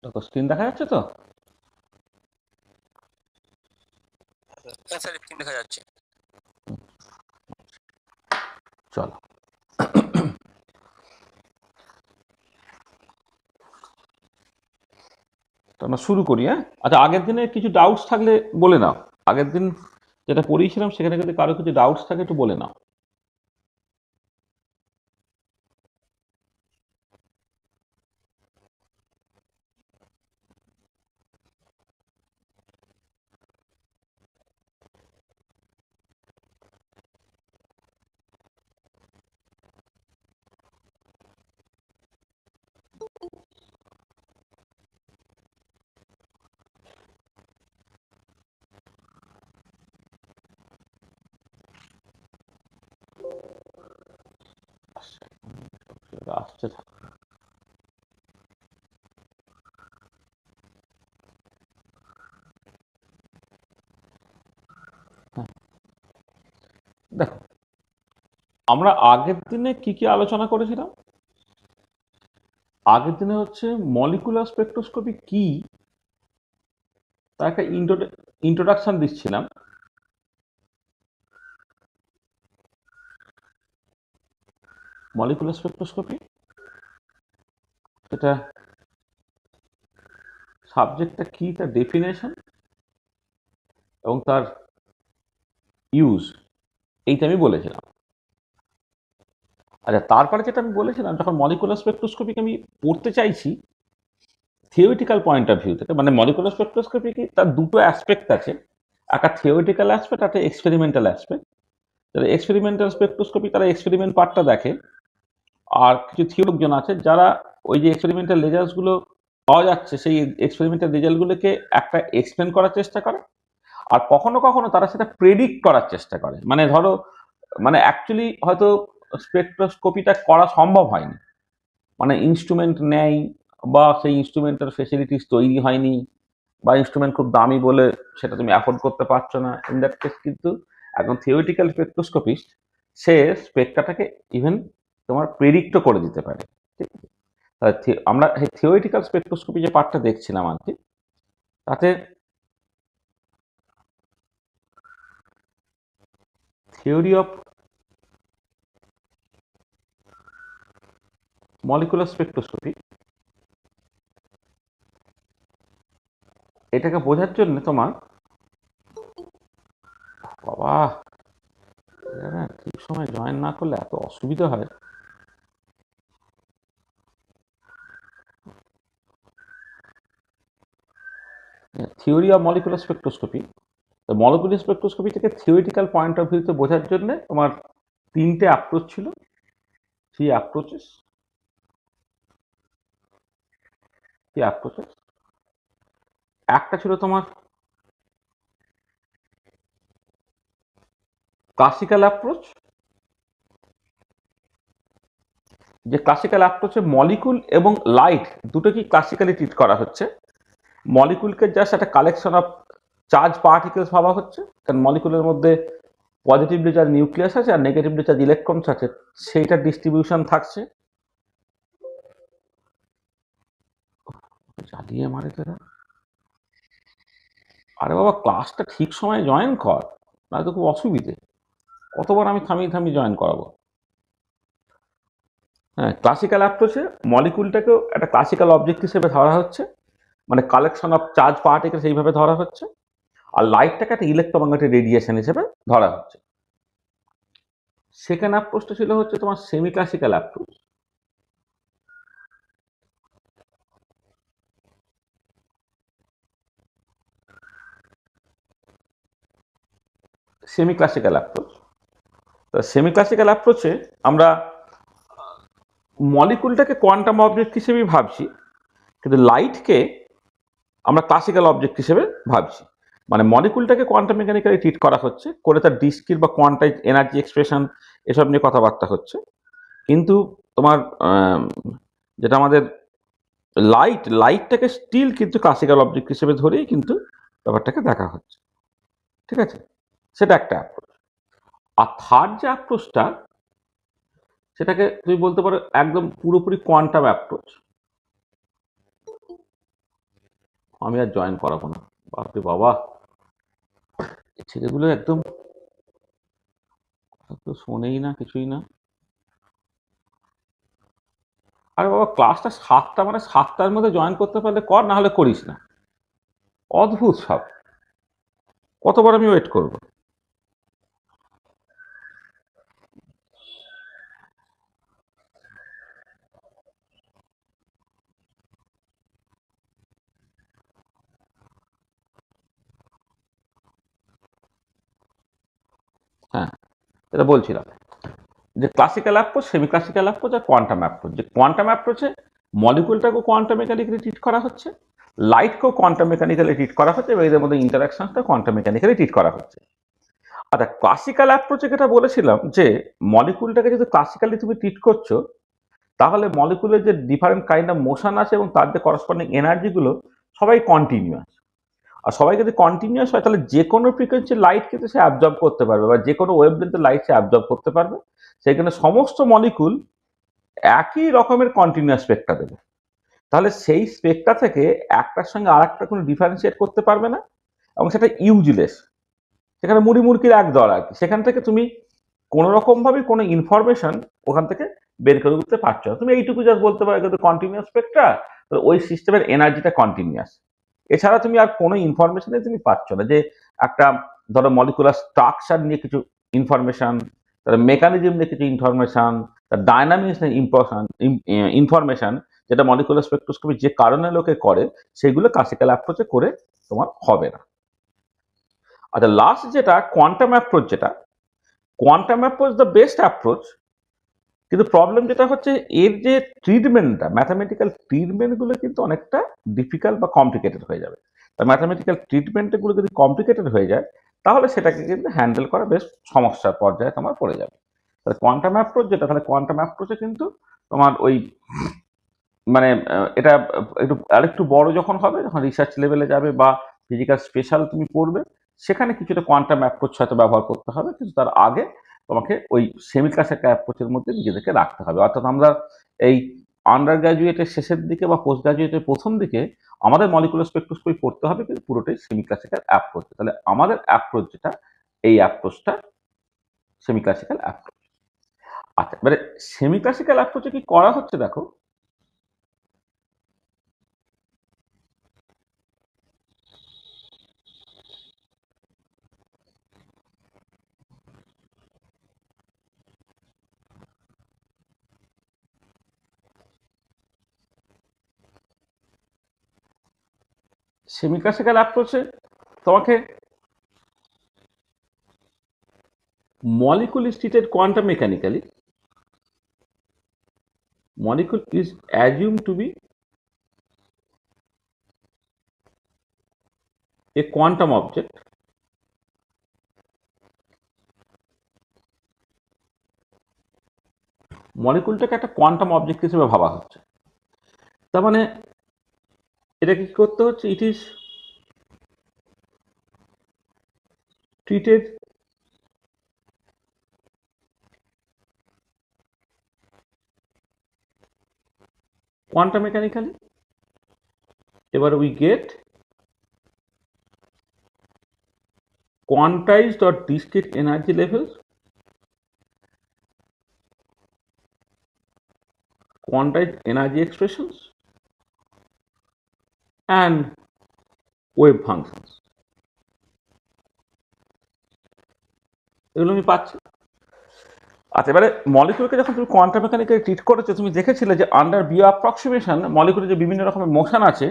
দেখো স্ক্রিন দেখা যাচ্ছে তো? হ্যাঁ স্যার, স্ক্রিন দেখা যাচ্ছে। চলো তো আমরা শুরু করি। হ্যাঁ, আচ্ছা, আগের দিনে কিছু ডাউটস থাকলে বলে নাও। আগের দিন যেটা পড়িয়েছিলাম সেখানে যদি কারো কিছু ডাউটস থাকে একটু বলে নাও। আসছে দেখো, আমরা আগের দিনে কি কি আলোচনা করেছিলাম। আগের দিনে হচ্ছে মলিকুলার স্পেকট্রোস্কোপি কি তার একটা ইন্ট্রোডাকশন দিচ্ছিলাম। মলিকুলার স্পেকট্রোস্কোপি সেটা সাবজেক্টটা কি, তার ডেফিনেশন এবং তার ইউজ, এইটা আমি বলেছিলাম। আচ্ছা, তারপরে যেটা আমি বলেছিলাম, যখন মলিকুলার স্পেকট্রোস্কোপিকে আমি পড়তে চাইছি থিওরিটিক্যাল পয়েন্ট অফ ভিউ থেকে, মানে মলিকুলার স্পেকট্রোস্কোপি কি তার দুটো অ্যাসপেক্ট আছে, একটা থিওরিটিক্যাল অ্যাসপেক্ট, একটা এক্সপেরিমেন্টাল অ্যাসপেক্ট। যারা এক্সপেরিমেন্টাল স্পেকট্রোস্কোপি তারা এক্সপেরিমেন্ট পার্টটা দেখে, আর কিছু থিওরিকজন আছে যারা ওই যে এক্সপেরিমেন্টাল রেজাল্টসগুলো পাওয়া যাচ্ছে সেই এক্সপেরিমেন্টাল রেজাল্টগুলোকে একটা এক্সপ্লেন করার চেষ্টা করে, আর কখনো কখনো তারা সেটা প্রেডিক্ট করার চেষ্টা করে। মানে ধরো, মানে অ্যাকচুয়ালি হয়তো স্পেকট্রোস্কোপিটা করা সম্ভব হয়নি, মানে ইনস্ট্রুমেন্ট নেই, বা সেই ইনস্ট্রুমেন্টের ফেসিলিটিস তৈরি হয়নি, বা ইনস্ট্রুমেন্ট খুব দামি বলে সেটা তুমি অ্যাফোর্ড করতে পারছো না। ইন দ্যাট কেস কিন্তু একজন থিওরিটিক্যাল স্পেকট্রোস্কোপিস্ট সে স্পেকট্রাটাকে ইভেন তোমার প্রেডিক্টও করে দিতে পারে। ঠিক আছে? তাহলে আমরা এই থিওরিটিক্যাল স্পেকট্রোস্কোপি যে পার্টটা দেখছিলাম আর কি, তাতে থিওরি অফ মলিকুলার স্পেকট্রোস্কোপি, এটাকে বোঝার জন্য তোমার, বাবা, ঠিক সময় জয়েন না করলে এত অসুবিধা হয়। থিওরি অফ মলিকুলার স্পেকট্রোস্কোপি, তো মলিকুলার স্পেকট্রোস্কোপি থেকে থিওরিটিক্যাল পয়েন্ট অফ ভিউতে বোঝার জন্য তোমার তিনটে অ্যাপ্রোচ ছিল, থ্রি অ্যাপ্রোচেস। একটা ছিল তোমার ক্লাসিক্যাল অ্যাপ্রোচ, যে ক্লাসিক্যাল অ্যাপ্রোচে মলিকুল এবং লাইট দুটোকেই ক্লাসিক্যালি ট্রিট করা হচ্ছে। মলিকুলকে জাস্ট একটা কালেকশন অফ চার্জ পার্টিকেলস ভাবা হচ্ছে, কারণ মলিকুলের মধ্যে পজিটিভলি চার্জ নিউক্লিয়াস আছে আর নেগেটিভলি চার্জ ইলেকট্রনস আছে, সেইটা ডিস্ট্রিবিউশন থাকছে। জ্বালিয়ে মারে তোরা, আরে বাবা ক্লাসটা ঠিক সময় জয়েন কর, না তো খুব অসুবিধে, কতবার আমি থামিয়ে থামিয়ে জয়েন করাবো। হ্যাঁ, ক্লাসিক্যাল অ্যাপ্রোচে মলিকুলটাকেও একটা ক্লাসিক্যাল অবজেক্ট হিসেবে ধরা হচ্ছে, মানে কালেকশন অফ চার্জ পার্টিকেল সেইভাবে ধরা হচ্ছে, আর লাইটটাকে একটা ইলেকট্রোম্যাগনেটিক রেডিয়েশন হিসেবে ধরা হচ্ছে। সেকেন্ড অ্যাপ্রোচটা ছিল হচ্ছে তোমার semi classical approach. Semi classical approach, তো সেমি ক্লাসিক্যাল অ্যাপ্রোচে আমরা মলিকুলটাকে কোয়ান্টাম অবজেক্ট হিসেবেই ভাবছি, কিন্তু লাইটকে আমরা ক্লাসিক্যাল অবজেক্ট হিসেবে ভাবছি। মানে মলিকুলটাকে কোয়ান্টাম মেকানিক্যালি ট্রিট করা হচ্ছে, করে তার ডিসক্রিট বা কোয়ান্টাইজ এনার্জি এক্সপ্রেশন এসব নিয়ে কথাবার্তা হচ্ছে, কিন্তু তোমার যেটা আমাদের লাইটটাকে স্টিল কিন্তু ক্লাসিক্যাল অবজেক্ট হিসেবে ধরেই কিন্তু ব্যাপারটাকে দেখা হচ্ছে। ঠিক আছে, সেটা একটা অ্যাপ্রোচ। আর থার্ড যে অ্যাপ্রোচটা, সেটাকে তুমি বলতে পারো একদম পুরোপুরি কোয়ান্টাম অ্যাপ্রোচ। আমি আর জয়েন করাবো না। বাপরে বাবা, এই ছেলেগুলো একদম তো শোনেই না, কিছুই না। আরে বাবা, ক্লাসটা 7টা, মানে 7টার মধ্যে জয়েন করতে পারলে কর, না হলে করিস না। অদ্ভুত সব, কতবার আমি ওয়েট করব? হ্যাঁ, এটা বলছিলাম যে classical approach, semi classical approach আর কোয়ান্টাম অ্যাপ্রোচ। যে কোয়ান্টাম অ্যাপ্রোচে মলিকুলটাকেও কোয়ান্টাম মেকানিক্যালি ট্রিট করা হচ্ছে, লাইটকেও কোয়ান্টাম মেকানিক্যালি ট্রিট করা হচ্ছে, এবং এদের মধ্যে ইন্টারাকশনটা কোয়ান্টাম মেকানিক্যালি ট্রিট করা হচ্ছে। আচ্ছা, ক্লাসিক্যাল অ্যাপ্রোচে যেটা বলেছিলাম যে মলিকুলটাকে যদি ক্লাসিক্যালি তুমি ট্রিট করছো, তাহলে মলিকুলের যে ডিফারেন্ট কাইন্ড অফ মোশন আছে এবং তার যে করসপন্ডিং এনার্জিগুলো সবাই কন্টিনিউয়াস। আর সবাই যদি কন্টিনিউয়াস হয়, তাহলে যে কোনো ফ্রিকোয়েন্সি লাইট কিন্তু সে অ্যাবজর্ব করতে পারবে, বা যে কোনো ওয়েভলেন্থের লাইট সে অ্যাবজর্ব করতে পারবে। সেখানে সমস্ত মলিকুল একই রকমের কন্টিনিউয়াস স্পেক্ট্রা দেবে। তাহলে সেই স্পেক্ট্রা থেকে একটার সঙ্গে আর একটা কোনো ডিফারেন্সিয়েট করতে পারবে না, এবং সেটা ইউজলেস। সেখানে মুড়ি মুরকির এক দর আর কি। সেখান থেকে তুমি কোনো রকমভাবে কোনো ইনফরমেশন ওখান থেকে বের করে উঠতে পারছো না। তুমি এইটুকু জাস্ট বলতে পারো কিন্তু কন্টিনিউয়াস স্পেক্ট্রা, ওই সিস্টেমের এনার্জিটা কন্টিনিউয়াস। এছাড়া তুমি আর কোনো ইনফরমেশনে তুমি পাচ্ছ না। যে একটা ধরো মলিকুলার স্ট্রাকচার নিয়ে কিছু ইনফরমেশন, তার মেকানিজম নিয়ে কিছু ইনফরমেশন, তার ডায়নামিক্স নিয়ে ইনফরমেশন, যেটা মলিকুলার স্পেকট্রোস্কোপি যে কারণে লোকে করে, সেগুলো ক্লাসিক্যাল অ্যাপ্রোচে করে তোমার হবে না। আচ্ছা, লাস্ট যেটা কোয়ান্টাম অ্যাপ্রোচ, যেটা quantum approach the best approach, কিন্তু প্রবলেম যেটা হচ্ছে এর যে ট্রিটমেন্টটা, ম্যাথামেটিক্যাল ট্রিটমেন্টগুলো কিন্তু অনেকটা ডিফিকাল্ট বা কমপ্লিকেটেড হয়ে যাবে। ম্যাথামেটিক্যাল ট্রিটমেন্টগুলো যদি কমপ্লিকেটেড হয়ে যায়, তাহলে সেটাকে কিন্তু হ্যান্ডেল করা বেশ সমস্যার পর্যায়ে তোমার পড়ে যাবে। তাহলে কোয়ান্টাম অ্যাপ্রোচ যেটা, তাহলে কোয়ান্টাম অ্যাপ্রোচে কিন্তু তোমার ওই মানে এটা একটু আরেকটু বড় যখন হবে, যখন রিসার্চ লেভেলে যাবে বা ফিজিক্যাল স্পেশাল তুমি পড়বে, সেখানে কিছুটা কোয়ান্টাম অ্যাপ্রোচ হয়তো ব্যবহার করতে হবে। কিন্তু তার আগে তোমাকে ওই সেমি ক্লাসিক্যাল অ্যাপ্রোচের মধ্যে নিজেদেরকে রাখতে হবে। অর্থাৎ আমরা এই আন্ডার গ্র্যাজুয়েটের শেষের দিকে বা পোস্ট গ্র্যাজুয়েটের প্রথম দিকে আমাদের মলিকুলার স্পেকট্রোস্কোপি পড়তে হবে, কিন্তু পুরোটাই সেমি ক্লাসিক্যাল অ্যাপ্রোচ। তাহলে আমাদের অ্যাপ্রোচ যেটা, এই অ্যাপ্রোচটা সেমি ক্লাসিক্যাল অ্যাপ্রোচ। আচ্ছা, এবারে সেমি ক্লাসিক্যাল অ্যাপ্রোচে কি করা হচ্ছে দেখো। সেমি ক্লাসিক্যাল অ্যাপ্রোচে তোমাকে molecule is treated quantum mechanically. Molecule is assumed to be a quantum object. মলিকুলটাকে একটা কোয়ান্টাম অবজেক্ট হিসেবে ভাবা হচ্ছে। তার মানে এটা কি করতে হচ্ছে? It is treated quantum mechanically. এবার we get quantized or discrete energy levels, quantized energy expressions, and wave functions. এগুলো আমি পাচ্ছি। আচ্ছা, এবারে মলিকুলকে যখন তুমি কোয়ান্টাম মেকানিক্যালি ট্রিট করেছো, তুমি দেখেছিলে যে আন্ডার বিও অ্যাপ্রক্সিমেশন মলিকুলের যে বিভিন্ন রকমের মোশন আছে,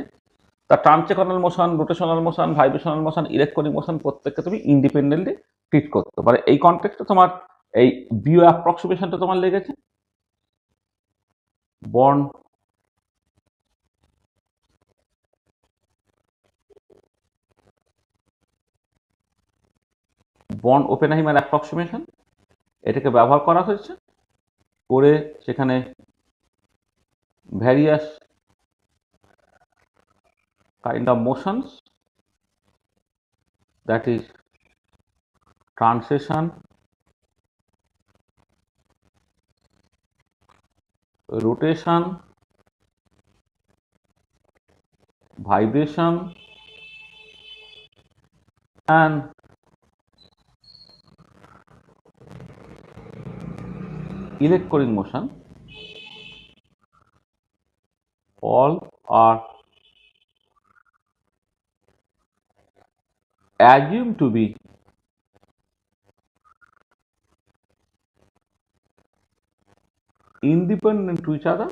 তার translational motion, rotational motion, vibrational motion, electronic motion, প্রত্যেককে তুমি ইন্ডিপেন্ডেন্টলি ট্রিট করতে পারে। এই কনটেক্সটে তোমার এই বিও অ্যাপ্রক্সিমেশনটা তোমার লেগেছে। বর্ন বর্ন ওপেনহাইমার অ্যাপ্রক্সিমেশন, এটাকে ব্যবহার করা হয়েছে করে সেখানে various kind of motions, that is translation, rotation, vibration and electronic motion all are assumed to be independent to each other,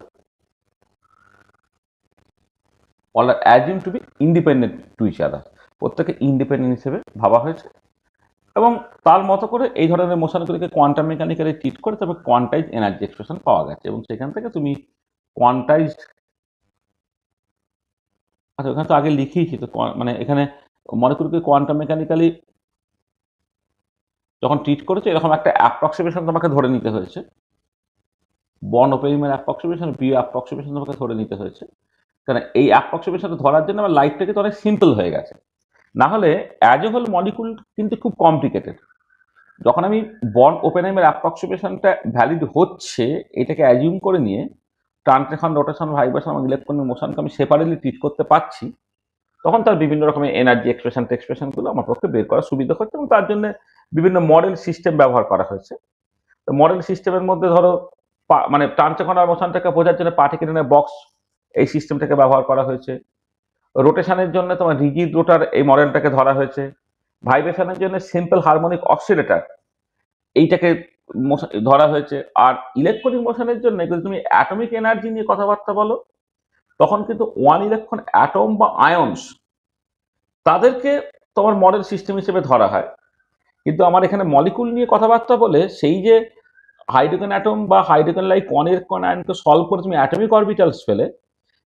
all are assumed to be independent to each other, প্রত্যেকে independent হিসেবে ভাবা হয়েছে এবং তার মতো করে এই ধরনের মোশনগুলিকে কোয়ান্টাম মেকানিক্যালি ট্রিট করে তবে কোয়ান্টাইজ এনার্জি এক্সপ্রেশন পাওয়া গেছে এবং সেখান থেকে তুমি কোয়ান্টাইজড, আচ্ছা ওখানে তো আগে লিখিয়েছি তো, মানে এখানে মলিকুলকে কোয়ান্টাম মেকানিক্যালি যখন ট্রিট করেছে এরকম একটা অ্যাপ্রক্সিমেশন তোমাকে ধরে নিতে হয়েছে, বর্ন ওপেনিমের অ্যাপ্রক্সিমেশন, বি অ্যাপ্রক্সিমেশন তোমাকে ধরে নিতে হয়েছে, কারণ এই অ্যাপ্রক্সিমেশনটা ধরার জন্য আমার লাইফটাকে তো অনেক সিম্পল হয়ে গেছে। না হলে অ্যাজ এ হোল মলিকুল কিন্তু খুব কমপ্লিকেটেড। যখন আমি বর্ন ওপেনহাইমের অ্যাপ্রক্সিমেশনটা ভ্যালিড হচ্ছে এটাকে অ্যাজিউম করে নিয়ে ট্রানজিশন, রোটেশন, ভাইব্রেশন এবং ইলেকট্রনিক মোশনকে আমি সেপারেটলি ট্রিট করতে পারছি, তখন তার বিভিন্ন রকমের এনার্জি এক্সপ্রেশনগুলো আমার পক্ষে বের করার সুবিধা হচ্ছে এবং তার জন্য বিভিন্ন মডেল সিস্টেম ব্যবহার করা হয়েছে। তো মডেল সিস্টেমের মধ্যে ধরো মানে ট্রানজিশন আর মোশনটাকে বোঝার জন্য পার্টিকুলার বক্স এই সিস্টেমটাকে ব্যবহার করা হয়েছে, রোটেশনের জন্য তোমার রিজিড রোটার এই মডেলটাকে ধরা হয়েছে, ভাইব্রেশনের জন্য সিম্পল হারমোনিক অসিলেটর এইটাকে ধরা হয়েছে, আর ইলেকট্রনিক মোশনের জন্য যদি তুমি অ্যাটমিক এনার্জি নিয়ে কথাবার্তা বলো তখন কিন্তু ওয়ান ইলেকট্রন অ্যাটম বা আয়নস তাদেরকে তোমার মডেল সিস্টেম হিসেবে ধরা হয়। কিন্তু আমার এখানে মলিকুল নিয়ে কথাবার্তা বলে সেই যে হাইড্রোজেন অ্যাটম বা হাইড্রোজেন লাইক ওয়ান ইলেকট্রন আয়নকে সলভ করে তুমি অ্যাটমিক অরবিটালস পেলে,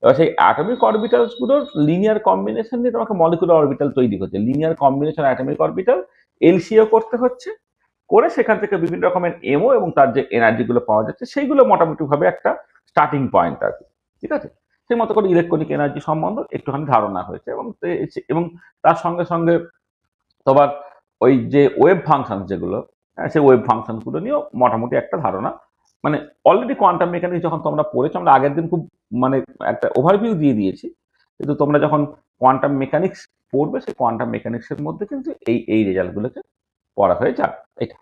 এবার সেই অ্যাটমিক অরবিটালসগুলোর লিনিয়ার কম্বিনেশন দিয়ে তোমাকে মলিকুলার অরবিটাল তৈরি হচ্ছে, লিনিয়ার কম্বিনেশন অ্যাটমিক অরবিটাল এলসিও করতে হচ্ছে, করে সেখান থেকে বিভিন্ন রকমের এমও এবং তার যে এনার্জিগুলো পাওয়া যাচ্ছে সেইগুলো মোটামুটিভাবে একটা স্টার্টিং পয়েন্ট আর কি, ঠিক আছে। সেই মতো করে ইলেকট্রনিক এনার্জি সম্বন্ধে একটুখানি ধারণা হয়েছে এবং তার সঙ্গে সঙ্গে তোমার ওই যে ওয়েভ ফাংশন যেগুলো, সেই ওয়েভ ফাংশনগুলো নিয়েও মোটামুটি একটা ধারণা, মানে অলরেডি কোয়ান্টাম মেকানিক্স যখন তোমরা পড়েছো, আমরা আগের দিন খুব মানে একটা ওভারভিউ দিয়ে দিয়েছি, কিন্তু তোমরা যখন কোয়ান্টাম মেকানিক্স পড়বে সেই কোয়ান্টাম মেকানিক্সের মধ্যে কিন্তু এই রেজাল্টগুলোকে পড়া হয়ে যাবে এটা।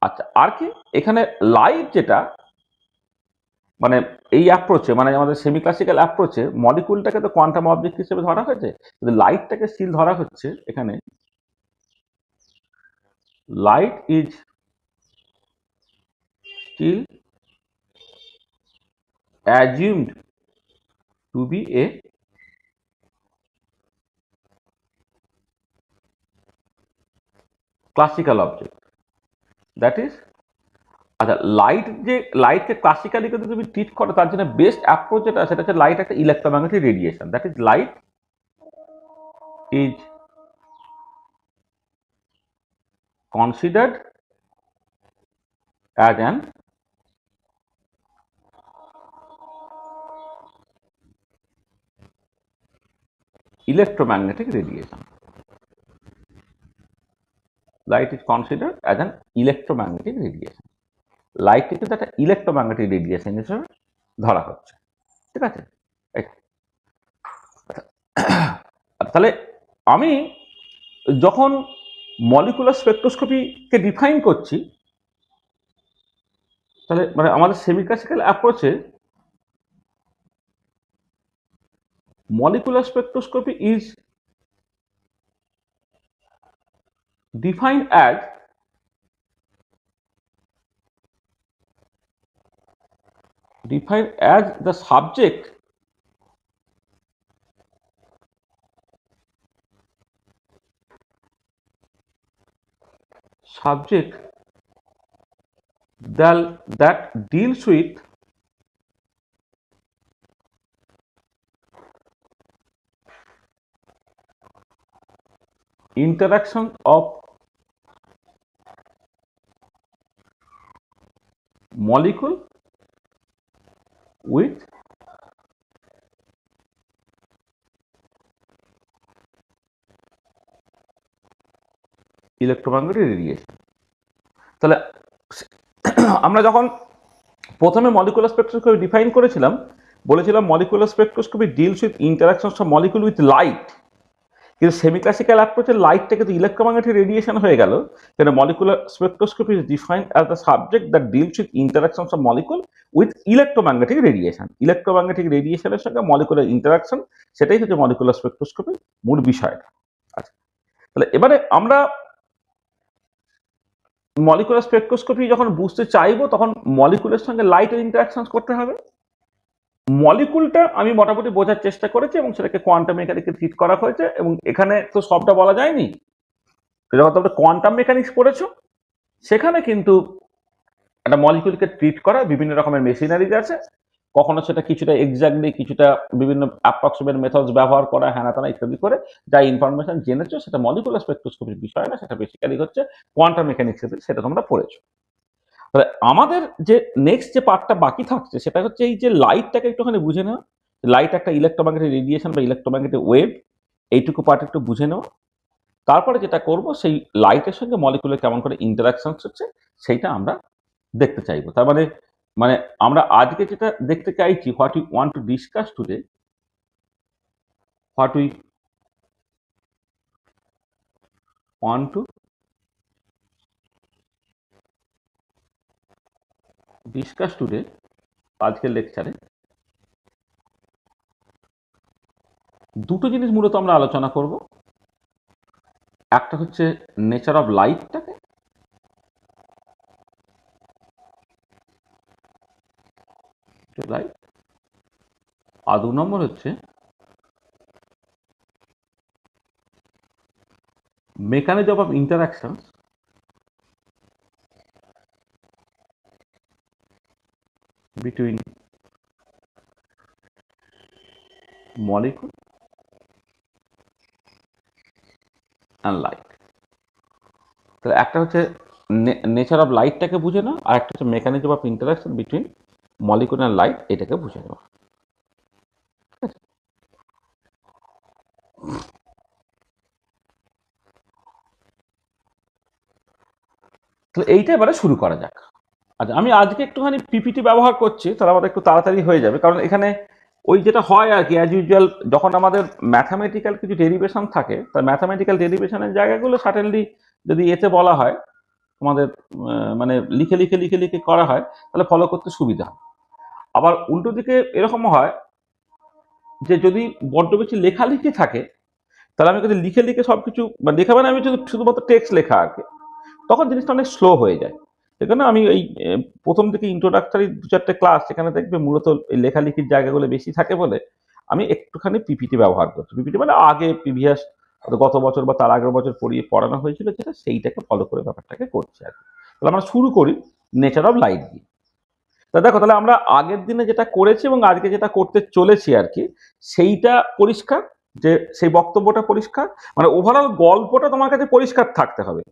আচ্ছা, আর কি এখানে লাইট যেটা মানে এই অ্যাপ্রোচে, মানে আমাদের সেমি ক্লাসিক্যাল অ্যাপ্রোচে মলিকুলটাকে তো কোয়ান্টাম অবজেক্ট হিসেবে ধরা হয়েছে, কিন্তু লাইটটাকে স্টিল ধরা হচ্ছে এখানে light is still assumed to be a classical object, that is, আচ্ছা লাইট যে লাইটকে ক্লাসিক্যালি যদি তুমি ট্রিট করো তার জন্য বেস্ট অ্যাপ্রোচ যেটা সেটা হচ্ছে লাইট একটা electromagnetic radiation, that is light is considered as an electromagnetic radiation. Light is considered as an electromagnetic radiation. Light কিন্তু একটা ইলেকট্রোম্যাগনেটিক রেডিয়েশন হিসেবে ধরা হচ্ছে, ঠিক আছে। তাহলে আমি যখন মলিকুলার স্পেকট্রোস্কোপিকে ডিফাইন করছি, তাহলে মানে আমাদের সেমি ক্লাসিক্যাল অ্যাপ্রোচে molecular spectroscopy is defined as the subject that deals with interaction of molecule with electromagnetic radiation. তাহলে আমরা যখন প্রথমে মলিকুলার স্পেকট্রোস্কোপি ডিফাইন করেছিলাম বলেছিলাম molecular spectroscopy deals with interactions of molecule with light, কিন্তু সেমি ক্লাসিক্যাল অ্যাপ্রোচে লাইটটা কিন্তু ইলেকট্রোম্যাগনেটিক রেডিয়েশন হয়ে গেল। কিন্তু molecular spectroscopy is defined as the subject that deals with interactions of molecule with electromagnetic radiation. Electromagnetic রেডিয়েশনের সঙ্গে মলিকুলার ইন্টারাকশন, সেটাই হচ্ছে মলিকুলার স্পেকট্রোস্কোপির মূল বিষয়টা। আচ্ছা, তাহলে এবারে আমরা মলিকুলার স্পেকট্রোস্কোপি যখন বুঝতে চাইবো তখন মলিকুলের সঙ্গে লাইটের ইন্টারাকশন করতে হবে। মলিকুলটা আমি মোটামুটি বোঝার চেষ্টা করেছি এবং সেটাকে কোয়ান্টাম মেকানিক্সে ট্রিট করা হয়েছে, এবং এখানে তো সবটা বলা যায়নি। যখন তোমরা কোয়ান্টাম মেকানিক্স পড়েছো সেখানে কিন্তু একটা মলিকুলকে ট্রিট করা বিভিন্ন রকমের মেশিনারিজ আছে, কখনো সেটা কিছুটা এক্স্যাক্টলি, কিছুটা বিভিন্ন অ্যাপ্রক্সিমেট মেথডস ব্যবহার করা, হ্যানাতানা ইত্যাদি করে যা ইনফরমেশন জেনেছো সেটা মলিকুলার স্পেকট্রোস্কোপির বিষয় না, সেটা বেসিক্যালি হচ্ছে কোয়ান্টাম মেকানিক্স, সেটা তোমরা পড়েছো। তাহলে আমাদের যে নেক্সট যে পার্টটা বাকি থাকছে সেটা হচ্ছে এই যে লাইটটাকে একটুখানি বুঝে নেওয়া। লাইট একটা ইলেকট্রোম্যাগনেটিক রেডিয়েশন বা ইলেকট্রোম্যাগনেটিক ওয়েভ, এইটুকু পার্ট একটু বুঝে নেওয়া। তারপরে যেটা করব সেই লাইটের সঙ্গে মলিকুলের কেমন করে ইন্টারাকশন হচ্ছে সেইটা আমরা দেখতে চাইবো। তার মানে মানে আমরা আজকে যেটা দেখতে চাইছি, what you want to discuss today, what we want to discuss today, আজকের লেকচারে দুটো জিনিস মূলত আমরা আলোচনা করব। একটা হচ্ছে নেচার অফ লাইটটাকে, লাইট, আর 2 নম্বর হচ্ছে mechanism of interactions between molecule and light। তাহলে একটা হচ্ছে নেচার অফ লাইটটাকে বুঝে নাও, আর একটা হচ্ছে mechanism of interaction between molecule and light, এটাকে বুঝে নেওয়া। তাহলে এইটা এবারে শুরু করা যাক। আচ্ছা, আমি আজকে একটুখানি পিপিটি ব্যবহার করছি, তাহলে আমাদের একটু তাড়াতাড়ি হয়ে যাবে, কারণ এখানে ওই যেটা হয় আর কি, অ্যাজ ইউজুয়াল যখন আমাদের ম্যাথামেটিক্যাল কিছু ডেরিভেশন থাকে, তার ম্যাথামেটিক্যাল ডেরিভেশনের জায়গাগুলো সার্টেনলি যদি এতে বলা হয় আমাদের মানে লিখে লিখে লিখে লিখে করা হয়, তাহলে ফলো করতে সুবিধা হয়। আবার উল্টো দিকে এরকম হয় যে যদি বড্ড বেশি লেখালেখি থাকে, তাহলে আমি যদি লিখে লিখে সবকিছু লেখা মানে আমি যদি শুধুমাত্র টেক্সট লেখা আর কি, তখন জিনিসটা অনেক স্লো হয়ে যায়। সেখানে আমি এই প্রথম থেকে ইন্ট্রোডাক্টরি 2-4টে ক্লাস, সেখানে দেখবে মূলত এই লেখালেখির জায়গাগুলো বেশি থাকে বলে আমি একটুখানি পিপিটি ব্যবহার করছি। পিপিটি মানে আগে প্রিভিয়াস গত বছর বা তার আগের বছর পড়ানো হয়েছিল যেটা, সেইটাকে ফলো করে ব্যাপারটাকে করছি আর কি। তাহলে আমরা শুরু করি নেচার অফ লাইট দিয়ে। তা দেখো, তাহলে আমরা আগের দিনে যেটা করেছি এবং আজকে যেটা করতে চলেছি আর কি, সেইটা পরিষ্কার, যে সেই বক্তব্যটা পরিষ্কার, মানে ওভারঅল গল্পটা তোমার কাছে পরিষ্কার থাকতে হবে।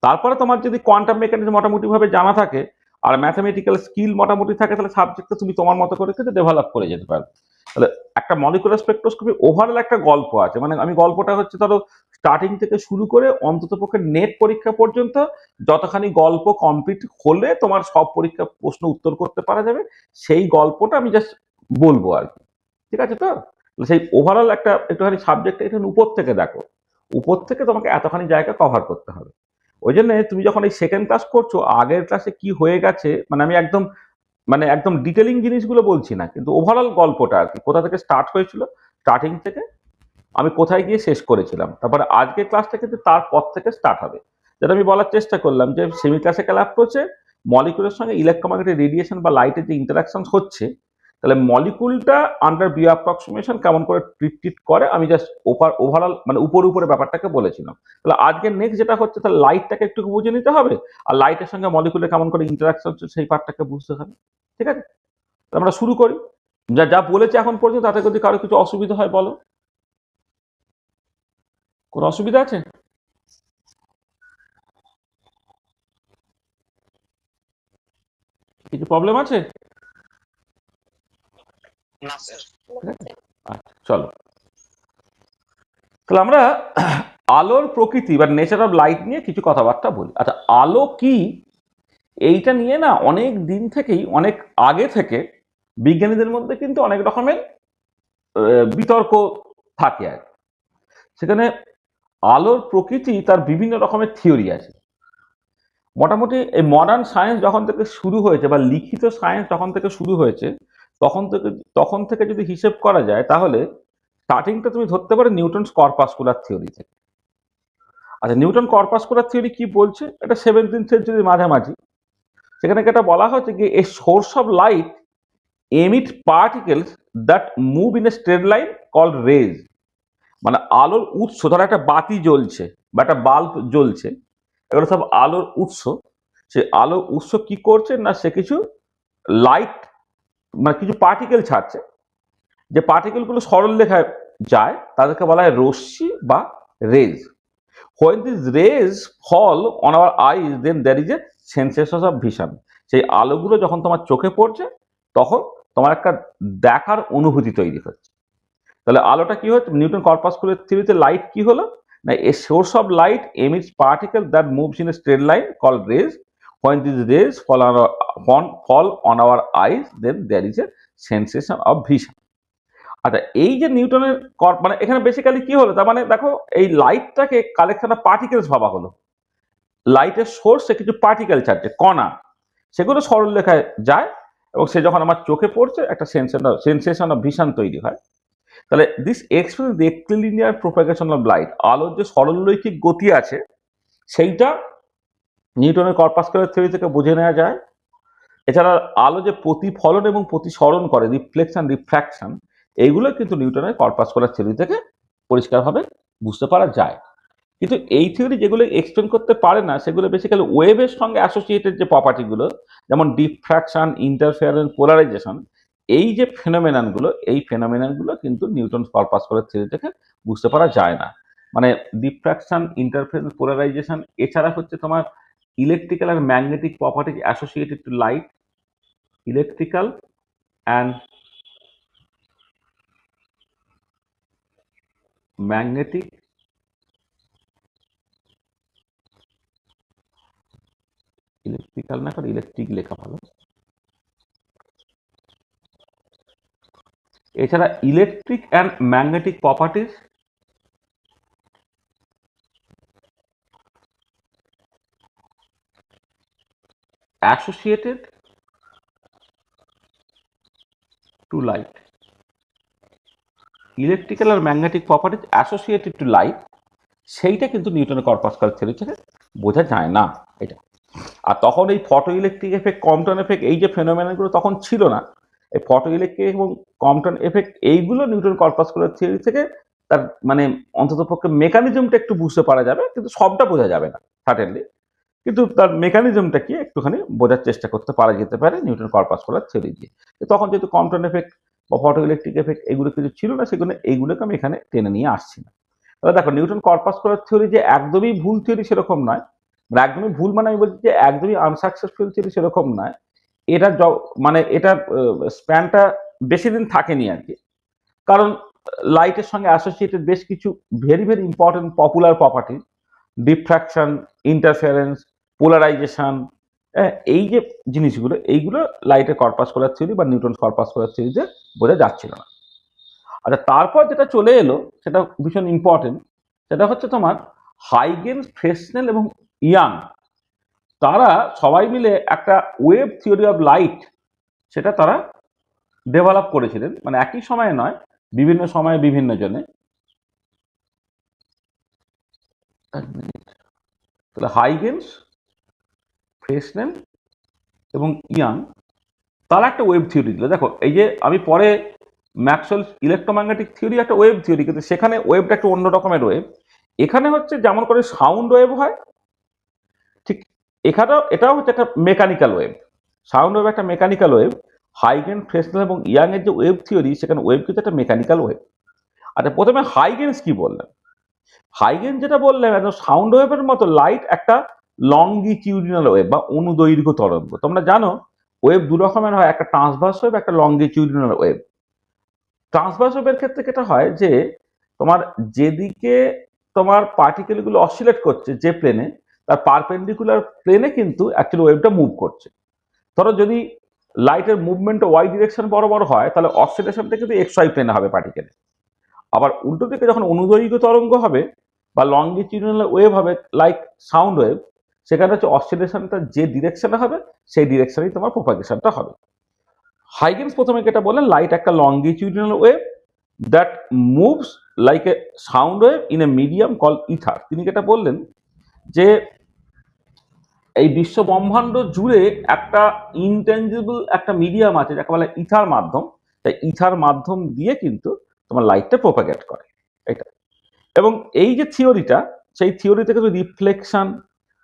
তারপরে তোমার যদি কোয়ান্টাম মেকানিক্স মোটামুটি ভাবে জানা থাকে আর ম্যাথামেটিক্যাল স্কিল মোটামুটি থাকে, তাহলে সাবজেক্টটা তুমি তোমার মতো করে কিন্তু ডেভেলপ করে যেতে পারবে। তাহলে একটা মলিকুলার স্পেকট্রোস্কোপি ওভারঅল একটা গল্প আছে, মানে আমি গল্পটা হচ্ছে ধরো স্টার্টিং থেকে শুরু করে অন্ততপক্ষে নেট পরীক্ষা পর্যন্ত যতখানি গল্প কমপ্লিট হলে তোমার সব পরীক্ষা প্রশ্ন উত্তর করতে পারা যাবে, সেই গল্পটা আমি জাস্ট বলবো আর কি। ঠিক আছে? তো সেই ওভারঅল একটা একটুখানি সাবজেক্টটা একটু উপর থেকে দেখো, উপর থেকে তোমাকে এতখানি জায়গা কভার করতে হবে। ওই জন্য তুমি যখন এই সেকেন্ড ক্লাস করছো, আগের ক্লাসে কি হয়ে গেছে মানে আমি একদম ডিটেলিং জিনিসগুলো বলছি না, কিন্তু ওভারঅল গল্পটা আর কি, কোথা থেকে স্টার্ট হয়েছিল, স্টার্টিং থেকে আমি কোথায় গিয়ে শেষ করেছিলাম, তারপরে আজকের ক্লাসটা কিন্তু তারপর থেকে স্টার্ট হবে। যেটা আমি বলার চেষ্টা করলাম যে সেমি ক্লাসিক্যাল অ্যাপ্রোচে মলিকুলের সঙ্গে ইলেকট্রোম্যাগনেটিক রেডিয়েশন বা লাইটের যে ইন্টারাকশন হচ্ছে, তাহলে মলিকুলটা আন্ডার বিও অ্যাপ্রক্সিমেশন কেমন করে ট্রিট করে আমি জাস্ট ওভারঅল মানে উপরে ব্যাপারটাকে বলেছিলাম। তাহলে আজকে নেক্সট যেটা হচ্ছে, তাহলে লাইটটাকে একটু বুঝে নিতে হবে, আর লাইটের সঙ্গে মলিকুলের কেমন করে ইন্টারাকশন হচ্ছে সেই পার্টটাকে বুঝতে হবে। ঠিক আছে? আমরা শুরু করি। যা যা বলেছি এখন পর্যন্ত তাতে যদি কারো কিছু অসুবিধা হয় বলো। কোনো অসুবিধা আছে? কিছু প্রবলেম আছে? না স্যার। আচ্ছা, চলো তাহলে আমরা আলোর প্রকৃতি বা নেচার অফ লাইট নিয়ে কিছু কথাবার্তা বলি। আচ্ছা, আলো কি এইটা নিয়ে না অনেক দিন থেকেই, অনেক আগে থেকে বিজ্ঞানীদের মধ্যে কিন্তু অনেক রকমের বিতর্ক থাকে আর কি। সেখানে আলোর প্রকৃতি তার বিভিন্ন রকমের থিওরি আছে। মোটামুটি এই মডার্ন সায়েন্স যখন থেকে শুরু হয়েছে বা লিখিত সায়েন্স যখন থেকে শুরু হয়েছে তখন থেকে যদি হিসেব করা যায় তাহলে স্টার্টিংটা তুমি ধরতে পারো নিউটনস কর্পাসকুলার থিওরি থেকে। আচ্ছা, নিউটন কর্পাসকুলার থিওরি কি বলছে? এটা 17th সেঞ্চুরির মাঝামাঝি। সেখানে এটা বলা হচ্ছে যে a source of light emit particles that move in a straight line called rays. মানে আলোর উৎস, ধরো একটা বাতি জ্বলছে বা একটা বাল্ব জ্বলছে, এগুলো সব আলোর উৎস। সে আলোর উৎস কি করছে না, সে কিছু লাইট মানে কিছু পার্টিকেল ছাড়ছে। যে পার্টিকেলগুলো সরল রেখায় যায় তাদেরকে বলা হয় রশ্মি বা raise. When these rays fall on our eyes, then there is a sensation of vision. সেই আলোগুলো যখন তোমার চোখে পড়ছে তখন তোমার একটা দেখার অনুভূতি তৈরি হচ্ছে। তাহলে আলোটা কি হচ্ছে? নিউটন কর্পাসকুলার থিওরিতে লাইট কি হলো না, a source of light emits particle that moves in a straight line called rays. When these rays fall on our eyes, then there is a sensation of vision. আচ্ছা, এই যে নিউটনের মানে এখানে basically কি হলো, তার মানে দেখো এই লাইটটাকে কালেকশন অফ পার্টিকেলস ভাবা হলো। লাইটের সোর্সে কিছু পার্টিকেল ছাড়ছে, কণা, সেগুলো সরল রেখায় যায় এবং সে যখন আমার চোখে পড়ছে একটা সেন্সেশন অফ ভিশন তৈরি হয়। তাহলে this explains rectilinear propagation of light. আলোর যে সরলরৈখিক গতি আছে সেইটা নিউটনের কর্পাসকুলার থিওরি থেকে বুঝে নেওয়া যায়। এছাড়া আলো যে প্রতিফলন এবং প্রতিসরণ করে, রিফ্লেকশন রিফ্র্যাকশন, এইগুলো কিন্তু নিউটনের কর্পাসকুলার থিওরি থেকে পরিষ্কারভাবে বুঝতে পারা যায়। কিন্তু এই থিওরি যেগুলো এক্সপ্লেন করতে পারে না সেগুলো বেসিক্যালি ওয়েভের সঙ্গে অ্যাসোসিয়েটেড যে প্রপার্টিগুলো, যেমন ডিফ্র্যাকশন, ইন্টারফেয়ারেন্স, পোলারাইজেশন, এই যে ফেনোমেননগুলো কিন্তু নিউটন কর্পাসকুলার থিওরি থেকে বুঝতে পারা যায় না। মানে ডিফ্র্যাকশন, ইন্টারফেয়ারেন্স, পোলারাইজেশন, এছাড়া হচ্ছে তোমার ইলেকট্রিক্যাল আর magnetic properties associated to light, electrical and magnetic electrical না করে ইলেকট্রিক লেখা ভালো। এছাড়া electric and magnetic properties associated to light. Electrical আর magnetic properties associated to light, সেইটা কিন্তু নিউটনের কর্পাসকুলার থিওরি থেকে বোঝা যায় না এটা। আর তখন এই photo electric effect, Compton effect, এই যে ফেনোমেনাগুলো তখন ছিল না। এই ফটো ইলেকট্রিক এবং কম্পটন এফেক্ট এইগুলো নিউটন কর্পাসকুলার থিওরি থেকে তার মানে অন্ততপক্ষে মেকানিজমটা একটু বুঝতে পারা যাবে, কিন্তু সবটা বোঝা যাবে না সার্টেনলি, কিন্তু তার মেকানিজমটা কি একটুখানি বোঝার চেষ্টা করতে পারা যেতে পারে নিউটন কর্পাসকুলার থিওরি দিয়ে। তখন যেহেতু কম্পটন এফেক্ট বা ফটো ইলেকট্রিক এফেক্ট এগুলো কিছু ছিল না, এইগুলোকে আমি এখানে টেনে নিয়ে আসছি না। তাহলে দেখো নিউটন কর্পাসকুলার থিওরি যে একদমই ভুল থিওরি সেরকম নয়, মানে একদমই ভুল মানে আমি বলছি যে একদমই আনসাকসেসফুল থিওরি সেরকম নয়। এটা মানে এটার স্প্যানটা বেশি দিন থাকেনি আর কি, কারণ লাইটের সঙ্গে অ্যাসোসিয়েটেড বেশ কিছু very very important popular property, diffraction, interference, polarisation, এই যে জিনিসগুলো, এইগুলো লাইটের কর্পাসকুলার থিওরি বা নিউটন কর্পাসকুলার থিওরিতে বোঝা যাচ্ছিল না। আচ্ছা, তারপর যেটা চলে এলো সেটা ভীষণ ইম্পর্টেন্ট, সেটা হচ্ছে তোমার হাইগেনস, ফ্রেসনেল এবং ইয়াং, তারা সবাই মিলে একটা ওয়েভ থিওরি অফ লাইট সেটা তারা ডেভেলপ করেছিলেন। মানে একই সময়ে নয়, বিভিন্ন সময়ে বিভিন্ন জনে। তাহলে হাইগেনস, ফ্রেসনেল এবং ইয়াং তারা একটা ওয়েভ থিওরি দিল। দেখো এই যে আমি পরে ম্যাক্সওয়েল ইলেকট্রোম্যাগনেটিক থিওরি একটা ওয়েভ থিওরি, কিন্তু সেখানে ওয়েভটা একটু অন্য রকমের ওয়েভ। এখানে হচ্ছে যেমন করে সাউন্ড ওয়েভ হয়, ঠিক এটাও হচ্ছে একটা মেকানিক্যাল ওয়েভ। সাউন্ড ওয়েভ একটা মেকানিক্যাল ওয়েভ। হাইগেন, ফ্রেসনেল এবং ইয়াং এর যে ওয়েভ থিওরি, সেখানে ওয়েভ কিন্তু একটা মেকানিক্যাল ওয়েভ। আচ্ছা, প্রথমে হাইগেন্স কি বললেন? হাইগেন যেটা বললেন, একদম সাউন্ড ওয়েভের মতো লাইট একটা লঙ্গিটিউডিনাল ওয়েভ বা অনুদৈর্ঘ্য তরঙ্গ। তোমরা জানো ওয়েভ দু রকমের হয়, একটা ট্রান্সভার্স ওয়েভ, একটা লঙ্গিটিউডিনাল ওয়েভ। ট্রান্সভার্স ওয়েভের ক্ষেত্রে যেটা হয় যে তোমার যেদিকে তোমার পার্টিকেলগুলো অসিলেট করছে যে প্লেনে, তার পারপেন্ডিকুলার প্লেনে কিন্তু অ্যাকচুয়ালি ওয়েভটা মুভ করছে। ধরো যদি লাইটের মুভমেন্ট ওয়াই ডিরেকশন বরাবর হয়, তাহলে অসিলেশনটা কিন্তু এক্স ওয়াই প্লেনে হবে পার্টিকেল। আবার উল্টো দিকে যখন অনুদৈর্ঘ্য তরঙ্গ হবে বা লংগিটিউডিনাল ওয়েভ হবে লাইক সাউন্ড ওয়েভ, সেখানে হচ্ছে অসিলেশনটা যে ডিরেকশনে হবে সেই ডিরেকশনেই তোমার প্রোপাগেশনটা হবে। হাইগেন্স প্রথমে যেটা বললেন, লাইট একটা longitudinal wave that moves like a sound wave in a medium call ether. তিনি যেটা বললেন যে এই বিশ্ব ব্রহ্মাণ্ড জুড়ে একটা ইনটেঞ্জিবল একটা মিডিয়াম আছে যাকে বলে ইথার মাধ্যম। তাই ইথার মাধ্যম দিয়ে কিন্তু তোমার লাইটটা প্রোপাগেট করে এটা। এবং এই যে থিওরিটা, সেই থিওরি থেকে রিফ্লেকশন,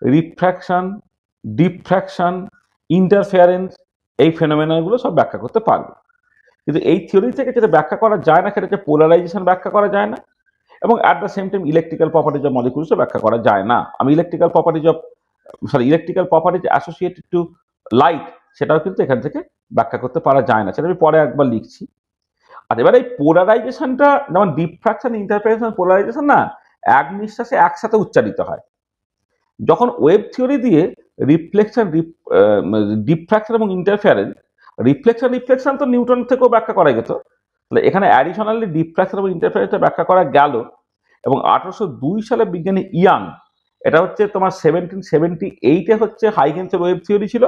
রিফ্র্যাকশন, ডিফ্র্যাকশন, ইন্টারফেয়ারেন্স, এই ফেনোমেনাগুলো সব ব্যাখ্যা করতে পারবে। কিন্তু এই থিওরি থেকে যেটা ব্যাখ্যা করা যায় না সেটা হচ্ছে পোলারাইজেশন ব্যাখ্যা করা যায় না, এবং at the same time electrical properties of মলিকুলসও ব্যাখ্যা করা যায় না। আমি electrical properties associated to light সেটাও কিন্তু এখান থেকে ব্যাখ্যা করতে পারা যায় না, সেটা আমি পরে একবার লিখছি। আর এবার এই পোলারাইজেশনটা যেমন ডিফ্র্যাকশন, ইন্টারফেয়ারেন্স, পোলারাইজেশন না এক নিঃশ্বাসে একসাথে উচ্চারিত হয়। যখন ওয়েব থিওরি দিয়ে রিফ্লেকশন, ডিফ্র্যাকশন এবং ইন্টারফেয়ারেন্স, রিফ্লেকশন তো নিউটন থেকেও ব্যাখ্যা করা যেত, তাহলে এখানে অ্যাডিশনালি ডিফ্র্যাকশন এবং ইন্টারফেয়ারেন্সটা ব্যাখ্যা করা গেল। এবং 1802 সালে বিজ্ঞানী ইয়াং, এটা হচ্ছে তোমার 1778-এ হচ্ছে হাইগেন্সের ওয়েব থিওরি ছিল।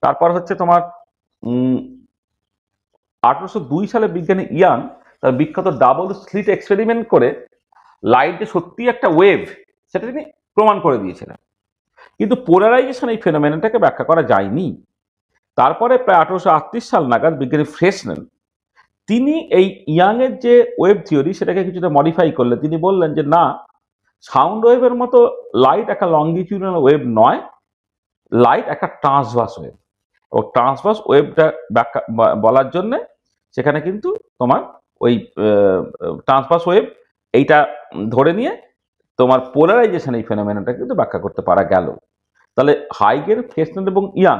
তারপর হচ্ছে তোমার 1802 সালে বিজ্ঞানী ইয়াং তার বিখ্যাত ডাবল স্লিট এক্সপেরিমেন্ট করে লাইট যে সত্যি একটা ওয়েভ সেটা তিনি প্রমাণ করে দিয়েছিলেন। কিন্তু পোলারাইজেশন এই ফেনোমেনাটাকে ব্যাখ্যা করা যায়নি। তারপরে প্রায় 1838 সাল নাগাদ বিজ্ঞানী ফ্রেসনেল তিনি এই ইয়াং এর যে ওয়েব থিওরি সেটাকে কিছুটা মডিফাই করলেন। তিনি বললেন যে না, সাউন্ড ওয়েভের মতো লাইট একটা লংগিটিউডিনাল ওয়েভ নয়, লাইট একটা ট্রান্সভার্স ওয়েভ। ও ট্রান্সভার্স ওয়েভটা ব্যাখ্যা বলার জন্য সেখানে কিন্তু তোমার ওই ট্রান্সভার্স ওয়েভ এইটা ধরে নিয়ে তোমার পোলারাইজেশন এই ফেনোমেনাটা কিন্তু ব্যাখ্যা করতে পারা গেল। তাহলে হাইগেন, ফ্রেসনেল এবং ইয়াং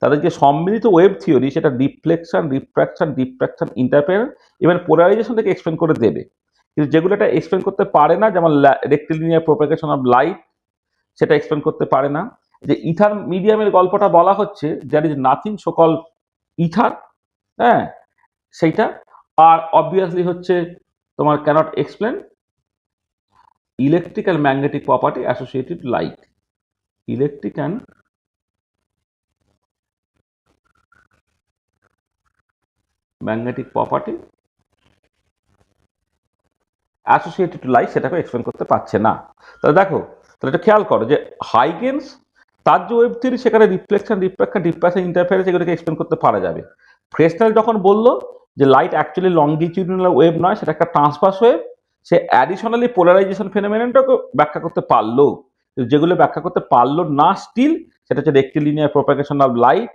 তাদের যে সম্মিলিত ওয়েব থিওরি সেটা deflection, refraction, diffraction, interference, even পোলারাইজেশনটাকে এক্সপ্লেন করে দেবে। কিন্তু যেগুলো এটা এক্সপ্লেন করতে পারে না, যেমন রেক্টিলিনিয়ার প্রোপাগেশন অফ লাইট, সেটা এক্সপ্লেন করতে পারে না। যে ইথার মিডিয়ামের গল্পটা বলা হচ্ছে, there is nothing so call ether, হ্যাঁ, সেইটা। আর অবভিয়াসলি হচ্ছে তোমার cannot explain electric and magnetic property associated light. Electric and magnetic property associated to light সেটাকে এক্সপ্লেন করতে পারছে না। তাহলে দেখো, তাহলে এটা খেয়াল করো যে হাইগেন্স তার যে ওয়েব থিওরি সেখানে রিফ্লেকশন, রিফ্র্যাকশন, ডিফ্র্যাকশন, ইন্টারফেয়ারেন্স এগুলোকে এক্সপ্লেন করতে পারা যাবে। ফ্রেসনেল যখন বললো যে লাইট অ্যাকচুয়ালি লংগিটিউডিনাল ওয়েভ নয়, সেটা একটা ট্রান্সভার্স ওয়েভ, সে অ্যাডিশনালি পোলারাইজেশন ফেনোমেননটাকে ব্যাখ্যা করতে পারলো। যেগুলো ব্যাখ্যা করতে পারলো না স্টিল, সেটা হচ্ছে রেক্টিলিনিয়ার প্রোপাগেশন অফ লাইট।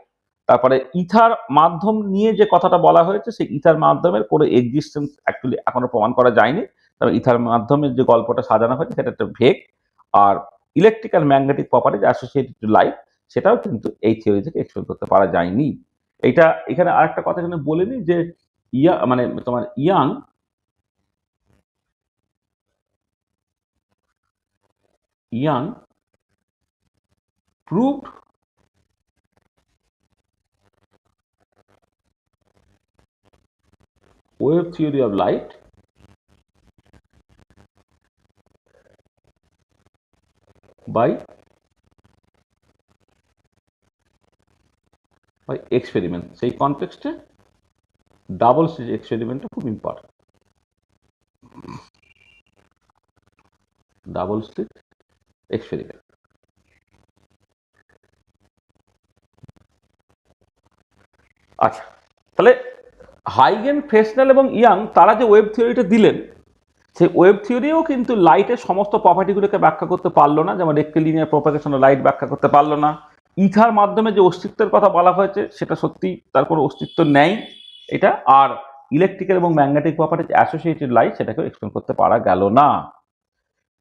তারপরে ইথার মাধ্যম নিয়ে যে কথাটা বলা হয়েছে, সেই ইথার মাধ্যমের কোনো এক্সিস্টেন্স অ্যাকচুয়ালি এখনো প্রমাণ করা যায়নি। তবে ইথার মাধ্যমে যে গল্পটা সাজানো হয়েছে সেটা একটা ভেগ। আর electrical magnetic properties associated to light সেটাও কিন্তু এই থিওরি থেকে এক্সপ্লেন করতে পারা যায়নি। এটা এখানে আরেকটা কথা এখানে বলিনি যে মানে তোমার young proved wave theory of light by experiment। সেই কনটেক্সটে ডাবল স্লিট এক্সপেরিমেন্টটা খুব ইম্পর্টেন্ট। Double slit experiment. আচ্ছা, তাহলে হাইগেন, ফ্রেসনেল এবং ইয়াং তারা যে ওয়েব থিওরিটা দিলেন, সেই ওয়েব থিওরিও কিন্তু লাইটের সমস্ত প্রপার্টিগুলোকে ব্যাখ্যা করতে পারলো না। যেমন রেক্টিলিনিয়ার প্রোপাগেশন অফ লাইট ব্যাখ্যা করতে পারলো না। ইথার মাধ্যমে যে অস্তিত্বের কথা বলা হয়েছে সেটা সত্যি তার কোনো অস্তিত্ব নেই এটা। আর ইলেকট্রিক্যাল এবং ম্যাগনেটিক প্রপার্টিজ অ্যাসোসিয়েটেড লাইট সেটাকে এক্সপ্লেন করতে পারা গেল না।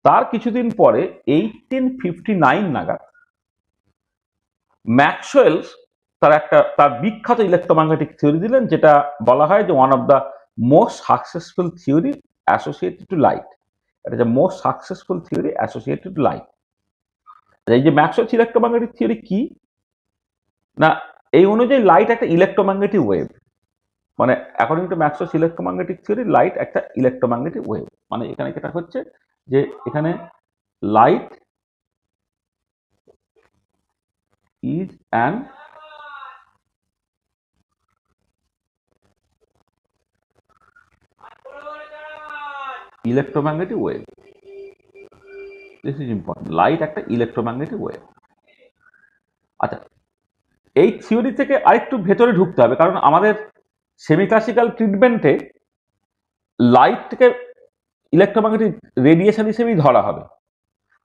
তার কিছুদিন পরে 1859 নাগাদ ম্যাক্সওয়েল তার বিখ্যাত ইলেকট্রোম্যাগনেটিক থিওরি দিলেন, যেটা বলা হয় যে one of the most successful theory associated to light. এটা যে most successful theory associated to light. এই যে ম্যাক্সওয়েলস ইলেকট্রোম্যাগনেটিক থিওরি কি না, এই অনুযায়ী লাইট একটা ইলেকট্রোম্যাগনেটিক ওয়েভ, মানে according to Maxwell's electromagnetic theory light একটা ইলেকট্রোম্যাগনেটিক ওয়েভ। মানে এখানে যেটা হচ্ছে যে এখানে light is an electromagnetic wave. This is important, light একটা ইলেকট্রোম্যাগনেটিক ওয়েভ। আচ্ছা, এই থিওরি থেকে আরেকটু ভেতরে ঢুকতে হবে, কারণ আমাদের সেমি ক্লাসিক্যাল ট্রিটমেন্টে লাইটকে ইলেকট্রোম্যাগনেটিক রেডিয়েশন হিসেবেই ধরা হবে।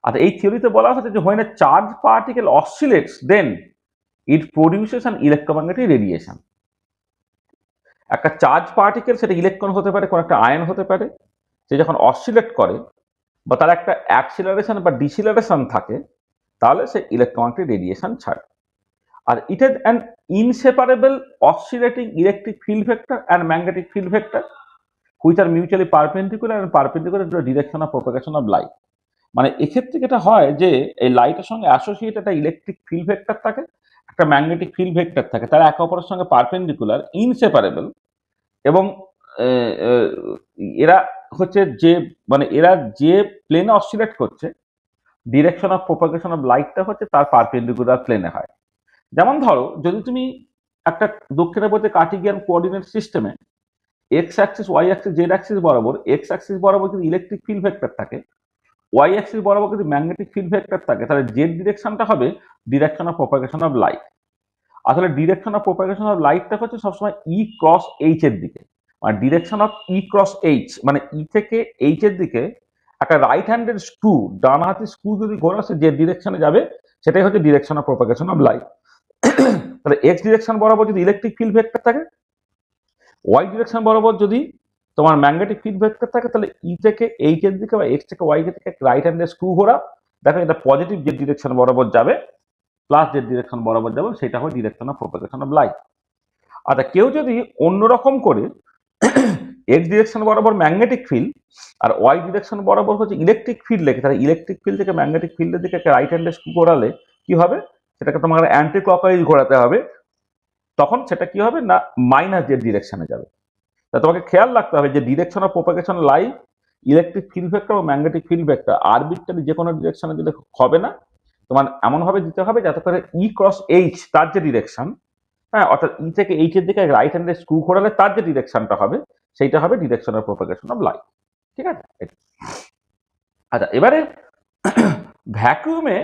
আচ্ছা, এই থিওরিতে বলা হচ্ছে যে when a charged particle oscillates then it produces an electromagnetic radiation। একটা চার্জ পার্টিকেল, সেটা ইলেকট্রন হতে পারে, কোন একটা আয়ন হতে পারে, সে যখন অসিলেট করে বা তার একটা অ্যাক্সিলারেশন বা ডিসিলারেশন থাকে, তাহলে সে ইলেকট্রোম্যাগনেটিক রেডিয়েশন ছাড়ে। আর it is an inseparable oscillating electric field vector and magnetic field vector which are mutually perpendicular and perpendicular to the direction of propagation of light. মানে এক্ষেত্রে যেটা হয় যে এই লাইটের সঙ্গে অ্যাসোসিয়েট একটা ইলেকট্রিক ফিল্ড ভেক্টর থাকে, একটা ম্যাগনেটিক ফিল্ড ভেক্টর থাকে, তারা একে অপরের সঙ্গে পারপেন্ডিকুলার, ইনসেপারেবল, এবং এরা হচ্ছে যে মানে এরা যে প্লেনে অসিলেট করছে, ডিরেকশন অফ প্রোপাগেশন অফ লাইটটা হচ্ছে তার পারপেন্ডিকুলার প্লেনে হয়। যেমন ধরো, যদি তুমি একটা দক্ষিণাবর্তী কার্টেসিয়ান কোঅর্ডিনেট সিস্টেমে x axis, y axis, z axis বরাবর, এক্স অ্যাক্সিস বরাবর যদি ইলেকট্রিক ফিল্ড ভেক্টর থাকে, ওয়াই অ্যাক্সিস বরাবর যদি ম্যাগনেটিক ফিল্ড ভেক্টর থাকে, তাহলে জেড ডিরেকশনটা হবে direction of propagation of light. আসলে ডিরেকশন অফ প্রোপাগেশন অফ লাইটটা হচ্ছে সবসময় ই ক্রস এইচ এর দিকে। মানে direction of E cross H, মানে ই থেকে এইচ এর দিকে একটা রাইট হ্যান্ডের স্ক্রু, ডান হাতের স্ক্রু যদি ঘোরা, সে যে ডিরেকশনে যাবে সেটাই হচ্ছে direction of propagation of light. তাহলে এক্স ডিরেকশন বরাবর যদি ইলেকট্রিক ফিল্ড ভেক্টর থাকে, ওয়াই ডিরেকশন বরাবর যদি তোমার ম্যাগনেটিক ফিল্ড ভেক্টর থাকে, তাহলে ই থেকে এইচ এর দিকে বা এক্স থেকে ওয়াই থেকে রাইট হ্যান্ডের স্ক্রু ঘোরা, দেখো এটা পজিটিভ যে ডিরেকশন বরাবর যাবে প্লাস যে ডিরেকশন বরাবর যাবে সেটা হয় direction of propagation of light. আচ্ছা, কেউ যদি অন্যরকম করে এক্স ডিরেকশন বরাবর ম্যাগনেটিক ফিল্ড আর ওয়াই ডিরেকশন বরাবর হচ্ছে ইলেকট্রিক ফিল্ড লেখে, তাহলে ইলেকট্রিক ফিল্ড থেকে ম্যাগনেটিক ফিল্ডের দিকে একটা রাইট হ্যান্ডের স্ক্রু ঘোরালে কি হবে, সেটাকে তোমাকে অ্যান্টি ক্লকওয়াইজ ঘোরাতে হবে, তখন সেটা কি হবে না মাইনাস জেড ডিরেকশনে যাবে। তা তোমাকে খেয়াল রাখতে হবে যে direction of propagation light, electric field vector ও ম্যাগনেটিক ফিল্ড ভেক্টর আরবিট্রারি যে কোনো ডিরেকশনে দিলে হবে না, তোমার এমনভাবে দিতে হবে যাতে করে ই ক্রস এইচ তার যে ডিরেকশন, হ্যাঁ, অর্থাৎ ই থেকে এইচ এর দিকে রাইট হ্যান্ডের স্ক্রু ঘোরালে তার যে ডিরেকশনটা হবে সেইটা হবে direction of propagation of light. ঠিক আছে? আচ্ছা, এবারে ভ্যাকুয়ামে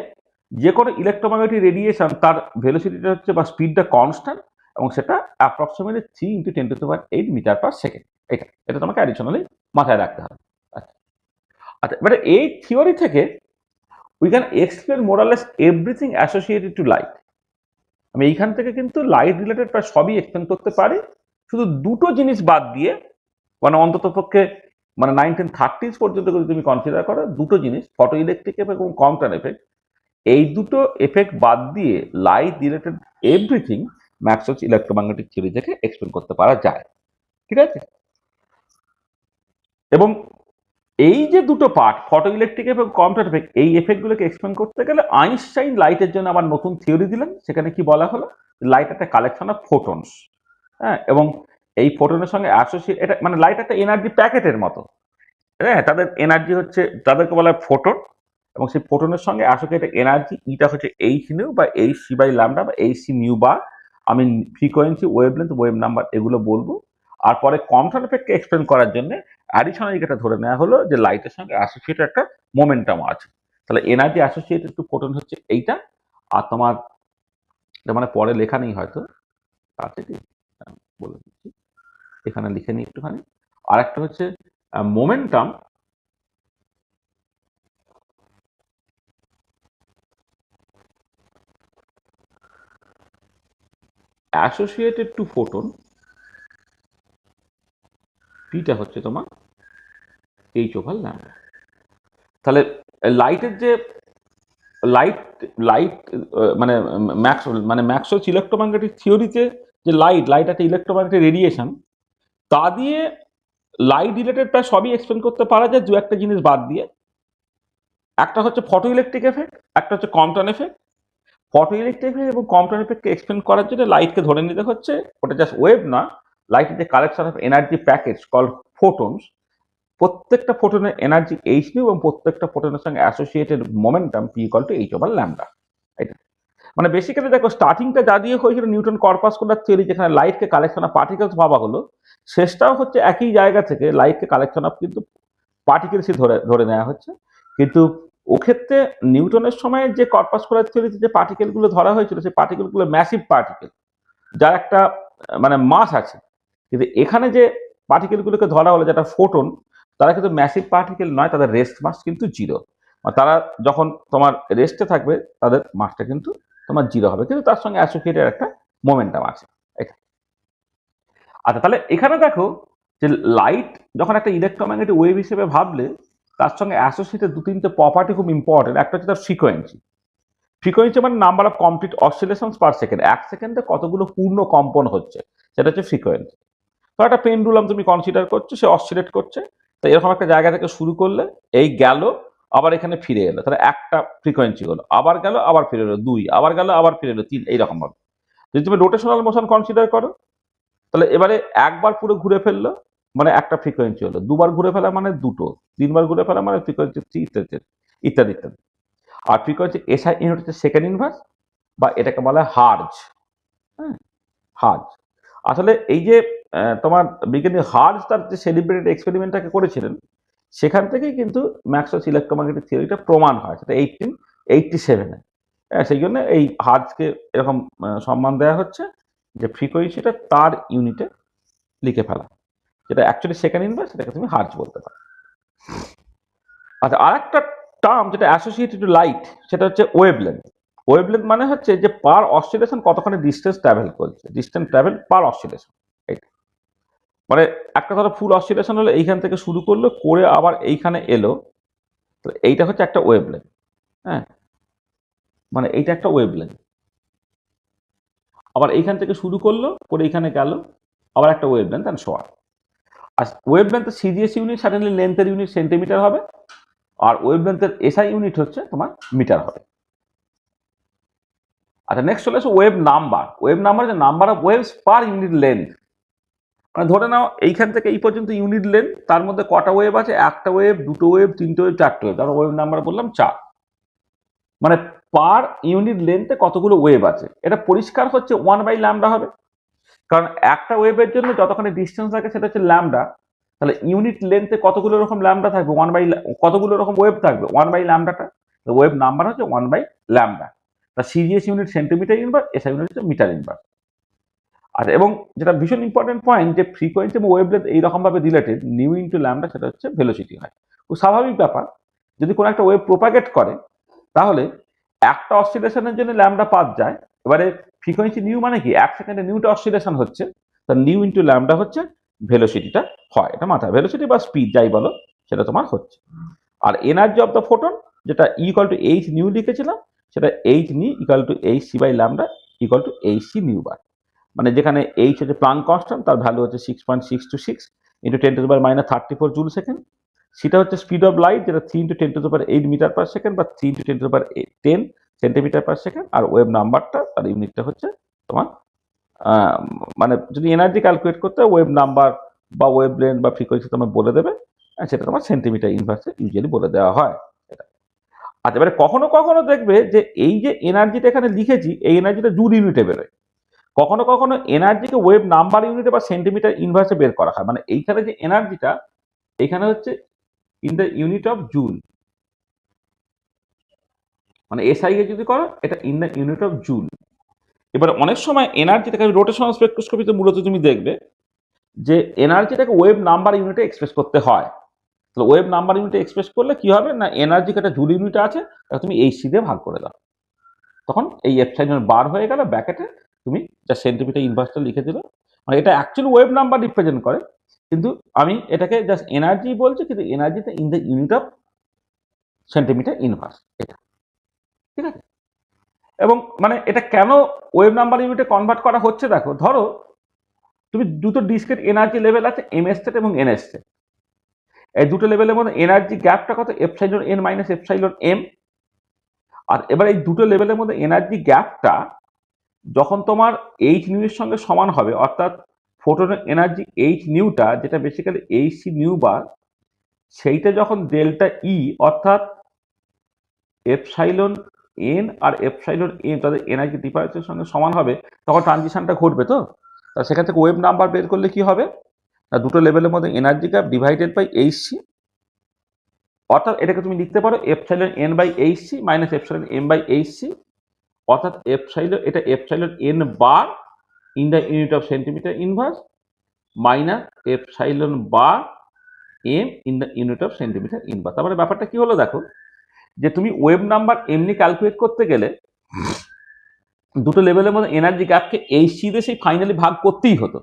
যে কোনো ইলেকট্রোম্যাগনেটিক রেডিয়েশন তার ভেলোসিটিটা হচ্ছে বা স্পিডটা কনস্ট্যান্ট, এবং সেটা অ্যাপ্রক্সিমেটলি 3 × 10⁸ মিটার পার সেকেন্ড। এটা তোমাকে অ্যাডিশনালি মাথায় রাখতে হবে। আচ্ছা আচ্ছা, এবারে এই থিওরি থেকে we can explain more or less everything associated to light. আমি এইখান থেকে কিন্তু লাইট রিলেটেড প্রায় সবই এক্সপ্লেন করতে পারি, শুধু দুটো জিনিস বাদ দিয়ে, মানে অন্তত পক্ষে মানে 1930s পর্যন্ত যদি তুমি কনসিডার করো, দুটো জিনিস, ফটো ইলেকট্রিক এফেক্ট এবং কম্পটন এফেক্ট, এই দুটো এফেক্ট বাদ দিয়ে light related everything Maxwell's electromagnetic theory থেকে এক্সপ্লেন করতে পারা যায়। ঠিক আছে? এবং এই যে দুটো পার্ট, ফটো ইলেকট্রিক এবং কম্পটন এফেক্ট, এই এফেক্টগুলোকে এক্সপ্লেন করতে গেলে আইনস্টাইন লাইটের জন্য আবার নতুন থিওরি দিলেন। সেখানে কি বলা হলো, লাইট একটা কালেকশন অফ ফোটনস, হ্যাঁ, এবং এই ফোটনের সঙ্গে অ্যাসোসিয়েট, এটা মানে লাইট একটা এনার্জি প্যাকেটের মতো, হ্যাঁ, তাদের এনার্জি হচ্ছে, তাদেরকে বলা হয় ফোটন, এবং সেই ফোটনের সঙ্গে অ্যাসোসিয়েটেড এনার্জি ইটা হচ্ছে এইচ নিউ বা এইচ সি বাই ল্যামডা বা এইচ সি নিউ, বা আমি ফ্রিকোয়েন্সি, ওয়েভলেন্থ, ওয়েভ নাম্বার এগুলো বলবো। আর পরে কম্পটন এফেক্টকে এক্সপ্লেন করার জন্য অ্যাডিশনালি যেটা ধরে নেওয়া হলো যে লাইটের সঙ্গে অ্যাসোসিয়েটেড একটা মোমেন্টাম আছে, তাহলে এনার্জি অ্যাসোসিয়েটেড টু ফোটন হচ্ছে এইটা। আর তোমার মানে পরে লেখা নেই হয়তো, আছে কি বলে দিচ্ছি, এখানে লিখে নিই একটুখানি। আর একটা হচ্ছে মোমেন্টাম অ্যাসোসিয়েটেড টু ফোটন, পিটা হচ্ছে তোমার h/λ। তাহলে লাইটের যে লাইট লাইট মানে ম্যাক্সওয়েলস ইলেকট্রোম্যাগনেটিক থিওরিতে যে লাইট একটা ইলেকট্রোম্যাগনেটিক রেডিয়েশন, তা দিয়ে লাইট রিলেটেড প্রায় সবই এক্সপ্লেন করতে পারা যায়, দু একটা জিনিস বাদ দিয়ে। একটা হচ্ছে ফটো ইলেকট্রিক এফেক্ট, একটা হচ্ছে কম্পটন এফেক্ট। ফটো ইলেকট্রিক এবং কম্পিউটার ইফেক্টকে এক্সপ্লেন করার জন্য লাইটকে ধরে নিতে হচ্ছে ওটা জাস্ট ওয়েভ না, light is a collection of energy packets called photons. প্রত্যেকটা ফোটনের এনার্জি এইচ নিউ এবং প্রত্যেকটা ফোটনের সঙ্গে associated momentum p equal to h over lambda. এটা মানে বেসিক্যালি দেখো স্টার্টিংটা যা দিয়ে হয়েছিল নিউটন কর্পাসকোলার থিওরি, যেখানে লাইটকে কালেকশন অফ পার্টিকেলস ভাবা হলো, শেষটাও হচ্ছে একই জায়গা থেকে লাইটকে কালেকশন অফ কিন্তু পার্টিকেলসই ধরে ধরে নেওয়া হচ্ছে। কিন্তু ওক্ষেত্রে নিউটনের সময় যে কর্পাসকোলার থিওরিতে যে পার্টিকেলগুলো ধরা হয়েছিল সেই পার্টিকেলগুলো ম্যাসিভ পার্টিকেল, যার একটা মানে মাস আছে। কিন্তু এখানে যে পার্টিকেলগুলোকে ধরা হলো যেটা ফোটন, তারা কিন্তু ম্যাসিভ পার্টিকেল নয়, তাদের রেস্ট মাস কিন্তু জিরো। তারা যখন তোমার রেস্টে থাকবে তাদের মাসটা কিন্তু তোমার জিরো হবে, কিন্তু তার সঙ্গে অ্যাসোসিয়েটেড একটা মোমেন্টাম আছে। এটা আচ্ছা, তাহলে এখানে দেখো যে লাইট যখন একটা ইলেকট্রোম্যাগনেটিক ওয়েভ হিসেবে ভাবলে তার সঙ্গে অ্যাসোসিয়েটেড দু তিনটে প্রপার্টি খুব ইম্পর্টেন্ট। একটা হচ্ছে তার ফ্রিকোয়েন্সি। ফ্রিকোয়েন্সি মানে number of complete অসিলেশনস per second, এক সেকেন্ডে কতগুলো পূর্ণ কম্পন হচ্ছে, সেটা হচ্ছে ফ্রিকোয়েন্সি। তো একটা পেন্ডুলাম তুমি কনসিডার করছো, সে অসিলেট করছে, তো এরকম একটা জায়গা থেকে শুরু করলে এই গেল, আবার এখানে ফিরে এলো, তাহলে একটা ফ্রিকোয়েন্সি হলো, আবার গেল আবার ফিরে এলো দুই, আবার গেল আবার ফিরে এলো তিন, এইরকম ভাবে। যদি তুমি রোটেশনাল মোশন কনসিডার করো তাহলে এবারে একবার পুরো ঘুরে ফেললো মানে একটা ফ্রিকোয়েন্সি হলো, দুবার ঘুরে ফেলা মানে দুটো, তিনবার ঘুরে ফেলা মানে ফ্রিকোয়েন্সি থ্রি, ইত্যাদি ইত্যাদি ইত্যাদি। আর ফ্রিকোয়েন্সি এসআই ইউনিট হচ্ছে সেকেন্ড ইনভার্স, বা এটাকে বলা হয় হার্জ। হ্যাঁ, হার্জ। আসলে এই যে তোমার বিজ্ঞানী হার্জ তার যে সেলিব্রেটেড এক্সপেরিমেন্টটাকে করেছিলেন, সেখান থেকেই কিন্তু ম্যাক্সওয়েলস ইলেকট্রোম্যাগনেটিক থিওরিটা প্রমাণ হয়, সেটা 1887-এ। সেই জন্য এই হার্জকে এরকম সম্মান দেওয়া হচ্ছে যে ফ্রিকোয়েন্সিটা তার ইউনিটে লিখে ফেলা, যেটা অ্যাকচুয়ালি সেকেন্ড ইনভার্স, সেটাকে তুমি হার্জ বলতে পারো। আচ্ছা, আর একটা টার্ম যেটা অ্যাসোসিয়েটেড টু লাইট, সেটা হচ্ছে ওয়েভলেন্থ। ওয়েভলেন্থ মানে হচ্ছে যে পার অসিলেশন কতখানি ডিস্টেন্স ট্রাভেল করছে, ডিস্টেন্স ট্রাভেল পার অসিলেশন। এইটা মানে একটা ধরো ফুল অসিলেশন হলো, এইখান থেকে শুরু করলো করে আবার এইখানে এলো, তো এইটা হচ্ছে একটা ওয়েভলেন্থ। হ্যাঁ, মানে এইটা একটা ওয়েভলেন্থ। আবার এইখান থেকে শুরু করলো করে এইখানে গেল, আবার একটা ওয়েভলেন্থ অ্যান্ড সো অন। আর ওয়েভলেন্থের সিজিএস ইউনিট সাডেনলি লেন্থের ইউনিট সেন্টিমিটার হবে, আর ওয়েভলেন্থের এসআই ইউনিট হচ্ছে তোমার মিটার হবে। আচ্ছা, নেক্সট চলে আসে ওয়েভ নাম্বার। ওয়েভ নাম্বার হচ্ছে number of waves per unit length. মানে ধরে নাও এইখান থেকে এই পর্যন্ত ইউনিট লেন্থ, তার মধ্যে কটা ওয়েভ আছে, একটা ওয়েভ, দুটো ওয়েভ, তিনটে ওয়েভ, চারটে ওয়েভ, তার ওয়েভ নাম্বার বললাম 4। মানে পার ইউনিট লেন্থে কতগুলো ওয়েভ আছে, এটা পরিষ্কার হচ্ছে 1/λ হবে। কারণ একটা ওয়েভের জন্য যতখানি ডিস্টেন্স থাকে সেটা হচ্ছে ল্যামডা, তাহলে ইউনিট লেন্থে কতগুলো রকম ল্যামডা থাকবে, কতগুলো রকম ওয়েভ থাকবে, 1/λটা। ওয়েভ নাম্বার হচ্ছে 1/λ। তা CGS unit centimetre inverse, SI unit হচ্ছে মিটার ইনভার্স। আচ্ছা, এবং যেটা ভীষণ ইম্পর্টেন্ট পয়েন্ট, যে ফ্রিকোয়েন্সি এবং ওয়েভলেন্থ এইরকম ভাবে রিলেটেড, নিউ ইন্টু ল্যামডা, সেটা হচ্ছে ভেলোসিটি হয়। খুব স্বাভাবিক ব্যাপার, যদি কোনো একটা ওয়েভ প্রোপাগেট করে তাহলে একটা অসিলেশনের জন্য ল্যামডা পাস যায়। এবারে ফ্রিকোয়েন্সি নিউ মানে কি, এক সেকেন্ডে নিউটা অসিলেশন হচ্ছে, তার নিউ ইন্টু ল্যামডা হচ্ছে ভেলোসিটিটা হয়, এটা মাথায়, ভেলোসিটি বা স্পিড যাই বলো সেটা তোমার হচ্ছে। আর এনার্জি অফ দ্য ফোটন, যেটা ইকুয়াল টু এইচ নিউ লিখেছিলাম, সেটা h nu equal to h c by lambda equal to h c nu bar. মানে যেখানে এইচ হচ্ছে প্লাঙ্ক কনস্ট্যান্ট, তার ভ্যালু হচ্ছে 6.626 ইন্টু 10⁻34 জুল সেকেন্ড। সেটা হচ্ছে স্পিড অফ লাইট, যেটা 3 × 10⁸ মিটার পার সেকেন্ড বা 3 × 10⁻10 সেন্টিমিটার পার সেকেন্ড। আর ওয়েভ নাম্বারটা, তার ইউনিটটা হচ্ছে তোমার মানে যদি এনার্জি ক্যালকুলেট করতে ওয়েভ নাম্বার বা ওয়েভ লেন্থ বা ফ্রিকোয়েন্সি তোমার বলে দেবে, সেটা তোমার সেন্টিমিটার ইনভার্সে ইউজুয়ালি বলে দেওয়া হয়। আচ্ছা, এবারে কখনো কখনো দেখবে যে এই যে এনার্জিটা এখানে লিখেছি, এই এনার্জিটা জুল ইউনিটে বেরোয়। কখনো কখনো এনার্জিকে ওয়েভ নাম্বার ইউনিটে বা সেন্টিমিটার ইনভার্সে বের করা হয়। মানে এইখানে যে এনার্জিটা, এখানে হচ্ছে in the unit of joule, মানে এসআই এ যদি করো এটা in the unit of joule. এবার অনেক সময় এনার্জিটাকে রোটেশনাল স্পেকট্রোস্কোপিতে মূলত তুমি দেখবে যে এনার্জিটাকে ওয়েভ নাম্বার ইউনিটে এক্সপ্রেস করতে হয়। তাহলে ওয়েভ নাম্বার ইউনিটে এক্সপ্রেস করলে কি হবে না, এনার্জিকে একটা জুল ইউনিট আছে, তাহলে তুমি এইচ সি দিয়ে ভাগ করে দাও, তখন এই এপসাইলন বার হয়ে গেল, ব্র্যাকেটে তুমি যা সেন্টিমিটার ইনভার্সটা লিখে দিল। মানে এটা অ্যাকচুয়ালি ওয়েভ নাম্বার রিপ্রেজেন্ট করে, কিন্তু আমি এটাকে জাস্ট এনার্জি বলছি, কিন্তু এনার্জিটা in the unit of centimetre inverse, এটা ঠিক আছে। এবং মানে এটা কেন ওয়েভ নাম্বার ইউনিটে কনভার্ট করা হচ্ছে, দেখো ধরো তুমি দুটো ডিসক্রিট এনার্জি লেভেল আছে, এমএস স্টেট এবং এনএস স্টেট। এই দুটো লেভেলের মধ্যে এনার্জি গ্যাপটা কত, epsilon n minus epsilon m. আর এবার এই দুটো লেভেলের মধ্যে এনার্জি গ্যাপটা যখন তোমার এইচ নিউ এর সঙ্গে সমান হবে, অর্থাৎ ফোটনের এনার্জি এইচ নিউটা, যেটা বেসিক্যালি এইচ সি নিউ বার, সেইটা যখন ডেল্টা ই অর্থাৎ এপসাইলন এন আর এপসাইলন এন তাদের এনার্জি ডিফারেন্সের সঙ্গে সমান হবে, তখন ট্রানজিশনটা ঘটবে। তো তা সেখান থেকে ওয়েভ নাম্বার বের করলে কি হবে না, দুটো লেভেলের মধ্যে energy gap divided by h c, অর্থাৎ এটাকে তুমি লিখতে পারো epsilon n by h c minus epsilon m by h c, অর্থাৎ এপসাইলন, এটা epsilon n bar in the unit of centimetre inverse minus epsilon bar m in the unit of centimetre inverse. তারপরে ব্যাপারটা কি হলো দেখো, যে তুমি wave number এমনি ক্যালকুলেট করতে গেলে দুটো লেভেলের মধ্যে এনার্জি গ্যাপকে এইচ সি দিয়ে সেই ফাইনালি ভাগ করতেই হতো,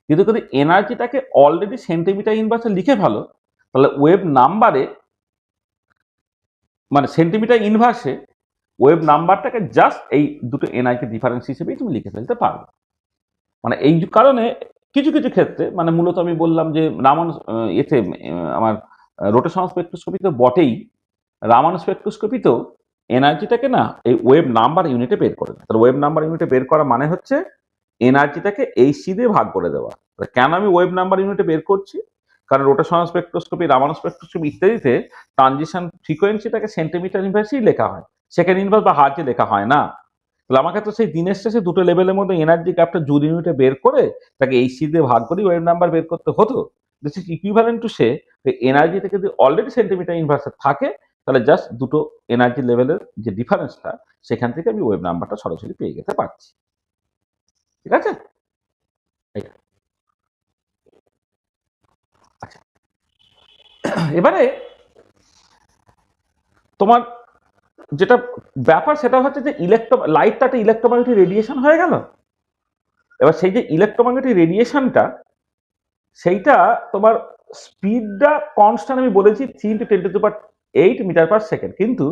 কিন্তু যদি এনার্জিটাকে অলরেডি সেন্টিমিটার ইনভার্সে লিখে ফেলো, তাহলে ওয়েভ নাম্বারে মানে সেন্টিমিটার ইনভার্সে ওয়েভ নাম্বারটাকে জাস্ট এই দুটো এনার্জি ডিফারেন্স হিসেবেই তুমি লিখে ফেলতে পারবে। মানে এই কারণে কিছু কিছু ক্ষেত্রে, মানে মূলত আমি বললাম যে রামান এতে আমার রোটেশনাল স্পেকট্রোস্কোপি তো বটেই, রামান স্পেকট্রোস্কোপিতেও এনার্জিটাকে না এই ওয়েভ নাম্বার ইউনিটে বের করে না। তাহলে ওয়েভ নাম্বার ইউনিটে বের করা মানে হচ্ছে এনার্জিটাকে এই সি দিয়ে ভাগ করে দেওয়া। কেন আমি ওয়েভ নাম্বার ইউনিটে বের করছি, কারণ রোটেশনাল স্পেকট্রোস্কোপি, রামান স্পেকট্রোস্কোপি ইত্যাদিতে ট্রানজিশন ফ্রিকোয়েন্সিটাকে সেন্টিমিটার ইনভার্সেই লেখা হয়, সেকেন্ড ইনভার্স বা হার্জে লেখা হয় না। তাহলে আমাকে তো সেই দিনের শেষে দুটো লেভেলের মধ্যে এনার্জি গ্যাপটা জুল ইউনিটে বের করে তাকে এই সি দিয়ে ভাগ করেই ওয়েভ নাম্বার বের করতে হতো। This is equivalent to say energy থেকে যদি অলরেডি সেন্টিমিটার ইনভার্সে থাকে, তাহলে জাস্ট দুটো এনার্জি লেভেলের যে ডিফারেন্সটা, সেখান থেকে আমি ওয়েভ নাম্বারটা সরাসরি পেয়ে যেতে পারছি। ঠিক আছে? আচ্ছা, এবারে তোমার যেটা ব্যাপার সেটা হচ্ছে যে লাইটটা একটা ইলেকট্রোম্যাগনেটিক রেডিয়েশন হয়ে গেল। এবার সেই যে ইলেকট্রোম্যাগনেটিক রেডিয়েশনটা, সেইটা তোমার স্পিডটা কনস্ট্যান্ট আমি বলেছি 3 × 10⁸ মিটার পার সেকেন্ড, কিন্তু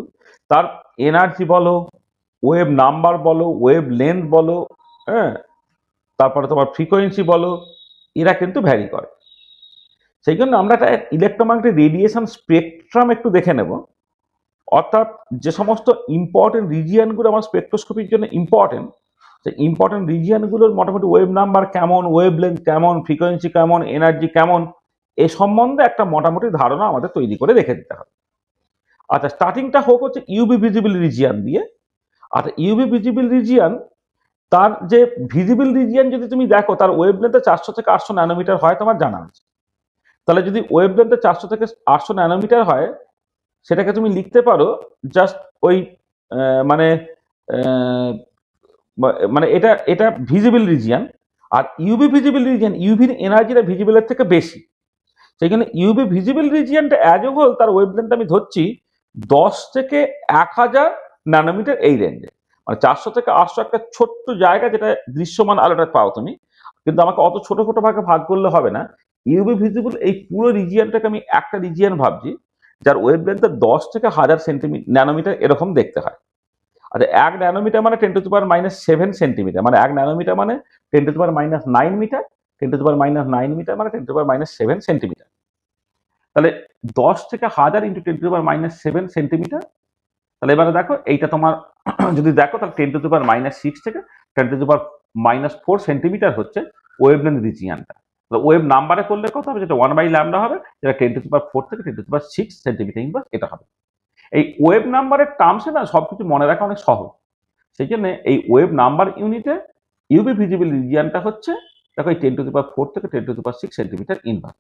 তার এনার্জি বলো, ওয়েভ নাম্বার বলো, ওয়েভ লেন্থ বলো, হ্যাঁ, তারপরে তোমার ফ্রিকোয়েন্সি বলো, এরা কিন্তু ভ্যারি করে। সেই জন্য আমরা একটা ইলেকট্রোম্যাগনেটিক রেডিয়েশন স্পেকট্রাম একটু দেখে নেব, অর্থাৎ যে সমস্ত ইম্পর্টেন্ট রিজিয়নগুলো আমার স্পেকট্রোস্কোপির জন্য ইম্পর্টেন্ট, সেই ইম্পর্টেন্ট রিজিয়নগুলোর মোটামুটি ওয়েভ নাম্বার কেমন, ওয়েভ লেন্থ কেমন, ফ্রিকোয়েন্সি কেমন, এনার্জি কেমন, এ সম্বন্ধে একটা মোটামুটি ধারণা আমাদের তৈরি করে রেখে দিতে হবে। আচ্ছা, স্টার্টিংটা হোক হচ্ছে ইউভি ভিজিবল রিজিয়ন দিয়ে। আচ্ছা, ইউভি ভিজিবল রিজিয়ন, তার যে ভিজিবল রিজিয়ন যদি তুমি দেখো, তার ওয়েভ লেন্থে 400 থেকে 800 ন্যানোমিটার হয়, তোমার জানা আছে। তাহলে যদি ওয়েভ লেন্থে 400 থেকে 800 ন্যানোমিটার হয়, সেটাকে তুমি লিখতে পারো জাস্ট ওই মানে মানে এটা এটা ভিজিবল রিজিয়ন। আর ইউভি ভিজিবল রিজিয়ন, ইউভির এনার্জিটা ভিজিবলের থেকে বেশি, সেইখানে ইউভি ভিজিবল রিজিয়নটা অ্যাজ এ হোল তার ওয়েভলেন্থ আমি ধরছি 10 থেকে 1000 ন্যানোমিটার এই রেঞ্জে। মানে 400 থেকে 800 একটা ছোট্ট জায়গা যেটা দৃশ্যমান আলোটা পাও তুমি, কিন্তু আমাকে অত ছোট ছোট ভাগে ভাগ করলে হবে না। ইউভি ভিজিবল এই পুরো রিজিয়নটাকে আমি একটা রিজিয়ন ভাবছি, যার ওয়েভলেন্থ 10 থেকে 1000 ন্যানোমিটার এরকম দেখতে হয়। আচ্ছা, 1 ন্যানোমিটার মানে 10⁻⁷ সেন্টিমিটার, মানে 1 ন্যানোমিটার মানে 10⁻⁹ মিটার, 10⁻⁹ মিটার মানে 10⁻⁷ সেন্টিমিটার। তাহলে 10 থেকে 1000 ইন্টু 10⁻⁷ সেন্টিমিটার। তাহলে এবারে দেখো এইটা তোমার যদি দেখো, তাহলে 10⁻⁶ থেকে 10⁻⁴ সেন্টিমিটার হচ্ছে ওয়েভলেন্থ রিজিয়নটা। তাহলে ওয়েভ নাম্বারে করলে কত হবে, যেটা 1/λ হবে, যেটা 10⁻⁴ থেকে 10⁻⁶ সেন্টিমিটার ইনভার্স এটা হবে। এই ওয়েভ নাম্বারের টার্মসে না সবকিছু মনে রাখা অনেক সহজ। সেই জন্য এই ওয়েভ নাম্বার ইউনিটে ইউভি ভিজিবল রিজিয়নটা হচ্ছে দেখো এই 10⁻⁴ থেকে 10⁻⁶ সেন্টিমিটার ইনভার্স।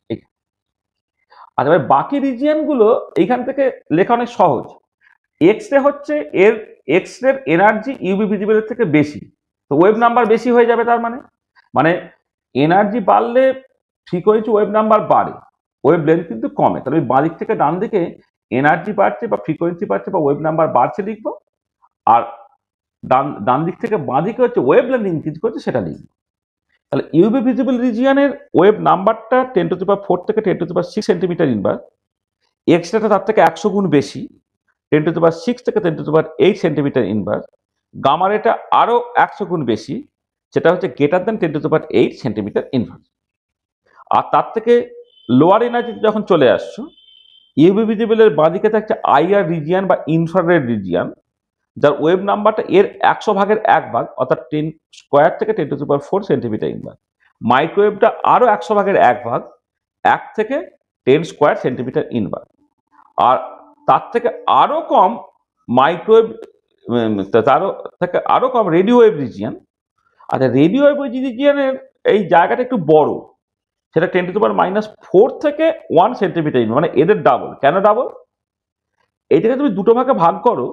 আর এবার বাকি রিজিয়নগুলো এইখান থেকে লেখা অনেক সহজ। এক্স রে হচ্ছে এর এক্স রের এনার্জি ইউভি ভিজিবলের থেকে বেশি, তো ওয়েভ নাম্বার বেশি হয়ে যাবে। তার মানে এনার্জি বাড়লে ফ্রিকোয়েন্সি ওয়েভ নাম্বার বাড়ে, ওয়েভ লেন্থ কিন্তু কমে। তাহলে বাঁ দিক থেকে ডান দিকে এনার্জি বাড়ছে বা ফ্রিকোয়েন্সি বাড়ছে বা ওয়েভ নাম্বার বাড়ছে লিখবো, আর ডান দিক থেকে বাঁ দিকে হচ্ছে ওয়েভ লেন্থ ইনক্রিজ করছে সেটা লিখবো। তাহলে ইউভি ভিজিবল রিজিয়নের ওয়েভ নাম্বারটা 10⁻⁴ থেকে 10⁻⁶ সেন্টিমিটার ইনভার্স, এক্স রেটা তার থেকে 100 গুণ বেশি, 10⁻⁶ থেকে 10⁻⁸ সেন্টিমিটার ইনভার্স। গামা রেটা আরো 100 গুণ বেশি, যেটা হচ্ছে গ্রেটার দেন 10⁸ সেন্টিমিটার ইনভার্স। আর তার থেকে লোয়ার এনার্জি যখন চলে আসছো, ইউভি ভিজিবলের বাঁদিকে থাকছে আইআর রিজিয়ন বা ইনফ্রারেড রিজিয়ন, যার ওয়েভ নাম্বারটা এর 100 ভাগের 1 ভাগ, অর্থাৎ 10 স্কোয়ার থেকে 10⁴ সেন্টিমিটার ইনভার্স। মাইক্রোওয়েভটা আরো 100 ভাগের 1 ভাগ, 1 থেকে 10 স্কোয়ার সেন্টিমিটার ইনভার্স। আর তার থেকে আরো কম মাইক্রোওয়েভ, তারও থেকে আরো কম রেডিও ওয়েভ রিজিয়ন। আচ্ছা, রেডিও ওয়েভ রিজিয়নের এই জায়গাটা একটু বড়, সেটা 10⁻⁴ থেকে 1 সেন্টিমিটার ইনভার্স, মানে এদের ডাবল। কেন ডাবল? এইটাকে তুমি দুটো ভাগে ভাগ করো,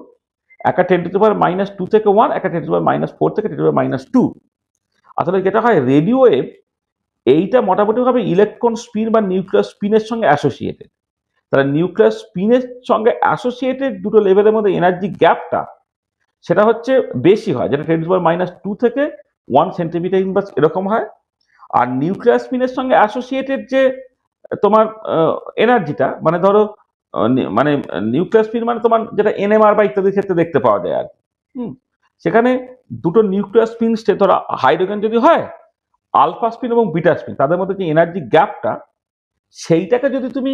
একটা 10⁻² থেকে 1, একটা 10⁻⁴ থেকে 10⁻²। আসলে যেটা হয়, রেডিও ওয়েভ এইটা মোটামুটিভাবে ইলেকট্রন স্পিন বা নিউক্লিয়ার স্পিনের সঙ্গে অ্যাসোসিয়েটেড। তাহলে নিউক্লিয়ার স্পিনের সঙ্গে অ্যাসোসিয়েটেড দুটো লেভেলের মধ্যে এনার্জি গ্যাপটা সেটা হচ্ছে বেশি হয়, যেটা 10⁻² থেকে 1 সেন্টিমিটার ইনভার্স এরকম হয়। আর নিউক্লিয়ার স্পিনের সঙ্গে অ্যাসোসিয়েটেড যে তোমার এনার্জিটা, মানে ধরো মানে নিউক্লিয়ার স্পিন মানে তোমার যেটা এনএমআর বা ইত্যাদির ক্ষেত্রে দেখতে পাওয়া যায় আর সেখানে দুটো নিউক্লিয়ার স্পিন ধরো হাইড্রোজেন যদি হয়, আলফা স্পিন এবং বিটা স্পিন, তাদের মধ্যে যে এনার্জি গ্যাপটা, সেইটাকে যদি তুমি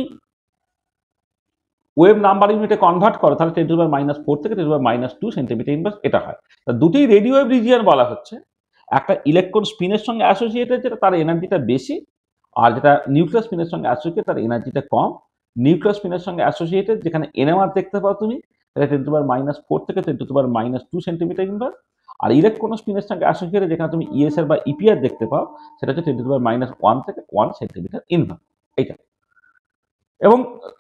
ওয়েভ নাম্বার ইউনিটে কনভার্ট করো, তাহলে 10⁻⁴ থেকে 10⁻² সেন্টিমিটার ইনভার্স এটা হয়। দুটোই রেডিও ওয়েভ রিজিয়ন বলা হচ্ছে। একটা ইলেকট্রন স্পিনের সঙ্গে অ্যাসোসিয়েটেড, যেটা তার এনার্জিটা বেশি, আর যেটা নিউক্লিয়ার স্পিনের সঙ্গে অ্যাসোসিয়েটেড তার এনার্জিটা কম। নিউক্লিয়ার স্পিনের সঙ্গে অ্যাসোসিয়েটেড যেখানে এনএমআর দেখতে পাও তুমি, এটা 10⁻⁴ থেকে 10⁻² সেন্টিমিটার ইনভার্স। আর ইলেকট্রন স্পিনের সঙ্গে অ্যাসোসিয়েটেড যেখানে তুমি ইএসআর বা ইপিআর দেখতে পাও, সেটা হচ্ছে 10⁻⁻1 থেকে 1 সেন্টিমিটার ইনভার্স। এইটা এবং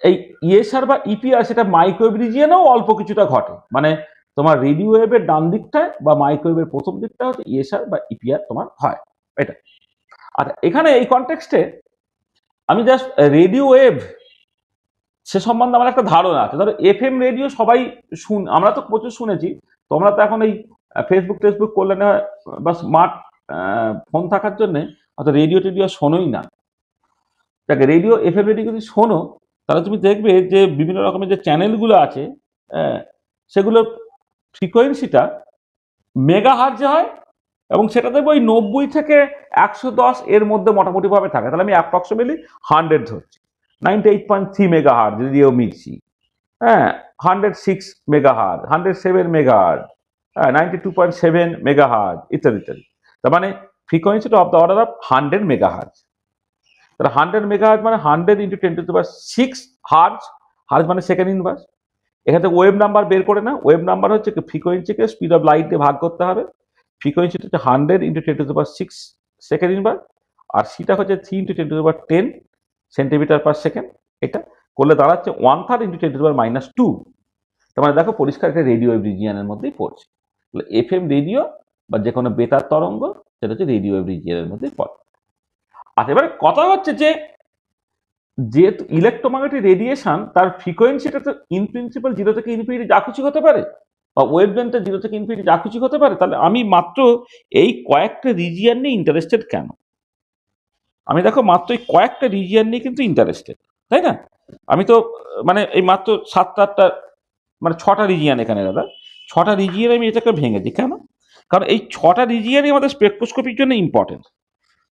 এই ইএসআর বা ইপিআর সেটা মাইক্রোওয়েভ রিজিয়নেও অল্প কিছুটা ঘটে, মানে তোমার রেডিও ওয়েভের ডান দিকটায় বা মাইক্রোওয়েভের প্রথম দিকটা হচ্ছে ইএসআর বা ইপিআর তোমার হয় এটা। আচ্ছা, এখানে এই কনটেক্সটে আমি জাস্ট রেডিও ওয়েভ সে সম্বন্ধে আমার একটা ধারণা আছে। ধরো এফএম রেডিও সবাই আমরা তো প্রচুর শুনেছি, তোমরা তো এখন এই ফেসবুক করলে না বা স্মার্ট ফোন থাকার জন্য অত রেডিও টেডিও শোনোই না। দেখ, রেডিও এফএম রেডিও যদি শোনো, তাহলে তুমি দেখবে যে বিভিন্ন রকমের যে চ্যানেলগুলো আছে সেগুলোর ফ্রিকোয়েন্সিটা মেগাহার্জে হয়, এবং সেটা দেখবো ওই 90 থেকে 110 এর মধ্যে মোটামুটিভাবে থাকে। তাহলে আমি অ্যাপ্রক্সিমেটলি 100 ধরছি, 98.3 megahertz radio Mirchi, 106 megahertz, 107 megahertz, 92.7 megahertz ইত্যাদি ইত্যাদি। তার মানে ফ্রিকোয়েন্সিটা of the order of 100 megahertz. তাহলে 100 মেগাহার্জ মানে 100 × 10⁶ হার্জ। হার্জ মানে সেকেন্ড ইনভার্স। এখান থেকে ওয়েভ নাম্বার বের করে না, ওয়েভ নাম্বার হচ্ছে ফ্রিকোয়েন্সিকে স্পিড অফ লাইট দিয়ে ভাগ করতে হবে। ফ্রিকোয়েন্সিটা হচ্ছে 100 × 10⁶ সেকেন্ড ইনভার্স, আর সিটা হচ্ছে 3 × 10⁻10 সেন্টিমিটার পার সেকেন্ড। এটা করলে দাঁড়াচ্ছে 1/3 × 10⁻²। তার মানে দেখো পরিষ্কার একটা রেডিও ওয়েভ রিজিয়নের মধ্যেই পড়ছে। এফএম রেডিও বা যে কোনো বেতার তরঙ্গ সেটা হচ্ছে রেডিও ওয়েভ রিজিয়নের মধ্যেই পড়ে। আচ্ছা, এবারে কথা হচ্ছে যে যেহেতু ইলেকট্রোম্যাগনেটিক রেডিয়েশন তার ফ্রিকোয়েন্সিটা তো ইন প্রিন্সিপাল 0 থেকে ইনফিনিটি যা খুশি হতে পারে, বা ওয়েভ লেন্থটা 0 থেকে ইনফিনিটি যা খুশি হতে পারে, তাহলে আমি মাত্র এই কয়েকটা রিজিয়ন নিয়ে ইন্টারেস্টেড কেন? আমি দেখো মাত্র এই কয়েকটা রিজিয়ন নিয়ে কিন্তু ইন্টারেস্টেড, তাই না? আমি তো মানে এই মাত্র 7-8টা মানে 6টা রিজিয়ন এখানে দাদা, 6টা রিজিয়ন আমি এটাকে ভেঙেছি কেন? কারণ এই 6টা রিজিয়নই আমাদের স্পেকট্রোস্কোপির জন্য ইম্পর্টেন্ট।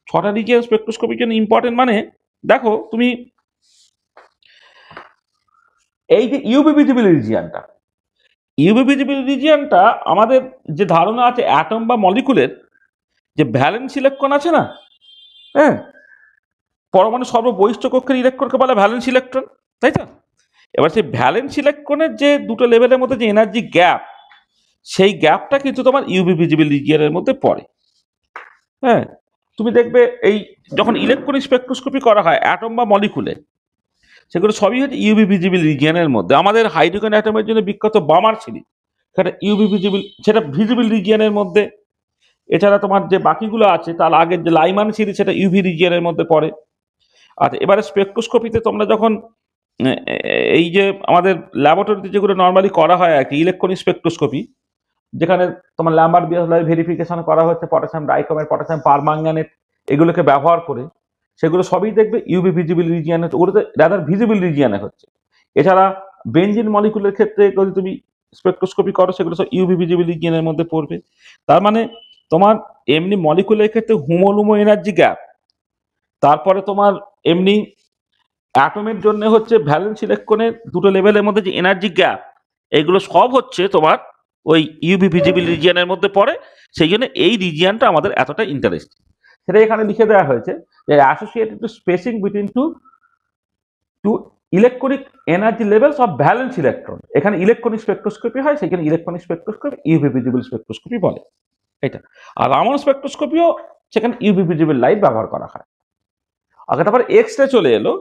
6টা রিজিয়ন স্পেকট্রোস্কোপির জন্য ইম্পর্টেন্ট। মানে দেখো তুমি এই যে ইউভি ভিজিবল রিজিয়নটা, ইউভি ভিজিবল রিজিয়নটা আমাদের যে ধারণা আছে অ্যাটম বা মলিকুলের যে ভ্যালেন্স ইলেকট্রন আছে না, পরমাণু সর্ববহিষ্ঠ কক্ষের ইলেকট্রনকে বলে ভ্যালেন্স ইলেকট্রন, তাই তো? এবার সেই ভ্যালেন্স ইলেকট্রনের যে দুটো লেভেলের মধ্যে যে এনার্জি গ্যাপ, সেই গ্যাপটা কিন্তু তোমার ইউভি ভিজিবল রিজিয়নের মধ্যে পড়ে। তুমি দেখবে এই যখন ইলেকট্রন স্পেকট্রোস্কোপি করা হয় অ্যাটম বা মলিকুলে, সেগুলো সবই হচ্ছে ইউভি ভিজিবল রিজিয়নের মধ্যে। আমাদের হাইড্রোজেন অ্যাটমের জন্য বিখ্যাত বামার সিরিজ, সেটা ইউভি ভিজিবল, সেটা ভিজিবল রিজিয়নের মধ্যে। এছাড়া তোমার যে বাকিগুলো আছে তার আগের যে লাইমান সিরিজ, সেটা ইউভি রিজিয়নের মধ্যে পড়ে। আচ্ছা, এবারে স্পেকট্রোস্কোপিতে তোমরা যখন এই যে আমাদের ল্যাবরেটরিতে যেগুলো নর্মালি করা হয় আর কি, ইলেকট্রন স্পেকট্রোস্কোপি, যেখানে তোমার ল্যাম্বার্ট বিয়ারহোল ভেরিফিকেশন করা হচ্ছে পটাশিয়াম ডাইক্রোমেট, পটাশিয়াম পারম্যাঙ্গানেট, এগুলোকে ব্যবহার করে, সেগুলো সবই দেখবে ইউভি ভিজিবল রিজিয়নে, ওগুলোতে রাদার ভিজিবল রিজিয়নে হচ্ছে। এছাড়া বেনজিন মলিকুলের ক্ষেত্রে যদি তুমি স্পেকট্রোস্কোপি করো, সেগুলো সব ইউভি ভিজিবল রিজিয়নের মধ্যে পড়বে। তার মানে তোমার এমনি মলিকুলের ক্ষেত্রে হুমোলুমো এনার্জি গ্যাপ, তারপরে তোমার এমনি অ্যাটমের জন্য হচ্ছে ভ্যালেন্স ইলেকট্রনের দুটো লেভেলের মধ্যে যে এনার্জি গ্যাপ, এগুলো সব হচ্ছে তোমার ওই ইউভি ভিজিবল রিজিয়নের মধ্যে পড়ে, সেই জন্য এই রিজিয়নটা আমাদের এতটা ইন্টারেস্টিং। সেটা এখানে লিখে দেওয়া হয়েছে যে associated to spacing between two electronic energy levels of valence electron. এখানে ইলেকট্রনিক স্পেকট্রোস্কোপি হয়, সেখানে electronic spectroscopy UV visible spectroscopy বলে এটা। আর রামন স্পেকট্রোস্কোপিও সেখানে ইউভি ভিজিবল লাইট ব্যবহার করা হয়। আগে তারপর এক্স রে চলে এলো।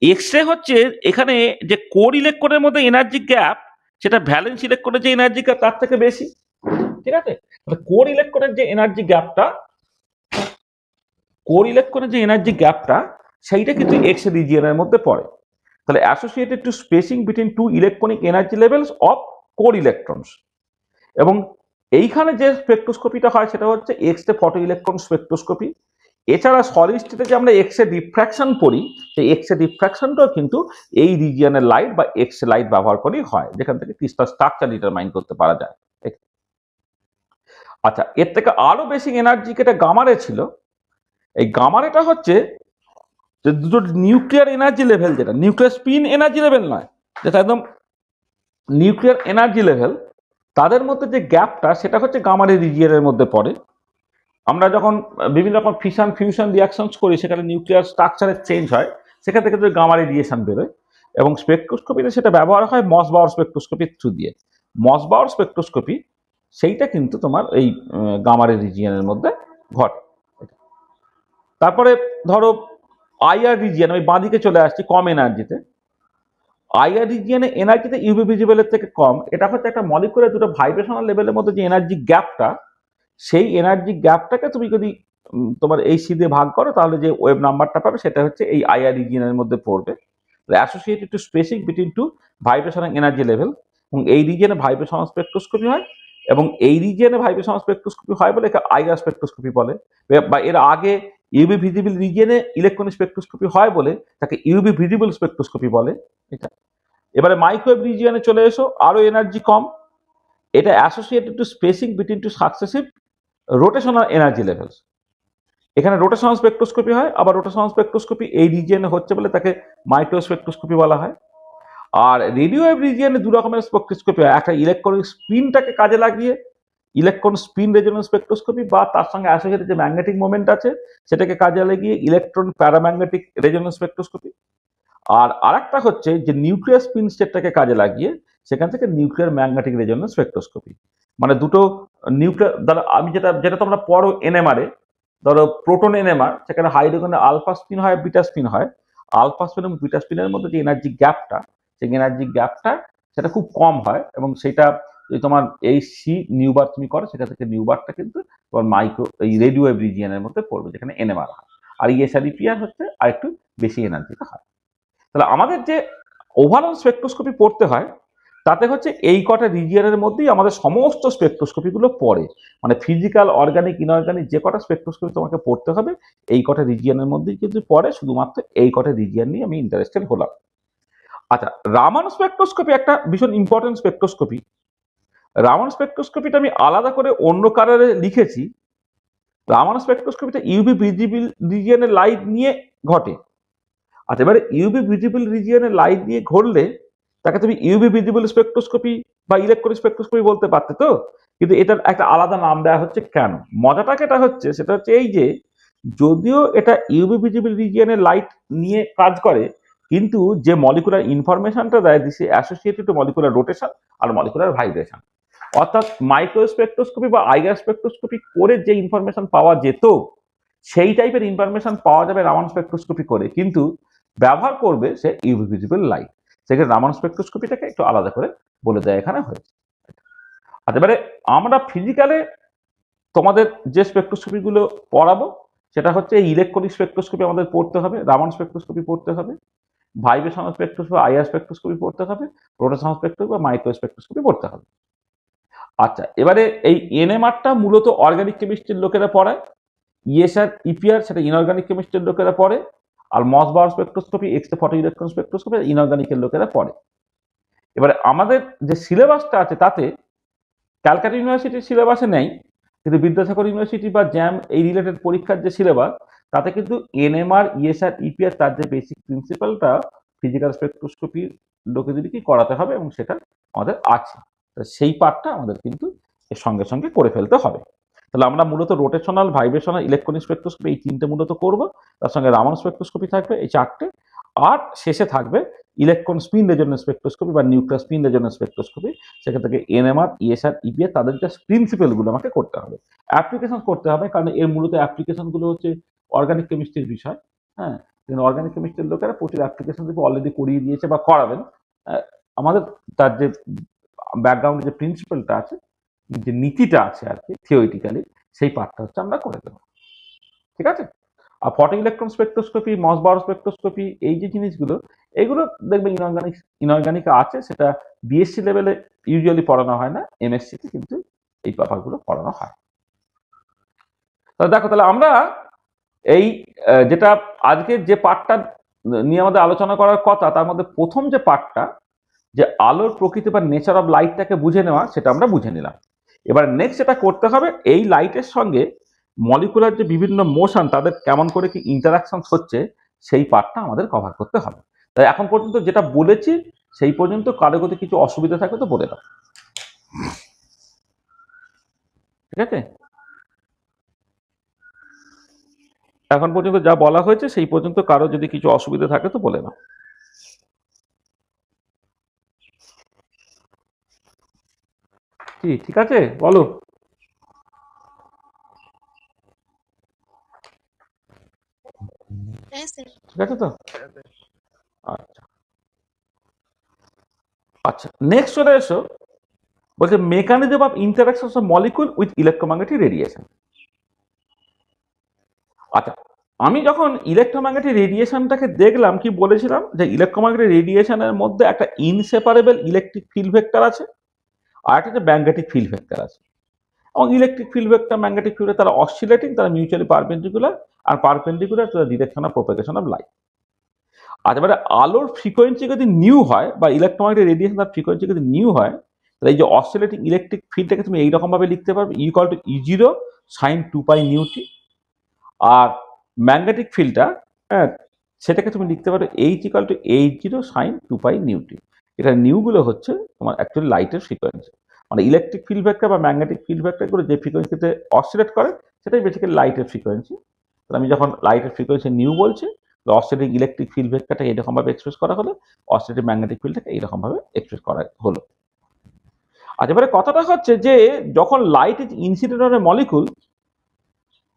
এক্স রে হচ্ছে এখানে যে কোর ইলেকট্রনের মধ্যে এনার্জি গ্যাপ, সেটা ভ্যালেন্স ইলেকট্রনের যে এনার্জি গ্যাপ তার থেকে বেশি, ঠিক আছে? তাহলে কোর ইলেকট্রনের যে এনার্জি গ্যাপটা সেইটা কিন্তু এক্স রিজিয়নের মধ্যে পড়ে। তাহলে associated to spacing between two electronic energy levels of core electrons. এবং এইখানে যে স্পেকট্রোস্কোপিটা হয় সেটা হচ্ছে x ray photo electron spectroscopy. এছাড়া সলিড স্টেটে যে আমরা এক্স রে ডিফ্র্যাকশন পড়ি, সেই এক্স রে ডিফ্র্যাকশনটাও কিন্তু এই রিজিয়নের লাইট বা এক্স রে লাইট ব্যবহার করেই হয়, যেখান থেকে ক্রিস্টাল স্ট্রাকচার ডিটারমাইন করতে পারা যায়। আচ্ছা, এর থেকে আরো বেশি এনার্জি যেটা গামারে ছিল, এই গামারেটা হচ্ছে যে দুটো নিউক্লিয়ার এনার্জি লেভেল, যেটা নিউক্লিয়ার স্পিন এনার্জি লেভেল নয়, যেটা একদম নিউক্লিয়ার এনার্জি লেভেল, তাদের মধ্যে যে গ্যাপটা সেটা হচ্ছে গামারে রিজিয়নের মধ্যে পড়ে। আমরা যখন বিভিন্ন রকম ফিশন ফিউশন রিয়াকশনস করি, সেখানে নিউক্লিয়ার স্ট্রাকচারের চেঞ্জ হয়, সেখান থেকে গামা রেডিয়েশন বেরোয়। এবং স্পেকট্রোস্কোপিতে সেটা ব্যবহার হয় মসবাউর স্পেকট্রোস্কোপির থ্রু দিয়ে। মসবাউর স্পেকট্রোস্কোপি সেইটা কিন্তু তোমার এই গামারে রিজিয়নের মধ্যে ঘটে। তারপরে ধরো আইআর রিজিয়ন, আমি বাঁদিকে চলে আসছি কম এনার্জিতে। আইআর রিজিয়নে এনার্জিতে ইউভি ভিজিবলের থেকে কম। এটা হচ্ছে একটা মলিকুলার দুটো ভাইব্রেশনাল লেভেলের মধ্যে যে এনার্জি গ্যাপটা, সেই এনার্জি গ্যাপটাকে তুমি যদি তোমার এই সি দিয়ে ভাগ করো, তাহলে যে ওয়েভ নাম্বারটা পাবে সেটা হচ্ছে এই আইআর রিজিয়নের মধ্যে পড়বে। Associated to spacing between two vibrational energy level. এবং এই রিজিয়নে ভাইব্রেশনাল স্পেকট্রোস্কোপি হয়, এবং এই রিজিয়নে ভাইব্রেশনাল স্পেকট্রোস্কোপি হয় বলে একে আইআর স্পেকট্রোস্কোপি বলে। বা এর আগে ইউভি ভিজিবল রিজিয়নে ইলেকট্রনিক স্পেকট্রোস্কোপি হয় বলে তাকে ইউভি ভিজিবল স্পেকট্রোস্কোপি বলে এটা। এবারে মাইক্রোওয়েভ রিজিয়নে চলে এসো, আরো এনার্জি কম। এটা associated to spacing between two successive rotational energy levels. এখানে রোটেশনাল স্পেকট্রোস্কোপি হয়, আবার রোটেশনাল স্পেকট্রোস্কোপি এই রিজিয়নে হচ্ছে বলে তাকে মাইক্রো স্পেকট্রোস্কোপি বলা হয়। আর রেডিও ওয়েভ রিজিয়নে দু রকমের স্পেকট্রোস্কোপি হয়, একটা ইলেকট্রনিক স্পিনটাকে কাজে লাগিয়ে ইলেকট্রন স্পিন রেজোনেন্স স্পেকট্রোস্কোপি, বা তার সঙ্গে অ্যাসোসিয়েটেড যে ম্যাগনেটিক মোমেন্ট আছে সেটাকে কাজে লাগিয়ে ইলেকট্রন প্যারাম্যাগনেটিক রেজোনেন্স স্পেকট্রোস্কোপি। আর আরেকটা হচ্ছে যে নিউক্লিয়ার স্পিন স্টেটটাকে কাজে লাগিয়ে সেখান থেকে নিউক্লিয়ার ম্যাগনেটিক রেজোনেন্স স্পেকট্রোস্কোপি। মানে দুটো নিউক্লিয়ার, ধরো আমি যেটা তোমরা পড়ো এনএমআরে, ধরো প্রোটন এনএমআর, সেখানে হাইড্রোজেনে আলফা স্পিন হয়, বিটা স্পিন হয়। আলফা স্পিন এবং বিটা স্পিনের মধ্যে যে এনার্জি গ্যাপটা, সেই এনার্জি গ্যাপটা সেটা খুব কম হয়, এবং সেটা তোমার এই সি নিউবার তুমি করো, সেখান থেকে নিউবারটা কিন্তু তোমার মাইক্রো এই রেডিও ওয়েভ রিজিয়নের মধ্যে পড়বে, যেখানে এনএমআর হয়। আর ইএসআরইপিআর হচ্ছে আরেকটু বেশি এনার্জিটা হয়। তাহলে আমাদের যে ওভারঅল স্পেকট্রোস্কোপি পড়তে হয়, তাতে হচ্ছে এই কটা রিজিয়নের মধ্যেই আমাদের সমস্ত স্পেকট্রোস্কোপিগুলো পড়ে। মানে ফিজিক্যাল, অর্গানিক, ইনঅর্গানিক যে কটা স্পেকট্রোস্কোপি তোমাকে পড়তে হবে, এই কটা রিজিয়নের মধ্যেই কিন্তু পড়ে। শুধুমাত্র এই কটা রিজিয়ন নিয়ে আমি ইন্টারেস্টেড হলাম। আচ্ছা, রামান স্পেকট্রোস্কোপি একটা ভীষণ ইম্পর্টেন্ট স্পেকট্রোস্কোপি। রামান স্পেকট্রোস্কোপিটা আমি আলাদা করে অন্য কালারে লিখেছি। রামান স্পেকট্রোস্কোপিটা ইউভি ভিজিবল রিজিয়নের লাইট নিয়ে ঘটে। আচ্ছা, এবারে ইউভি ভিজিবল রিজিয়নে লাইট দিয়ে ঘটলে তাকে তুমি ইউভি ভিজিবল স্পেকট্রোস্কোপি বা ইলেকট্রনিক স্পেকট্রোস্কোপি বলতে পারতে তো, কিন্তু এটার একটা আলাদা নাম দেওয়া হচ্ছে কেন? মজাটা কেটা হচ্ছে সেটা হচ্ছে এই যে, যদিও এটা ইউভি ভিজিবল রিজিয়নে লাইট নিয়ে কাজ করে, কিন্তু যে মলিকুলার ইনফরমেশনটা দেয় this associated to molecular rotation আর মলিকুলার ভাইব্রেশন। অর্থাৎ মাইক্রো স্পেকট্রোস্কোপি বা আইআর স্পেকট্রোস্কোপি করে যে ইনফরমেশন পাওয়া যেত, সেই টাইপের ইনফরমেশন পাওয়া যাবে রামান স্পেকট্রোস্কোপি করে, কিন্তু ব্যবহার করবে সে ইউভি ভিজিবল লাইট। সেক্ষেত্রে রামান স্পেকট্রোস্কোপিটাকে একটু আলাদা করে বলে দেয় এখানে হয়েছে। আচ্ছা, এবারে আমরা ফিজিক্যালে তোমাদের যে স্পেকট্রোস্কোপিগুলো পড়াবো, সেটা হচ্ছে ইলেকট্রনিক স্পেকট্রোস্কোপি আমাদের পড়তে হবে, রামান স্পেকট্রোস্কোপি পড়তে হবে, ভাইব্রেশনাল স্পেকট্রোস্কোপি, আইআর স্পেকট্রোস্কোপি পড়তে হবে, রোটেশনাল স্পেকট্রোস্কোপি বা মাইক্রো স্পেকট্রোস্কোপি পড়তে হবে। আচ্ছা, এবারে এই এনএমআরটা মূলত অর্গানিক কেমিস্ট্রির লোকেরা পড়ায়, ইএসআর ইপিআর সেটা ইনঅর্গানিক কেমিস্ট্রির লোকেরা পড়ে, আর Mossbauer spectroscopy, X ray photo electron spectroscopy ইনঅর্গানিকের লোকেরা পড়ে। এবারে আমাদের যে সিলেবাসটা আছে তাতে ক্যালকাটা ইউনিভার্সিটির সিলেবাসে নেই, কিন্তু বিদ্যাসাগর ইউনিভার্সিটি বা জ্যাম এই রিলেটেড পরীক্ষার যে সিলেবাস, তাতে কিন্তু এনএমআর, ইএসআর, ইপিআর তার যে বেসিক প্রিন্সিপালটা ফিজিক্যাল স্পেকট্রোস্কোপির লোকেদেরকে করাতে হবে, এবং সেটা আমাদের আছে। সেই পার্টটা আমাদের কিন্তু এর সঙ্গে সঙ্গে করে ফেলতে হবে। তাহলে আমরা মূলত রোটেশনাল, ভাইব্রেশনাল, ইলেকট্রনিক স্পেকট্রোস্কোপি এই তিনটে মূলত করব, তার সঙ্গে রামান স্পেকট্রোস্কোপি থাকবে এই চারটে, আর শেষে থাকবে ইলেকট্রন স্পিন রেজোনেন্স স্পেকট্রোস্কোপি বা নিউক্লিয়ার স্পিন রেজোনেন্স স্পেকট্রোস্কোপি। সেখান থেকে এনএমআর, ইএসআর, ইপিআর তাদের জাস্ট প্রিন্সিপালগুলো আমাকে করতে হবে, অ্যাপ্লিকেশন করতে হবে, কারণ এর মূলত অ্যাপ্লিকেশনগুলো হচ্ছে অর্গানিক কেমিস্ট্রির বিষয়। হ্যাঁ, অর্গানিক কেমিস্ট্রির লোকেরা প্রচুর অ্যাপ্লিকেশন অলরেডি করিয়ে দিয়েছে বা করাবেন। আমাদের তার যে ব্যাকগ্রাউন্ডে যে প্রিন্সিপালটা আছে, যে নীতিটা আছে আর কি থিওরিটিক্যালি, সেই পার্টটা হচ্ছে আমরা করে দেবো। ঠিক আছে? আর ফটো ইলেকট্রন স্পেকট্রোস্কোপি, মসবাউর স্পেকট্রোস্কোপি, এই যে জিনিসগুলো, এগুলো দেখবেন ইনঅর্গানিক আছে, সেটা বিএসসি লেভেলে ইউজুয়ালি পড়ানো হয় না, এমএসসি তে কিন্তু এই ব্যাপারগুলো পড়ানো হয়। তাহলে দেখো, তাহলে আমরা এই যেটা আজকে যে পার্টটা নিয়ে আমাদের আলোচনা করার কথা, তার মধ্যে প্রথম যে পার্টটা, যে আলোর প্রকৃতি বা নেচার অফ লাইটটাকে বুঝে নেওয়া, সেটা আমরা বুঝে নিলাম। এবার নেক্সট যেটা করতে হবে, এই লাইটের সঙ্গে মলিকুলার যে বিভিন্ন মোশন, তাদের কেমন করে কি ইন্টারাকশন হচ্ছে, সেই পার্টটা আমাদের কভার করতে হবে। তাই এখন পর্যন্ত যেটা বলেছি সেই পর্যন্ত কারো যদি কিছু অসুবিধা থাকে তো বলে দাও। ঠিক আছে? এখন পর্যন্ত যা বলা হয়েছে সেই পর্যন্ত কারো যদি কিছু অসুবিধা থাকে তো বলে দাও। কি ঠিক আছে বলো? ঠিক আছে তো? আচ্ছা আচ্ছা, নেক্সট চলে এসো, বলছে mechanism of interaction of molecule with electromagnetic radiation. আচ্ছা, আমি যখন ইলেকট্রোম্যাগনেটিক রেডিয়েশনটাকে দেখলাম, কি বলেছিলাম যে ইলেকট্রোম্যাগনেটিক রেডিয়েশনের মধ্যে একটা ইনসেপারেবল ইলেকট্রিক ফিল্ড ভেক্টর আছে, আর একটা যে ম্যাগনেটিক ফিল্ড ভেক্টর আছে। এবং electric field vector, magnetic field, তারা অসিলেটিং, তারা মিউচুয়ালি পারপেন্ডিকুলার, আর perpendicular to the direction of propagation of light. আর এবারে আলোর ফ্রিকোয়েন্সি যদি নিউ হয়, বা ইলেকট্রোম্যাগনেটিক রেডিয়েশনের ফ্রিকোয়েন্সি যদি নিউ হয়, তাহলে এই যে অসিলেটিং ইলেকট্রিক ফিল্ডটাকে তুমি এইরকম ভাবে লিখতে পারবে, equal to E0 sine 2 pi nu t. আর ম্যাগনেটিক ফিল্ডটা, হ্যাঁ, সেটাকে তুমি লিখতে পারো H = H0 sine 2 pi nu t. এটা নিউগুলো হচ্ছে তোমার অ্যাকচুয়ালি লাইটের ফ্রিকোয়েন্সি। মানে ইলেকট্রিক ফিল্ড ভেক্টর বা ম্যাগনেটিক ফিল্ড ভেক্টরগুলো যে ফ্রিকোয়েন্সিতে অসিলেট করে, সেটাই বেসিক্যালি লাইটের ফ্রিকোয়েন্সি। তাহলে আমি যখন লাইটের ফ্রিকোয়েন্সি নিউ বলছি, অসিলেটিং ইলেকট্রিক ফিল্ড ভেক্টরটা এরকমভাবে এক্সপ্রেস করা হলো, অসিলেটিং ম্যাগনেটিক ফিল্ডটাকে এইরকমভাবে এক্সপ্রেস করা হলো। আর এবারে কথাটা হচ্ছে যে যখন light is incident on a molecule,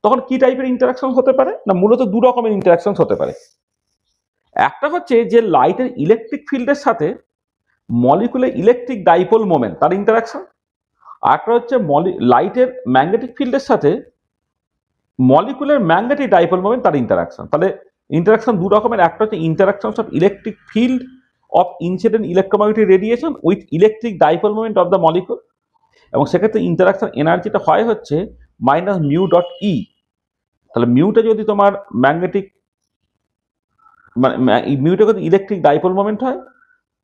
তখন কি টাইপের ইন্টারাকশন হতে পারে না, মূলত দু রকমের ইন্টারাকশন হতে পারে। একটা হচ্ছে যে লাইটের ইলেকট্রিক ফিল্ডের সাথে মলিকুলের ইলেকট্রিক ডাইপোল মোমেন্ট, তার ইন্টারাকশন। আর একটা হচ্ছে লাইটের ম্যাগনেটিক ফিল্ডের সাথে মলিকুলের ম্যাগনেটিক ডাইপোল মোমেন্ট, তার ইন্টারাকশন। তাহলে ইন্টারাকশন দু রকমের, একটা হচ্ছে interaction of electric field of incident electromagnetic radiation with electric dipole moment of the molecule, এবং সেক্ষেত্রে ইন্টারাকশন এনার্জিটা হয় হচ্ছে মাইনাস মিউ ডট ই। তাহলে মিউটা যদি তোমার ম্যাগনেটিক, মানে মিউটা যদি ইলেকট্রিক ডাইপোল মোমেন্ট হয়,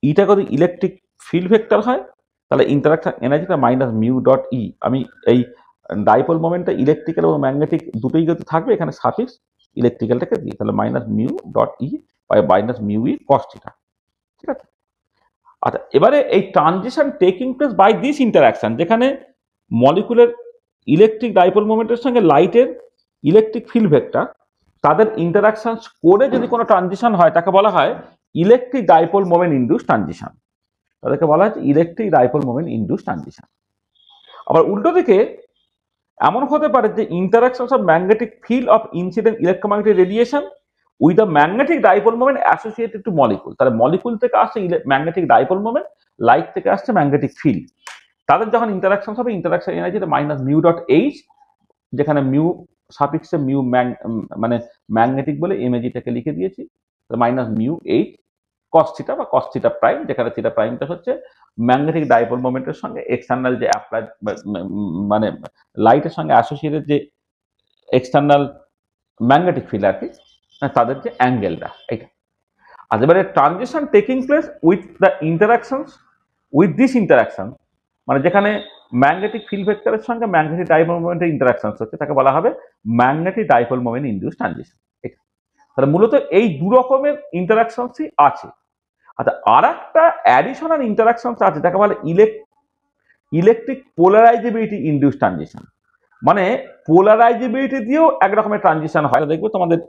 ইটা যদি ইলেকট্রিক ফিল্ড ভেক্টর হয়, তাহলে ইন্টারাকশন এনার্জিটা মাইনাস মিউ ডট ই। আমি এই ডাইপোল মোমেন্টটা ইলেকট্রিক্যাল এবং ম্যাগনেটিক দুটোই যদি থাকবে, এখানে সাফিক্স ইলেকট্রিক্যালটাকে দিই, তাহলে minus mu dot e by minus mu e cos theta. ঠিক আছে? আচ্ছা, এবারে এই transition taking place by this interaction, যেখানে মলিকুলের ইলেকট্রিক ডাইপোল মোমেন্টের সঙ্গে লাইটের ইলেকট্রিক ফিল্ড ভেক্টর, তাদের ইন্টারাকশন করে যদি কোনো ট্রানজিশন হয়, তাকে বলা হয় electric dipole moment induce transition. তাদেরকে বলা হচ্ছে electric dipole moment induce transition. আবার উল্টো দিকে এমন হতে পারে যে interaction of magnetic field of incident electromagnetic radiation with the magnetic dipole moment associated to molecule. তাহলে মলিকুল থেকে আসছে ম্যাগনেটিক ডাইপোল মোমেন্ট, লাইট থেকে আসছে ম্যাগনেটিক ফিল্ড। তাদের যখন ইন্টারাকশন হবে, ইন্টারাকশন এনার্জিটা মাইনাস মিউ ডট এইচ, যেখানে মিউ সাফিক্সে মিউ মানে ম্যাগনেটিক বলে এমএজিটাকে লিখে দিয়েছি, minus mu H cos theta বা কস থিটা প্রাইম, যেখানে থিটা প্রাইমটা হচ্ছে ম্যাগনেটিক ডাইপোল মোমেন্টের সঙ্গে এক্সটার্নাল যে অ্যাপ্লাইড, মানে লাইটের সঙ্গে অ্যাসোসিয়েটেড যে এক্সটার্নাল ম্যাগনেটিক ফিল্ড আর কি, তাদের যে অ্যাঙ্গেলটা এটা। আর এবারে transition taking place with the interactions with this interaction, মানে যেখানে ম্যাগনেটিক ফিল্ড ভেক্টরের সঙ্গে ম্যাগনেটিক ডাইপোল মোমেন্টের ইন্টারাকশন হচ্ছে, তাকে বলা হবে magnetic dipole moment induce transition. তাহলে মূলত এই দু রকমের ইন্টারাকশনসই আছে। আচ্ছা, আর একটা অ্যাডিশনাল ইন্টারাকশন আছে, যাকে বলে ইলেকট্রিক পোলারাইজেবিলিটি ইনডিউস ট্রানজিশন, মানে পোলারাইজেবিলিটি দিয়েও এক রকমের ট্রানজিশন হয়, দেখবে তোমাদের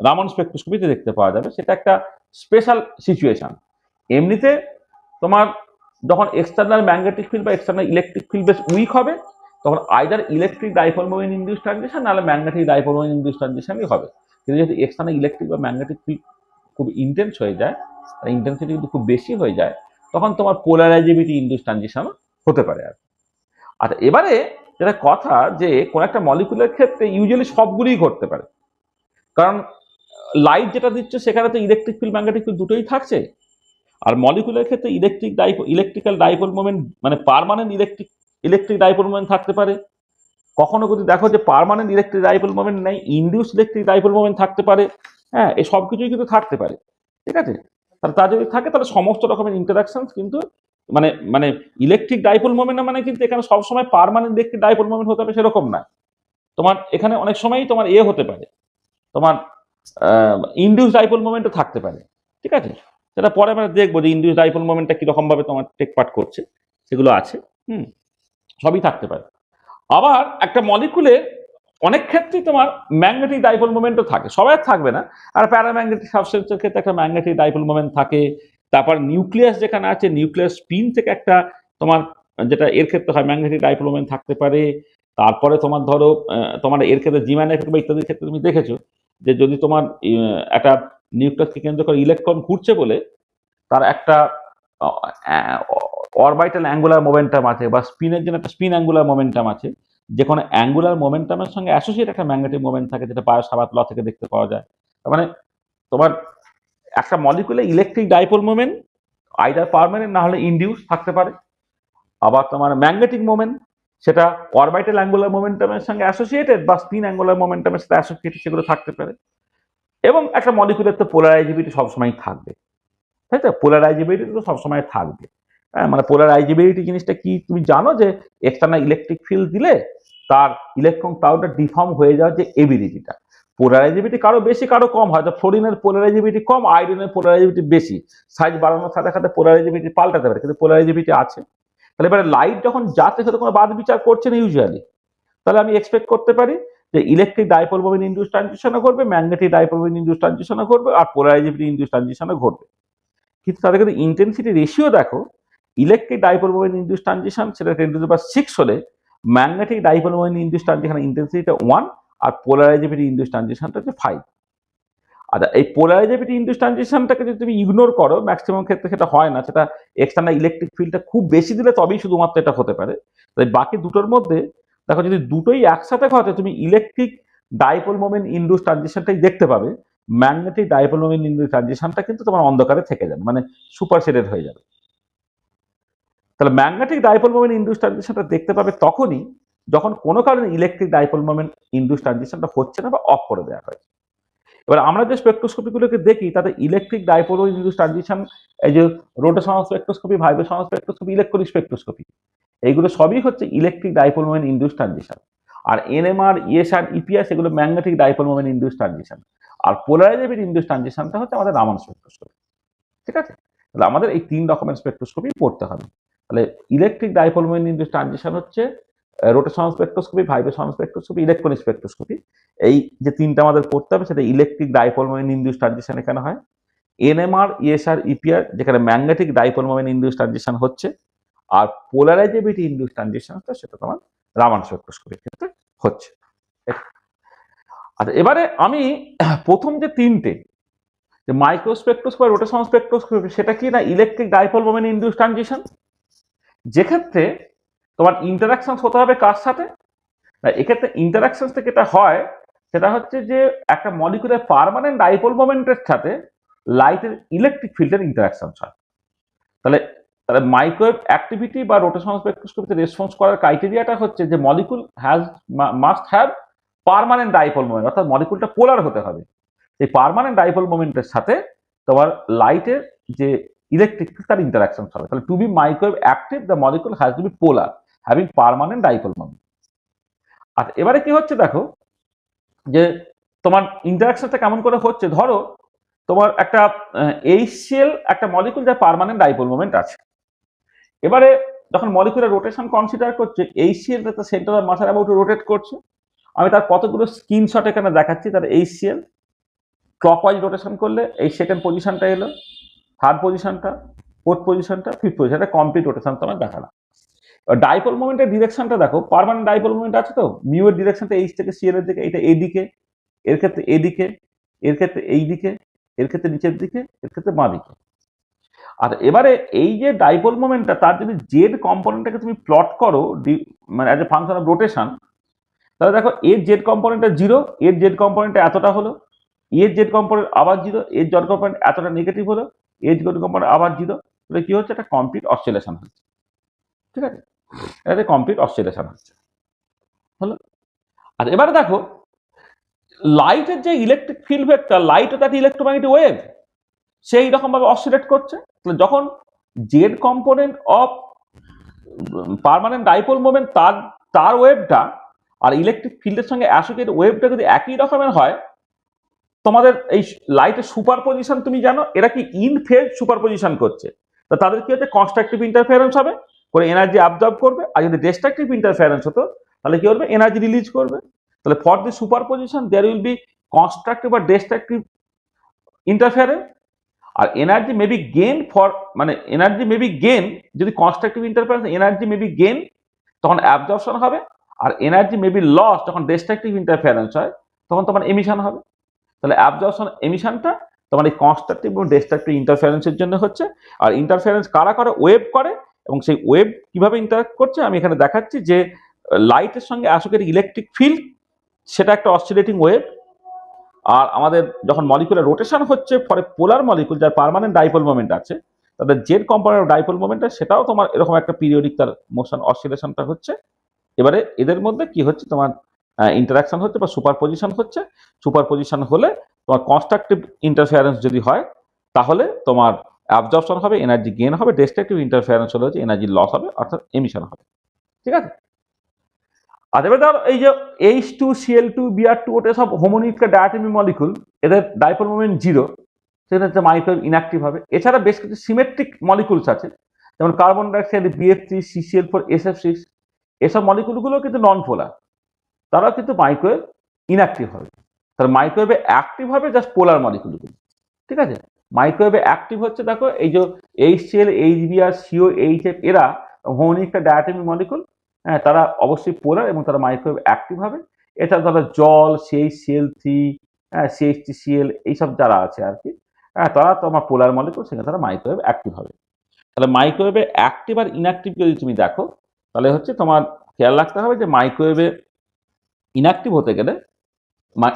রামন স্পেকট্রোস্কোপিতে দেখতে পাওয়া যাবে। সেটা একটা স্পেশাল সিচুয়েশন। এমনিতে তোমার যখন এক্সটার্নাল ম্যাগনেটিক ফিল্ড বা এক্সটার্নাল ইলেকট্রিক ফিল্ড বেশ উইক হবে, তখন either electric dipole moment induce transition নাহলে ম্যাগনেটিক ডাইপোল মোমেন্ট ইনডিউস ট্রানজিশনই হবে। কিন্তু যদি এক্সটার্নাল ইলেকট্রিক বা ম্যাগনেটিক ফিল্ড খুব ইন্টেন্স হয়ে যায়, ইন্টেন্সিটি কিন্তু খুব বেশি হয়ে যায়, তখন তোমার পোলারাইজেবিলিটি ইনডিউস ট্রানজিশন হতে পারে। আর আচ্ছা, এবারে যেটা কথা যে কোন একটা মলিকুলের ক্ষেত্রে ইউজুয়ালি সবগুলোই ঘটতে পারে, কারণ লাইট যেটা দিচ্ছে সেখানে তো ইলেকট্রিক ফিল্ড ম্যাগনেটিক ফিল্ড দুটোই থাকছে। আর মলিকুলের ক্ষেত্রে ইলেকট্রিক্যাল ডাইপোল মোমেন্ট মানে পার্মানেন্ট ইলেকট্রিক ডাইপোল মোমেন্ট থাকতে পারে। কখনো যদি দেখো যে পার্মানেন্ট ইলেকট্রিক ডাইপোল মোমেন্ট নেই, ইনডিউস ইলেকট্রিক ডাইপোল মোমেন্ট থাকতে পারে। হ্যাঁ, এই সব কিছুই কিন্তু থাকতে পারে, ঠিক আছে। তাহলে তা যদি থাকে তাহলে সমস্ত রকমের ইন্টারাকশন কিন্তু মানে মানে ইলেকট্রিক ডাইপোল মোমেন্ট মানে কিন্তু এখানে সবসময় পার্মানেন্ট ইলেকট্রিক ডাইপোল মোমেন্ট হতে হবে সেরকম না। তোমার এখানে অনেক সময়ই তোমার হতে পারে, তোমার ইনডিউস ডাইপোল মোমেন্টও থাকতে পারে, ঠিক আছে। সেটা পরে আমরা দেখবো যে ইনডিউস ডাইপোল মোমেন্টটা কিরকম ভাবে তোমার টেক পার্ট করছে, সেগুলো আছে। সবই থাকতে পারে। আবার একটা মলিকুলের অনেক ক্ষেত্রেই তোমার ম্যাগনেটিক ডাইপোল মোমেন্টও থাকে, সবাই থাকবে না। আর প্যারাম্যাগনেটিক সাবস্টেন্সের ক্ষেত্রে একটা ম্যাগনেটিক ডাইপোল মোমেন্ট থাকে। তারপর নিউক্লিয়াস যেখানে আছে, নিউক্লিয়াস স্পিন থেকে একটা তোমার, যেটা এর ক্ষেত্রে হয়, ম্যাগনেটিক ডাইপোল মোমেন্ট থাকতে পারে। তারপরে তোমার ধরো তোমার এর ক্ষেত্রে জিম্যান এফেক্ট বা ইত্যাদির ক্ষেত্রে তুমি দেখেছো যে যদি তোমার একটা নিউক্লিয়াসকে কেন্দ্র করে ইলেকট্রন ঘুরছে বলে তার একটা অরবিটাল অ্যাঙ্গুলার মোমেন্টাম আছে, বা স্পিনের জন্য একটা স্পিন অ্যাঙ্গুলার মোমেন্টাম আছে, যে কোনো অ্যাঙ্গুলার মোমেন্টামের সঙ্গে অ্যাসোসিয়েট একটা ম্যাগনেটিক মোমেন্ট থাকে, যেটা বায়ো-সাভার্ট ল থেকে দেখতে পাওয়া যায়। তার মানে তোমার একটা মলিকুলে electric dipole moment either permanent না হলে ইনডিউস থাকতে পারে। আবার তোমার ম্যাগনেটিক মোমেন্ট সেটা অরবিটাল অ্যাঙ্গুলার মোমেন্টামের সঙ্গে অ্যাসোসিয়েটেড বা স্পিন অ্যাঙ্গুলার মোমেন্টামের সাথে অ্যাসোসিয়েটেড, সেগুলো থাকতে পারে। এবং একটা মলিকুলের তো পোলারাইজেবিলিটি সবসময় থাকবে, তাই তো? পোলারাইজেবিলিটি তো সবসময় থাকবে। হ্যাঁ, মানে পোলারাইজেবিলিটি জিনিসটা কি তুমি জানো যে এক্সটার্নাল ইলেকট্রিক ফিল্ড দিলে তার ইলেকট্রন ক্লাউডটা ডিফর্ম হয়ে যাওয়ার যে এবিলিটিটা, পোলারাইজেবিলিটি কারো বেশি কারো কম হয়। তো ফ্লোরিনের পোলারাইজেবিলিটি কম, আয়োডিনের পোলারাইজেবিলিটি বেশি। সাইজ বাড়ানোর সাথে সাথে পোলারাইজেবিলিটি পাল্টাতে পারে, কিন্তু পোলারাইজেবিলিটি আছে। তাহলে এবারে লাইট যখন যাচ্ছে সেটা কোনো বাদ বিচার করছে না ইউজুয়ালি, তাহলে আমি এক্সপেক্ট করতে পারি যে ইলেকট্রিক ডাইপোল মোমেন্ট ইনডিউস ট্রানজিশনও ঘটবে, ম্যাগনেটিক ডাইপোল মোমেন্ট ইনডিউস ট্রানজিশনও ঘটবে, আর পোলারাইজেবিলিটি ইনডিউস ট্রানজিশনও ঘটবে। কিন্তু তাদের কিন্তু ইন্টেন্সিটি রেশিও দেখো, electric dipole moment induce transition সেটা 10⁻⁶ হলে magnetic dipole moment induce transition ইন্টেন্সিটিটা 1 আর পোলারাইজেবিলিটি ইনডিউস ট্রানজিশনটা হচ্ছে 5। আচ্ছা, এই পোলারাইজেবিলিটি ইনডিউস ট্রানজিশনটাকে যদি তুমি ইগনোর করো, ম্যাক্সিমাম ক্ষেত্রে সেটা হয় না, সেটা এক্সটার্নাল ইলেকট্রিক ফিল্ডটা খুব বেশি দিলে তবেই শুধুমাত্র এটা হতে পারে। তাই বাকি দুটোর মধ্যে দেখো যদি দুটোই একসাথে ঘটে, তুমি ইলেকট্রিক ডাইপোল মোমেন্ট ইনডিউস ট্রানজিশনটাই দেখতে পাবে, ম্যাগনেটিক ডাইপোল মোমেন্ট ইনডিউস ট্রানজিশনটা কিন্তু তোমার অন্ধকারে থেকে যাবে, মানে সুপারসেডেড হয়ে যাবে। তাহলে ম্যাগনেটিক ডাইপোল মোমেন্ট ইনডিউস ট্রানজিশনটা দেখতে পাবে তখনই যখন কোনো কারণে ইলেকট্রিক ডাইপোল মোমেন্ট ইনডিউস ট্রানজিশনটা হচ্ছে না বা অফ করে দেওয়া হয়েছে। এবার আমরা যে স্পেকট্রোস্কোপিগুলোকে দেখি তাতে ইলেকট্রিক ডাইপোল ইনডিউস ট্রানজিশন, এই যে rotational spectroscopy, vibrational spectroscopy, electronic spectroscopy, এইগুলো সবই হচ্ছে electric dipole moment induce transition. আর এনএমআর, ইএসআর, ইপিআর সেগুলো magnetic dipole moment induce transition. আর পোলারাইজেবিলিটি ইনডিউস ট্রানজিশনটা হচ্ছে আমাদের রামান স্পেকট্রোস্কোপি, ঠিক আছে। তাহলে আমাদের এই 3 রকমের স্পেকট্রোস্কোপি পড়তে হবে। তাহলে electric dipole moment induce transition হচ্ছে rotational spectroscopy, vibrational spectroscopy, electronic spectroscopy. এই যে 3টা আমাদের পড়তে হবে, সেটা electric dipole moment induce transition এখানে হয়, এনএমআর, ইএসআর, ইপিআর যেখানে magnetic dipole moment induce transition হচ্ছে, আর পোলারাইজেবিলিটি ইনডিউস ট্রানজিশনটা সেটা তোমার রামান স্পেকট্রোস্কোপির ক্ষেত্রে হচ্ছে। আচ্ছা, এবারে আমি প্রথম যে 3টে যে মাইক্রোস্পেকট্রোস্কোপি, রোটেশনাল স্পেকট্রোস্কোপি, সেটা কি না electric dipole moment induce transition, যেক্ষেত্রে তোমার ইন্টারাকশন হতে হবে কার সাথে। এক্ষেত্রে ইন্টারাকশন থেকে এটা হয়, সেটা হচ্ছে যে একটা মলিকুলের পার্মানেন্ট ডাইপোল মোমেন্টের সাথে লাইটের ইলেকট্রিক ফিল্ডের ইন্টারাকশন হয়। তাহলে তাহলে মাইক্রোওয়েভ অ্যাক্টিভিটি বা রোটেশনাল স্পেকট্রোস্কোপিতে রেসপন্স করার ক্রাইটেরিয়াটা হচ্ছে যে molecule must have permanent dipole moment, অর্থাৎ মলিকুলটা পোলার হতে হবে। এই পার্মানেন্ট ডাইপোল মোমেন্টের সাথে তোমার লাইটের যে ইলেকট্রিক ফিল্ড তার ইন্টারাকশন হবে। তাহলে to be microwave active the molecule has to be polar having permanent dipole moment. আচ্ছা, এবারে কি হচ্ছে দেখো যে তোমার ইন্টারাকশনটা কেমন করে হচ্ছে। ধরো তোমার একটা HCl একটা মলিকুল যার পার্মানেন্ট ডাইপোল মোমেন্ট আছে, এবারে যখন মলিকুলার রোটেশন কনসিডার করছে HCl টা তার সেন্টার অফ মাসের অ্যাবাউট রোটেট করছে। আমি তার কতগুলো স্ক্রিনশট এখানে দেখাচ্ছি। তার HCl ক্লকওয়াইজ রোটেশন করলে এই সেকেন্ড পজিশনটা এলো, থার্ড পজিশনটা, ফোর্থ পজিশনটা, ফিফথ পজিশনটা, কমপ্লিট রোটেশন তোমার দেখালাম। ডাইপোল মোমেন্টের ডিরেকশনটা দেখো, পার্মানেন্ট ডাইপোল মোমেন্ট আছে তো, মিউ এর ডিরেকশনটা H থেকে Cl এর দিকে, এটা এদিকে, এর ক্ষেত্রে এদিকে, এর ক্ষেত্রে এই দিকে, এর ক্ষেত্রে নিচের দিকে, এর ক্ষেত্রে বাঁ দিকে। আর এবারে এই যে ডাইপোল মোমেন্টটা, তার যদি জেড কম্পোনেন্টটাকে তুমি প্লট করো মানে as a function of rotation, তাহলে দেখো এর জেড কম্পোনেন্টটা 0, এর জেড কম্পোনেন্টটা এতটা হলো, এর জেড কম্পোনেন্ট আবার 0, এর জেড কম্পোনেন্ট এতটা নেগেটিভ হলো, এর জেড কম্পোনেন্ট আবার 0, তাহলে কি হচ্ছে, একটা কমপ্লিট অসিলেশন হচ্ছে। ঠিক আছে, এটাতে কমপ্লিট অসিলেশন হচ্ছে, হলো। আর এবারে দেখো লাইটের যে ইলেকট্রিক ফিল্ড ভেক্টর, লাইট ও দ্যাট ইলেকট্রোম্যাগনেটিক ওয়েভ সেই রকম ভাবে অসিলেট করছে। তাহলে যখন z component of permanent dipole moment তার ওয়েভটা আর ইলেকট্রিক ফিল্ডের সঙ্গে অ্যাসোসিয়েটেড ওয়েভটা যদি একই রকমের হয়, তোমাদের এই লাইটের সুপারপজিশন তুমি জানো, এরা কি ইন ফেজ সুপারপজিশন করছে। তা তাদের কি হচ্ছে, কনস্ট্রাকটিভ ইন্টারফারেন্স হবে, করে এনার্জি অ্যাবজর্ব করবে। আর যদি ডিস্ট্রাকটিভ ইন্টারফারেন্স হতো তাহলে কি করবে, এনার্জি রিলিজ করবে। তাহলে for the superposition there will be constructive বা ডিস্ট্রাকটিভ ইন্টারফারেন্স। আর energy may be gain for, মানে এনার্জি মে বি গেন, যদি constructive interference energy may be gain তখন অ্যাবজর্পশন হবে। আর এনার্জি মে বি লস যখন ডিস্ট্রাকটিভ ইন্টারফারেন্স হয় তখন তোমার এমিশন হবে। তাহলে অ্যাবজর্পশন এমিশনটা তোমার এই কনস্ট্রাকটিভ এবং ডিস্ট্রাকটিভ ইন্টারফারেন্সের জন্য হচ্ছে। আর ইন্টারফারেন্স কারা করে, ওয়েভ করে। এবং সেই ওয়েভ কিভাবে ইন্টারাক্ট করছে আমি এখানে দেখাচ্ছি, যে লাইটের সঙ্গে অ্যাসোসিয়েটেড ইলেকট্রিক ফিল্ড সেটা একটা অসিলেটিং ওয়েভ। আর আমাদের যখন মলিকুলার রোটেশন হচ্ছে ফর পোলার মলিকুল যার পার্মানেন্ট ডাইপোল মোমেন্ট আছে, তাদের জেড কম্পোনেন্ট অফ ডাইপোল মোমেন্টটা সেটাও তোমার এরকম একটা পিরিয়ডিক তার মোশন অসিলেশনটা হচ্ছে। এবারে এদের মধ্যে কি হচ্ছে, তোমার ইন্টারাকশন হচ্ছে বা সুপারপজিশন হচ্ছে। সুপারপজিশন হলে তোমার কনস্ট্রাকটিভ ইন্টারফারেন্স যদি হয় তাহলে তোমার অ্যাবজর্পশন হবে, এনার্জি গেইন হবে। ডিস্ট্রাকটিভ ইন্টারফারেন্স হলে হচ্ছে এনার্জি লস হবে, অর্থাৎ এমিশন হবে। ঠিক আছে। আর এবার ধর এই যে H2Cl2 Br2 ওটা সব হোমোনিউক্লিয়ার ডায়াটমি মলিকুল, এদের ডাইপোল মোমেন্ট 0, সেটা হচ্ছে মাইক্রোওয়েভ ইনঅ্যাক্টিভ হবে। এছাড়া বেশ কিছু সিমেট্রিক মলিকুলস আছে, যেমন carbon dioxide BF3, CCl4, SF6, এসব মলিকুলগুলো কিন্তু নন পোলার, তারাও কিন্তু মাইক্রোওয়েভ ইনঅ্যাক্টিভ হবে। তার মাইক্রোওয়েভে অ্যাক্টিভ হবে জাস্ট পোলার মলিকুলগুলো। ঠিক আছে, মাইক্রোওয়েভে অ্যাক্টিভ হচ্ছে দেখো এই যে HCl, HBr, CO, HF, এরা হোমোনিউক্লিয়ার ডায়াটমি মলিকুল। হ্যাঁ, তারা অবশ্যই পোলার এবং তারা মাইক্রোওয়েভ অ্যাক্টিভ হবে। এছাড়া ধরো জল, CH3, CH3Cl, এইসব যারা আছে আর কি, হ্যাঁ, তারা তোমার পোলার মলিকুল, সেখানে তারা মাইক্রোওয়েভ অ্যাক্টিভ হবে। তাহলে মাইক্রোওয়েভে অ্যাক্টিভ আর ইনঅ্যাক্টিভ যদি তুমি দেখো, তাহলে হচ্ছে তোমার খেয়াল রাখতে হবে যে মাইক্রোওয়েভে ইনঅ্যাক্টিভ হতে গেলে,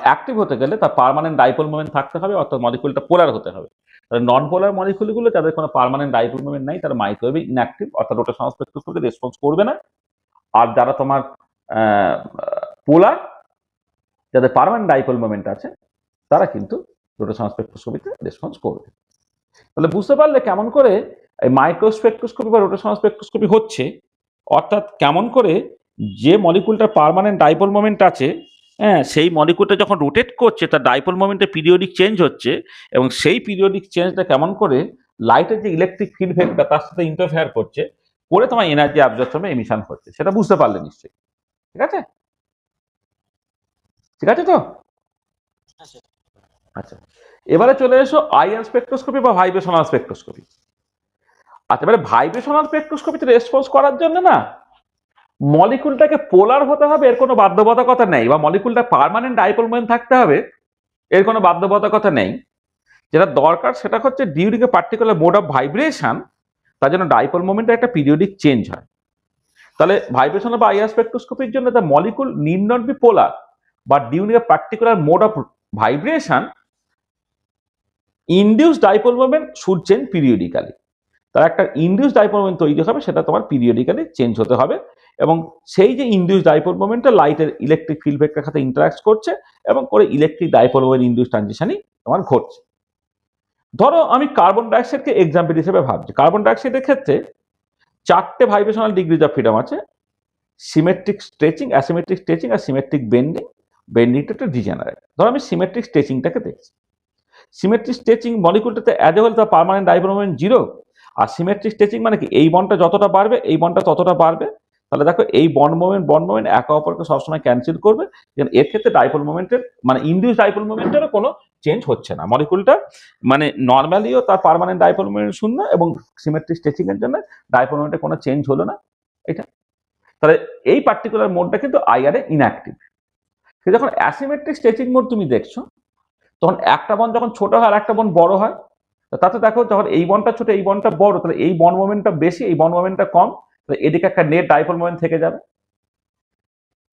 অ্যাক্টিভ হতে গেলে তার পার্মানেন্ট ডাইপোল মোমেন্ট থাকতে হবে, অর্থাৎ মলিকুলটা পোলার হতে হবে। তাহলে নন পোলার মলিকুলগুলো যাদের কোনো পার্মানেন্ট ডাইপোল মোমেন্ট নাই, তারা মাইক্রোওয়েভে ইনঅ্যাক্টিভ, অর্থাৎ রোটেশনাল স্পেকট্রোস্কোপিতে রেসপন্স করবে না। আর যারা তোমার পোলার, যাদের পার্মানেন্ট ডাইপোল মোমেন্ট আছে, তারা কিন্তু রোটেশনাল স্পেকট্রোস্কোপিতে রেসপন্স করবে। তাহলে বুঝতে পারলে কেমন করে এই মাইক্রোস্পেকট্রোস্কোপি বা রোটেশনাল স্পেকট্রোস্কোপি হচ্ছে, অর্থাৎ কেমন করে যে মলিকুলটার পার্মানেন্ট ডাইপোল মোমেন্ট আছে, হ্যাঁ, সেই মলিকুলটা যখন রোটেট করছে তার ডাইপোল মোমেন্টে পিরিয়ডিক চেঞ্জ হচ্ছে, এবং সেই পিরিয়ডিক চেঞ্জটা কেমন করে লাইটের যে ইলেকট্রিক ফিল্ড ভেক্টর তার সাথে ইন্টারফেয়ার করছে, করে তোমার এনার্জি অ্যাবজর্পশন এমিশন হচ্ছে। সেটা বুঝতে পারলে নিশ্চয়ই। ঠিক আছে, ঠিক আছে তো? আচ্ছা, এবারে চলে এসো আইআর স্পেকট্রোস্কোপি বা ভাইব্রেশনাল স্পেকট্রোস্কোপি। আচ্ছা, এবারে ভাইব্রেশনাল স্পেকট্রোস্কোপিতে রেসপন্স করার জন্য না মলিকুলটাকে পোলার হতে হবে, এর কোনো বাধ্যবাধকতা নেই, বা মলিকুলটা পার্মানেন্ট ডাইপোল মোমেন্ট থাকতে হবে, এর কোনো বাধ্যবাধকতা নেই। যেটা দরকার সেটা হচ্ছে during a particular mode of vibration, তার জন্য ডাইপোল মোমেন্টে একটা পিরিয়ডিক চেঞ্জ হয়। তাহলে ভাইব্রেশনাল বা আইআর স্পেকট্রোস্কোপির জন্য the molecule need not be polar, but during a particular mode of vibration induce dipole moment should change periodically. তার একটা ইনডিউস ডাইপোল মোমেন্ট তৈরি হবে, সেটা তোমার পিরিয়ডিক্যালি চেঞ্জ হতে হবে। এবং সেই যে ইনডিউস ডাইপোল মোমেন্টটা লাইটের ইলেকট্রিক ফিল্ড ভেক্টরের সাথে ইন্টারাক্ট করছে, এবং করে ইলেকট্রিক ডাইপোল মোমেন্ট ইনডিউস ট্রানজিশনই তোমার ঘটছে। ধরো আমি কার্বন ডাইঅক্সাইডকে এক্সাম্পল হিসেবে ভাবছি। কার্বন ডাইঅক্সাইডের ক্ষেত্রে 4টে ভাইব্রেশনাল ডিগ্রিজ অফ ফ্রিডম আছে: সিমেট্রিক স্ট্রেচিং, অ্যাসিমেট্রিক স্ট্রেচিং আর সিমেট্রিক বেন্ডিং। বেন্ডিংটা একটা ডিজেনারেট। ধরো আমি সিমেট্রিক স্ট্রেচিংটাকে দেখছি। সিমেট্রিক স্ট্রেচিং মলিকুলটাতে অ্যাজ এ হোল তার পার্মানেন্ট ডাইপোল মোমেন্ট 0, আর সিমেট্রিক স্ট্রেচিং মানে কি, এই বন্ডটা যতটা বাড়বে এই বন্ডটা ততটা বাড়বে, তাহলে দেখো এই বন্ড মোমেন্ট একে অপরকে সবসময় ক্যান্সেল করবে। এর ক্ষেত্রে ডাইপোল মোমেন্টের মানে ইনডিউস ডাইপোল মোমেন্টেরও কোনো চেঞ্জ হচ্ছে না, মলিকুলটা মানে নর্মালিও তার পার্মানেন্ট ডাইপোল মোমেন্ট শূন্য, এবং সিমেট্রিক স্ট্রেচিং এর জন্য ডাইপোল মোমেন্টের কোনো চেঞ্জ হলো না। এটা তাহলে এই পার্টিকুলার মোডটা কিন্তু আইআরএ ইনঅ্যাক্টিভ। যখন অ্যাসিমেট্রিক স্ট্রেচিং মোড তুমি দেখছো, তখন একটা বন্ড যখন ছোট হয় আর একটা বন্ড বড় হয়, তাতে দেখো যখন এই বন্ডটা ছোট এই বন্ডটা বড়, তাহলে এই বন্ড মোমেন্টটা বেশি এই বন্ড মোমেন্টটা কম, তাহলে এদিকে একটা নেট ডাইপোল মোমেন্ট থেকে যাবে।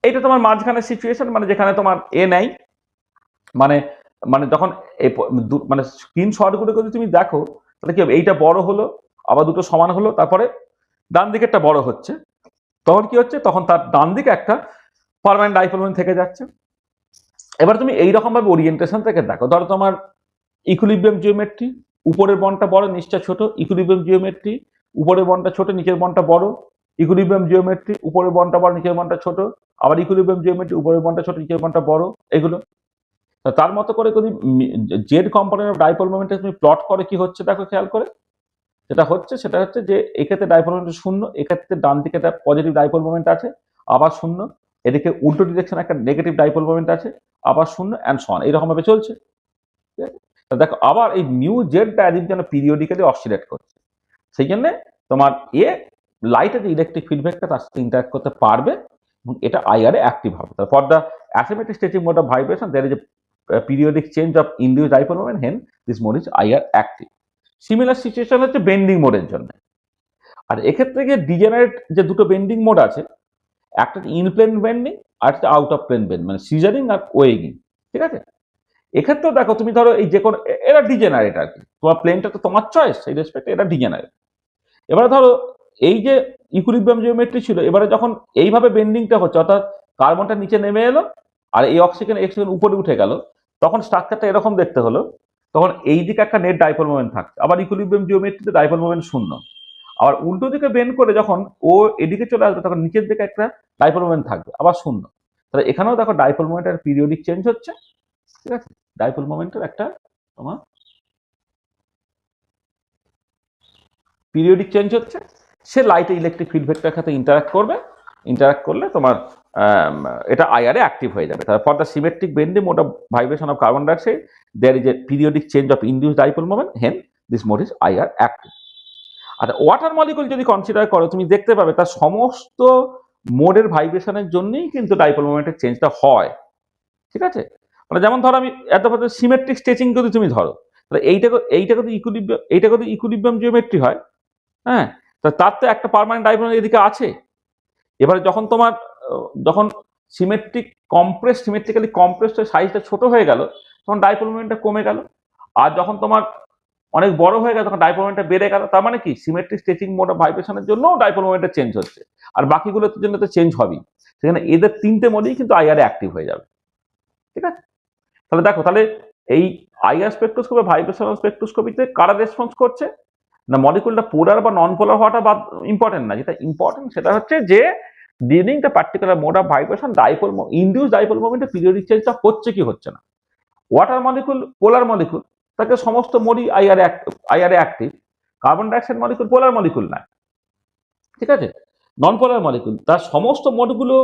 এইটা তোমার মাঝখানে সিচুয়েশন, মানে যেখানে তোমার এ নেই, মানে মানে যখন এই মানে স্ক্রিন শটগুলো যদি তুমি দেখো, তাহলে কি হবে, এইটা বড় হলো আবার দুটো সমান হলো, তারপরে ডান দিকেরটা বড় হচ্ছে, তখন কি হচ্ছে, তখন তার ডান দিকে একটা পার্মানেন্ট ডাইপোল মোমেন্ট থেকে যাচ্ছে। এবার তুমি এইরকম ভাবে ওরিয়েন্টেশন থেকে দেখো, ধরো তোমার ইকুইলিব্রিয়াম জিওমেট্রি, উপরের বন্ডটা বড় নিচটা ছোট, ইকুইলিব্রিয়াম জিওমেট্রি উপরের বন্ডটা ছোট নিচের বন্ডটা বড়, ইকুইলিব্রিয়াম জিওমেট্রি উপরের বন্ডটা বড় নিচের বন্ডটা ছোট, আবার ইকুইলিব্রিয়াম জিওমেট্রি উপরের বন্ডটা ছোট নিচের বন্ডটা বড়, এগুলো তার মতো করে যদি জেড কম্পোনেন্ট অফ ডাইপোল মোমেন্টে তুমি প্লট করে কি হচ্ছে দেখো খেয়াল করে, যেটা হচ্ছে সেটা হচ্ছে যে এক্ষেত্রে ডাইপোল মোমেন্ট শূন্য, এক্ষেত্রে ডান দিকে একটা পজিটিভ ডাইপোল মোমেন্ট আছে আবার শূন্য, এদিকে উল্টো ডিরেকশন একটা নেগেটিভ ডাইপোল মোমেন্ট আছে আবার শূন্য, অ্যান্ড সো অন, এরকম ভাবে চলছে। দেখো আবার এই নিউ জেডটা এদিক যেন পিরিয়ডিক্যালি অসিলেট করছে, সেই জন্য তোমার লাইটের যে ইলেকট্রিক ফিডব্যাকটা তার সাথে ইন্টারাক্ট করতে পারবে এবং এটা আইআরএ অ্যাক্টিভ হবে। For the asymmetric stretching mode of vibration there is a periodic change of induced dipole moment, hence this mode is IR active. Similar situation হচ্ছে বেন্ডিং মোডের জন্য। আর এক্ষেত্রে গিয়ে ডিজেনারেট যে দুটো বেন্ডিং মোড আছে, একটা ইন প্লেন বেন্ডিং আর একটা আউট অফ প্লেন বেন্ড, মানে সিজারিং আর ওয়েগিং, ঠিক আছে। এক্ষেত্রেও দেখো তুমি ধরো এই যে কোনো এরা ডিজেনারেট আর কি, তোমার প্লেনটা তো তোমার চয়েস, সেই রেসপেক্টে এটা ডিজেনারেট। এবারে ধরো এই যে ইকুইলিব্রিয়াম জিওমেট্রি ছিল, এবারে যখন এইভাবে বেন্ডিংটা হচ্ছে, অর্থাৎ কার্বনটা নিচে নেমে এলো আর এই অক্সিজেন উপরে উঠে গেল, তখন স্ট্রাকচারটা এরকম দেখতে হলো। তখন এই দিকে একটা নেট ডাইপোল মোমেন্ট থাকছে, আবার ইকুইলিব্রিয়াম জিওমেট্রিতে ডাইপোল মোমেন্ট শূন্য, আবার উল্টো দিকে বেন্ড করে যখন ও এদিকে চলে আসবে তখন নিচের দিকে একটা ডাইপোল মোমেন্ট থাকবে আবার শূন্য। তাহলে এখানেও দেখো ডাইপোল মোমেন্টের পিরিয়ডিক চেঞ্জ হচ্ছে, ঠিক আছে, ডাইপোল মোমেন্টের একটা তোমার পিরিয়ডিক চেঞ্জ হচ্ছে, সে লাইটে ইলেকট্রিক ফিডব্যাকটার সাথে ইন্টারাক্ট করবে, ইন্টারাক্ট করলে তোমার এটা আইআরএ অ্যাক্টিভ হয়ে যাবে। তারপর the symmetric bending mode of vibration of carbon dioxide there is a periodic change of induced dipole moment, hence this mode is IR active. আর ওয়াটার মলিকুল যদি কনসিডার করো, তুমি দেখতে পাবে তার সমস্ত মোডের ভাইব্রেশনের জন্যই কিন্তু ডাইপোল মোমেন্টের চেঞ্জটা হয়, ঠিক আছে। মানে যেমন ধরো আমি এত সিমেট্রিক স্ট্রেচিং যদি তুমি ধরো, তাহলে এইটা যদি ইকুইলিব্রিয়াম জিওমেট্রি হয়, হ্যাঁ, তার তো একটা পার্মানেন্ট ডাইপোল এদিকে আছে। এবারে যখন তোমার যখন সিমেট্রিক্যালি কম্প্রেসড সাইজটা ছোট হয়ে গেল, তখন ডাইপোল মোমেন্টটা কমে গেল। আর যখন তোমার অনেক বড় হয়ে গেল তখন ডাইপোল মোমেন্টটা বেড়ে গেল। তার মানে কি, সিমেট্রিক স্ট্রেচিং মোড অফ ভাইব্রেশনের জন্য ডাইপোল মোমেন্টটা চেঞ্জ হচ্ছে, আর বাকিগুলোর জন্য তো চেঞ্জ হবেই। সেখানে এদের তিনটে মোডেই কিন্তু আইআরএ অ্যাক্টিভ হয়ে যাবে, ঠিক আছে। তাহলে দেখো, তাহলে এই আইআর স্পেকট্রোস্কোপি ভাইব্রেশনাল স্পেকট্রোস্কোপিতে কারা রেসপন্স করছে না, মলিকুলটা পোলার বা নন পোলার হওয়াটা বা ইম্পর্টেন্ট না, যেটা ইম্পর্টেন্ট সেটা হচ্ছে যে during the particular mode of vibration induce dipole মোমেন্টে পিরিয়ডিক চেঞ্জটা হচ্ছে কি হচ্ছে না। ওয়াটার মলিকুল পোলার মলিকুল, তাকে সমস্ত মোডই আইআরএ active. Carbon dioxide molecule polar molecule না, ঠিক আছে, নন পোলার মলিকুল, তার সমস্ত মোডগুলো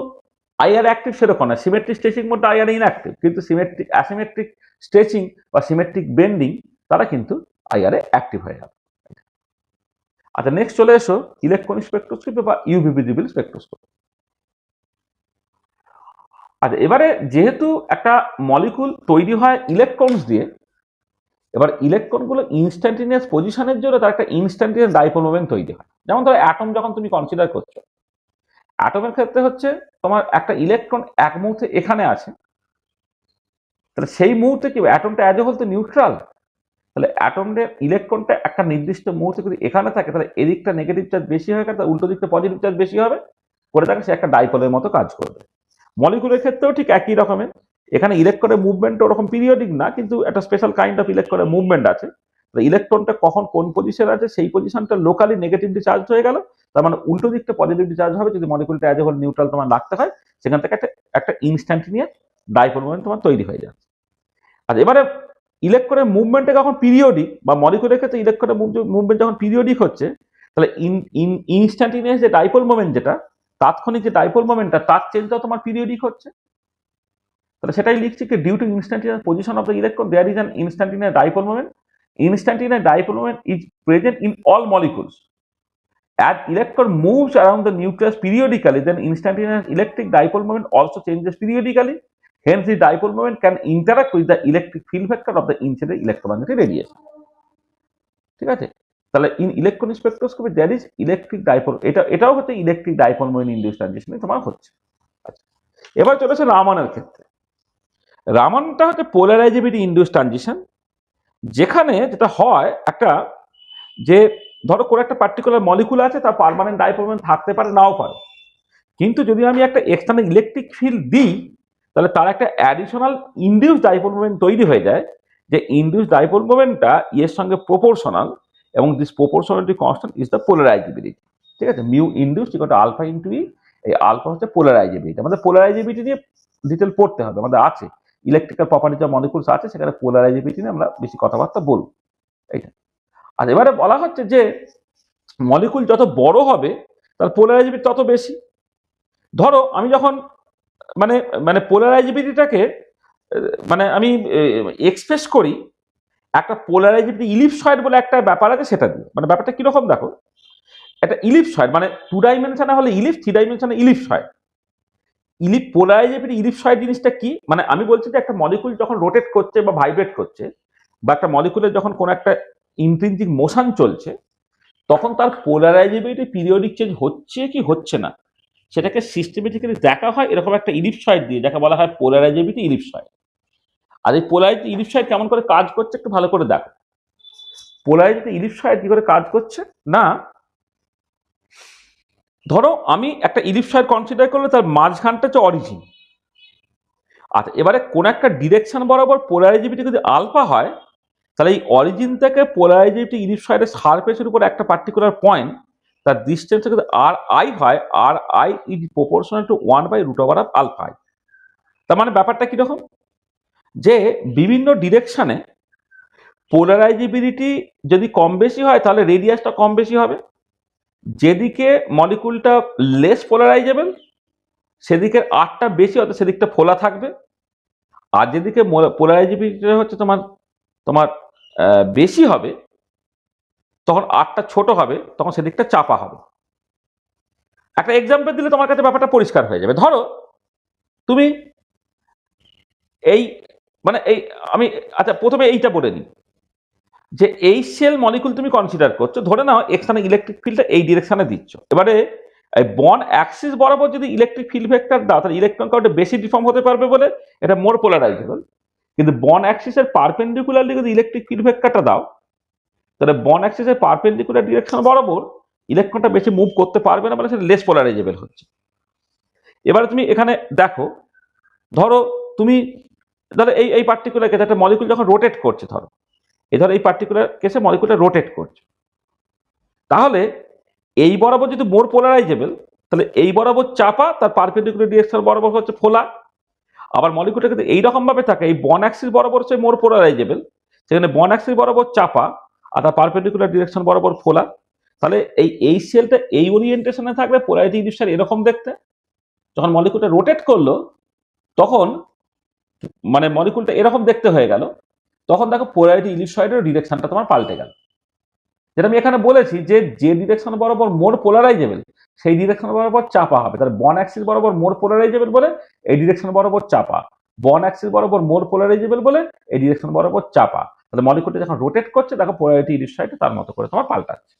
আইআর অ্যাক্টিভ সেরকম না। সিমেট্রিক স্ট্রেচিং মোডটা আইআর ইনঅ্যাক্টিভ, কিন্তু অ্যাসিমেট্রিক স্ট্রেচিং বা সিমেট্রিক বেন্ডিং তারা কিন্তু আইআরএ অ্যাক্টিভ হয়ে যাবে। আচ্ছা, নেক্সট চলে এসো ইলেকট্রনিক স্পেকট্রোস্কোপি বা ইউভি ভিজিবল স্পেকট্রোস্কোপি। আচ্ছা, এবারে যেহেতু একটা মলিকুল তৈরি হয় ইলেকট্রনস দিয়ে, এবার ইলেকট্রনগুলো ইনস্ট্যান্টিনিয়াস পজিশনের জন্য তার একটা ইনস্ট্যান্টিনিয়াস ডাইপোল মোমেন্ট তৈরি হয়। যেমন ধরো অ্যাটম যখন তুমি কনসিডার করছো, অ্যাটমের ক্ষেত্রে হচ্ছে তোমার একটা ইলেকট্রন এক মুহূর্তে এখানে আছে, তাহলে সেই মুহূর্তে কি অ্যাটমটা অ্যাজ এ হোল তো নিউট্রাল, তাহলে অ্যাটমের ইলেকট্রনটা একটা নির্দিষ্ট মুহূর্তে যদি এখানে থাকে, তাহলে এদিকটা নেগেটিভ চার্জ বেশি হয়ে গেলে উল্টো দিকটা পজিটিভ চার্জ বেশি হবে, করে থাকে সে একটা ডাইপোলের মতো কাজ করবে। মলিকুলের ক্ষেত্রেও ঠিক একই রকমের, এখানে ইলেকট্রনের মুভমেন্ট ওরকম পিরিয়ডিক না, কিন্তু একটা স্পেশাল কাইন্ড অফ ইলেকট্রনের মুভমেন্ট আছে। ইলেকট্রনটা কখন কোন পজিশন আছে সেই পজিশনটা লোকালি নেগেটিভলি চার্জ হয়ে গেল, তার মানে উল্টো দিকটা পজিটিভলি চার্জ হবে। যদি মলিকুলটা অ্যাজ এ হোল নিউট্রাল তোমার রাখতে হয়, সেখান থেকে একটা ইনস্ট্যান্টিনিয়াস ডাইপোল মোমেন্ট তোমার তৈরি হয়ে যাচ্ছে। আচ্ছা, এবারে ইলেকট্রনের মুভমেন্টে যখন পিরিয়ডিক বা মলিকুলের ক্ষেত্রে ইলেকট্রনের মুভমেন্ট যখন পিরিয়ডিক হচ্ছে, তাহলে ইনস্ট্যান্টিনিয়াস যে ডাইপোল মোমেন্ট, যেটা তাৎক্ষণিক যে ডাইপোল মোমেন্টটা, তার চেঞ্জটাও তোমার পিরিয়ডিক হচ্ছে। তাহলে সেটাই লিখছি কি due to instantaneous position of the electron there is an instantaneous dipole moment. Instantaneous dipole moment is present in all molecules. As electron moves around the nucleus periodically, then instantaneous electric dipole moment also changes periodically. Hence, the dipole moment can interact with the electric field vector of the incident electromagnetic radiation. ঠিক আছে? তাহলে in electron spectroscopy there is electric dipole, এটাও হচ্ছে electric dipole moment induced ট্রানজিশনে তোমার হচ্ছে। আচ্ছা, এবার চলেছে রামানের ক্ষেত্রে। রামানটা হচ্ছে পোলারাইজেবিলিটি ইনডিউসড ট্রানজিশন, যেখানে যেটা হয় একটা যে ধরো কোনো একটা পার্টিকুলার মলিকুল আছে, তার পার্মানেন্ট ডাইপোল মোমেন্ট থাকতে পারে, নাও পারে, কিন্তু যদি আমি একটা এক্সটার্নাল ইলেকট্রিক ফিল্ড দিই, তাহলে তার একটা অ্যাডিশনাল ইনডিউস ডাইপোল মোমেন্ট তৈরি হয়ে যায়, যে ইনডিউস ডাইপোল মোমেন্টটা এর সঙ্গে প্রপোর্শনাল, এবং this proportionality constant is the polarisability. ঠিক আছে, mu induce equal to alpha into E, এই আলফা হচ্ছে পোলারাইজেবিলিটি। আমাদের পোলারাইজেবিলিটি নিয়ে ডিটেল পড়তে হবে, আমাদের আছে ইলেকট্রিক্যাল প্রপার্টিজ অফ মলিকুলস আছে, সেখানে পোলারাইজেবিলিটি নিয়ে আমরা বেশি কথাবার্তা বলবো। এইটা আর এবারে বলা হচ্ছে যে মলিকুল যত বড় হবে তার পোলারাইজেবিলিটি তত বেশি। ধরো আমি যখন মানে মানে পোলারাইজেবিলিটিটাকে মানে আমি এক্সপ্রেস করি একটা পোলারাইজেবিলিটি ইলিপসয়েড বলে একটা ব্যাপার আছে, সেটা দিয়ে। মানে ব্যাপারটা কিরকম দেখো, একটা ইলিপসয়েড মানে 2 ডাইমেনশনে হলে ইলিপস, 3 ডাইমেনশনে ইলিপসয়েড। পোলারাইজেবিলিটি ইলিপসয়েড জিনিসটা কি, মানে আমি বলছি যে একটা মলিকুল যখন রোটেট করছে বা ভাইব্রেট করছে, বা একটা মলিকুলের যখন কোনো একটা ইন্ট্রিনজিক মোশন চলছে, তখন তার পোলারাইজেবিলিটি পিরিয়ডিক চেঞ্জ হচ্ছে কি হচ্ছে না, সেটাকে সিস্টেমেটিক্যালি দেখা হয় এরকম একটা ইলিপসয়েড দিয়ে, যাকে বলা হয় পোলারাইজেবিলিটি ইলিপসয়েড। আর এই পোলারাইজেবিলিটি ইলিপসয়েড কেমন করে কাজ করছে একটু ভালো করে দেখো। পোলারাইজেবিলিটি ইলিপসয়েড কি করে কাজ করছে না, ধরো আমি একটা ইলিপসয়েড কনসিডার করলে তার মাঝখানটা হচ্ছে অরিজিন। আচ্ছা, এবারে কোন একটা ডিরেকশন বরাবর পোলারাইজেবিলিটি যদি আলফা হয়, তাহলে এই অরিজিন থেকে পোলারাইজেবিলিটি ইলিপসয়েডের সারফেসের উপর একটা পার্টিকুলার পয়েন্ট, তার ডিস্টেন্স যদি আর আই হয়, R i is proportional to 1/√অফ আলফা আই। তার মানে ব্যাপারটা কিরকম, যে বিভিন্ন ডিরেকশনে পোলারাইজেবিলিটি যদি কম বেশি হয়, তাহলে রেডিয়াসটা কম বেশি হবে। যেদিকে মলিকুলটা লেস পোলারাইজেবল, সেদিকের আরটা বেশি, অর্থাৎ সেদিকটা ফোলা থাকবে। আর যেদিকে পোলারাইজেবিলিটি হচ্ছে তোমার তোমার বেশি হবে, তখন আরটা ছোট হবে, তখন সেদিকটা চাপা হবে। একটা এক্সাম্পল দিলে তোমার কাছে ব্যাপারটা পরিষ্কার হয়ে যাবে। ধরো তুমি এই মানে এই আমি আচ্ছা প্রথমে এইটা বলে নিই, যে এই সেল মলিকুল তুমি কনসিডার করছো, ধরে নাও এখানে ইলেকট্রিক ফিল্ডটা এই ডিরেকশনে দিচ্ছ। এবারে এই বন্ড অ্যাক্সিস বরাবর যদি ইলেকট্রিক ফিল্ড ভেক্টর দাও, তাহলে ইলেকট্রন কাউন্টে বেশি ডিফর্ম হতে পারবে বলে এটা মোর পোলারাইজেবল। কিন্তু বন্ড অ্যাক্সিসের পারপেন্ডিকুলারলি যদি ইলেকট্রিক ফিল্ড ভেক্টরটা দাও, তাহলে বন্ড অ্যাক্সিসের পারপেন্ডিকুলার ডিরেকশন বরাবর ইলেকট্রনটা বেশি মুভ করতে পারবে না, বলে সেটা লেস পোলারাইজেবল হচ্ছে। এবারে তুমি এখানে দেখো, ধরো তুমি ধরো এই পার্টিকুলার কেসে একটা মলিকুল যখন রোটেট করছে, ধরো এই পার্টিকুলার কেসে মলিকুলটা রোটেট করছে, তাহলে এই বরাবর যদি মোর পোলারাইজেবল, তাহলে এই বরাবর চাপা, তার পারপেন্ডিকুলার ডিরেকশন বরাবর হচ্ছে ফোলা। আবার মলিকুলটা কিন্তু এইরকম ভাবে থাকে, এই বন্ড অ্যাক্সিস বরাবর হচ্ছে মোর পোলারাইজেবল, সেখানে বন্ড অ্যাক্সিস বরাবর চাপা আর তার পারপেন্ডিকুলার ডিরেকশন বরাবর ফোলা। তাহলে এই সেলটা এই ওরিয়েন্টেশনে থাকবে, পোলারিটি ইলিপসয়েড এরকম দেখতে। যখন মলিকুলটা রোটেট করলো, তখন মানে মলিকুলটা এরকম দেখতে হয়ে গেল, তখন দেখো পোলারিটি ইলিপসয়েডের ডিরেকশনটা তোমার পাল্টে গেল। যেটা আমি এখানে বলেছি, যে ডিরেকশন বরাবর মোর পোলারাইজেবল, সেই ডিরেকশন বরাবর চাপা হবে। তাহলে বন্ড অ্যাক্সিস বরাবর মোর পোলারাইজেবল বলে এই ডিরেকশন বরাবর চাপা, বন্ড অ্যাক্সিস বরাবর মোর পোলারাইজেবল বলে এই ডিরেকশন বরাবর চাপা। তাহলে মলিকুলটা যখন রোটেট করছে, দেখো পোলারিটি ইলিপসয়েড তার মতো করে তোমার পাল্টাচ্ছে।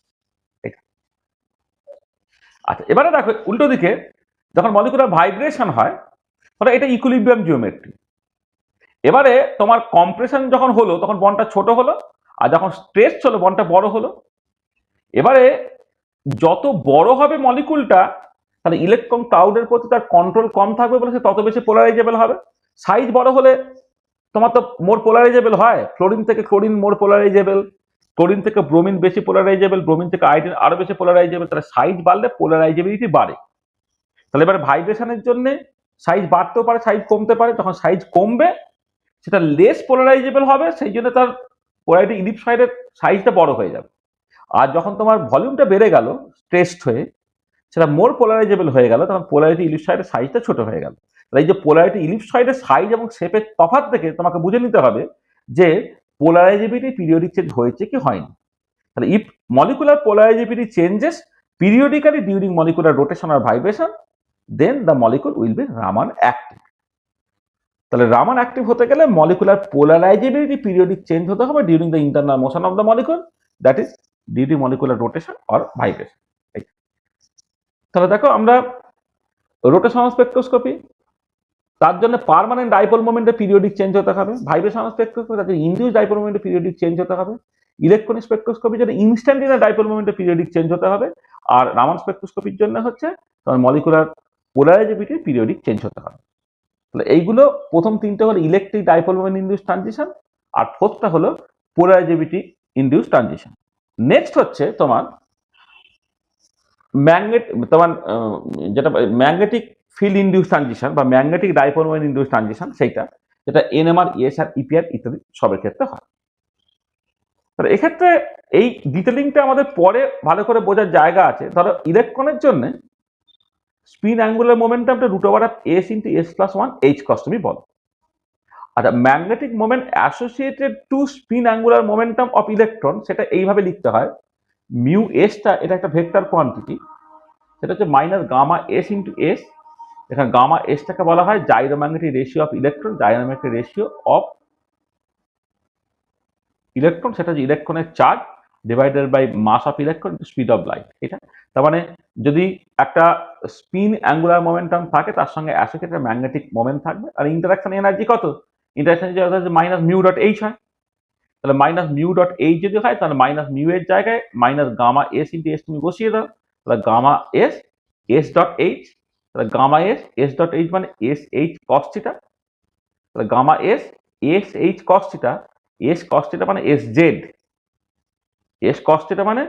আচ্ছা, এবারে দেখো উল্টো দিকে যখন মলিকুলার ভাইব্রেশন হয়, তাহলে এটা ইকুইলিব্রিয়াম জিওমেট্রি। এবারে তোমার কম্প্রেশন যখন হলো, তখন বন্ডটা ছোট হলো, আর যখন স্ট্রেচ হলো বন্ডটা বড় হলো। এবারে যত বড় হবে মলিকুলটা, তাহলে ইলেকট্রন ক্লাউডের প্রতি তার কন্ট্রোল কম থাকবে বলে সে তত বেশি পোলারাইজেবল হবে। সাইজ বড় হলে তোমার তো মোর পোলারাইজেবল হয়, ক্লোরিন থেকে ক্লোরিন মোর পোলারাইজেবল, ক্লোরিন থেকে ব্রোমিন বেশি পোলারাইজেবল, ব্রোমিন থেকে আয়োডিন আরো বেশি পোলারাইজেবল। তাহলে সাইজ বাড়লে পোলারাইজেবিলিটি বাড়ে। তাহলে এবার ভাইব্রেশনের জন্য সাইজ বাড়তেও পারে, সাইজ কমতে পারে। যখন সাইজ কমবে, সেটা লেস পোলারাইজেবল হবে, সেই জন্য তার পোলারিটি ইলিপসয়েডের সাইজটা বড় হয়ে যাবে। আর যখন তোমার ভলিউমটা বেড়ে গেল স্ট্রেসড হয়ে, সেটা মোর পোলারাইজেবল হয়ে গেল, তখন পোলারিটি ইলিপসয়েডের সাইজটা ছোট হয়ে গেল। তাহলে এই যে পোলারিটি ইলিপসয়েডের সাইজ এবং শেপের তফাৎ থেকে তোমাকে বুঝে নিতে হবে যে পোলারাইজেবিলিটি পিরিয়ডিক চেঞ্জ হয়েছে কি হয়নি। তাহলে if molecular polarisability changes periodically during molecular rotation or vibration, then the molecule will be Raman active. তাহলে রামান অ্যাক্টিভ হতে গেলে মলিকুলার পোলারাইজেবিলিটি পিরিয়ডিক চেঞ্জ হতে হবে during the internal motion of the molecule, that is during molecular rotation or vibration. তাহলে দেখো আমরা rotational spectroscopy, তার জন্য পার্মানেন্ট ডাইপোল মোমেন্টের পিরিয়ডিক চেঞ্জ হতে হবে। ভাইব্রেশনাল স্পেকট্রোস্কোপি তাদের ইনডিউস ডাইপোল মোমেন্টের পিরিয়ডিক চেঞ্জ হতে হবে। ইলেকট্রনিক স্পেকট্রোস্কোপি জন্য ইনস্ট্যান্টিনিয়াস ডাইপোল মোমেন্টের পিরিয়ডিক চেঞ্জ হতে হবে। আর রামান স্পেকট্রোস্কোপির জন্য হচ্ছে তোমার মলিকুলার পোলারাইজেবিলিটির পিরিয়ডিক চেঞ্জ হতে হবে। তাহলে এইগুলো প্রথম তিনটে হলো electric dipole moment induce transition, আর ফোর্থটা হলো পোলারাইজেবিলিটি ইনডিউস ট্রানজিশন। নেক্সট হচ্ছে তোমার যেটা ম্যাগনেটিক ফিল্ড ইনডিউস ট্রানজিশন বা magnetic dipole moment induce transition, সেইটা যেটা এনএমআর, ইএসআর, ইপিআর ইত্যাদি সবের ক্ষেত্রে হয়। তাহলে এক্ষেত্রে এই ডিটেলিংটা আমাদের পরে ভালো করে বোঝার জায়গা আছে। ধরো ইলেকট্রনের জন্য স্পিন অ্যাঙ্গুলার মোমেন্টামটা √s × s+1 h cos তুমি বলো। আচ্ছা, magnetic moment associated to spin angular momentum of electron, সেটা এইভাবে লিখতে হয়, মিউ এসটা এটা একটা ভেক্টর কোয়ান্টিটি, সেটা হচ্ছে -γs × s। এখানে গামা এসটাকে বলা হয় gyromagnetic ratio of electron, gyromagnetic ratio of electron, সেটা হচ্ছে ইলেকট্রনের charge divided by mass of electron speed of light. এটা তার মানে যদি একটা স্পিন অ্যাঙ্গুলার মোমেন্টাম থাকে তার সঙ্গে অ্যাসোসিয়েটেড ম্যাগনেটিক মোমেন্ট থাকবে, আর ইন্টারাকশন এনার্জি কত, ইন্টারাকশন এনার্জি -μ.h হয়। তাহলে -μ.h যদি হয় তাহলে -μ এর জায়গায় -γs × s তুমি বসিয়ে দাও, তাহলে গামা এস s.h, তাহলে গামা এস s.h মানে sh cos θ, তাহলে gamma S sh cos θ, s cos θ মানে sz, s cos θ মানে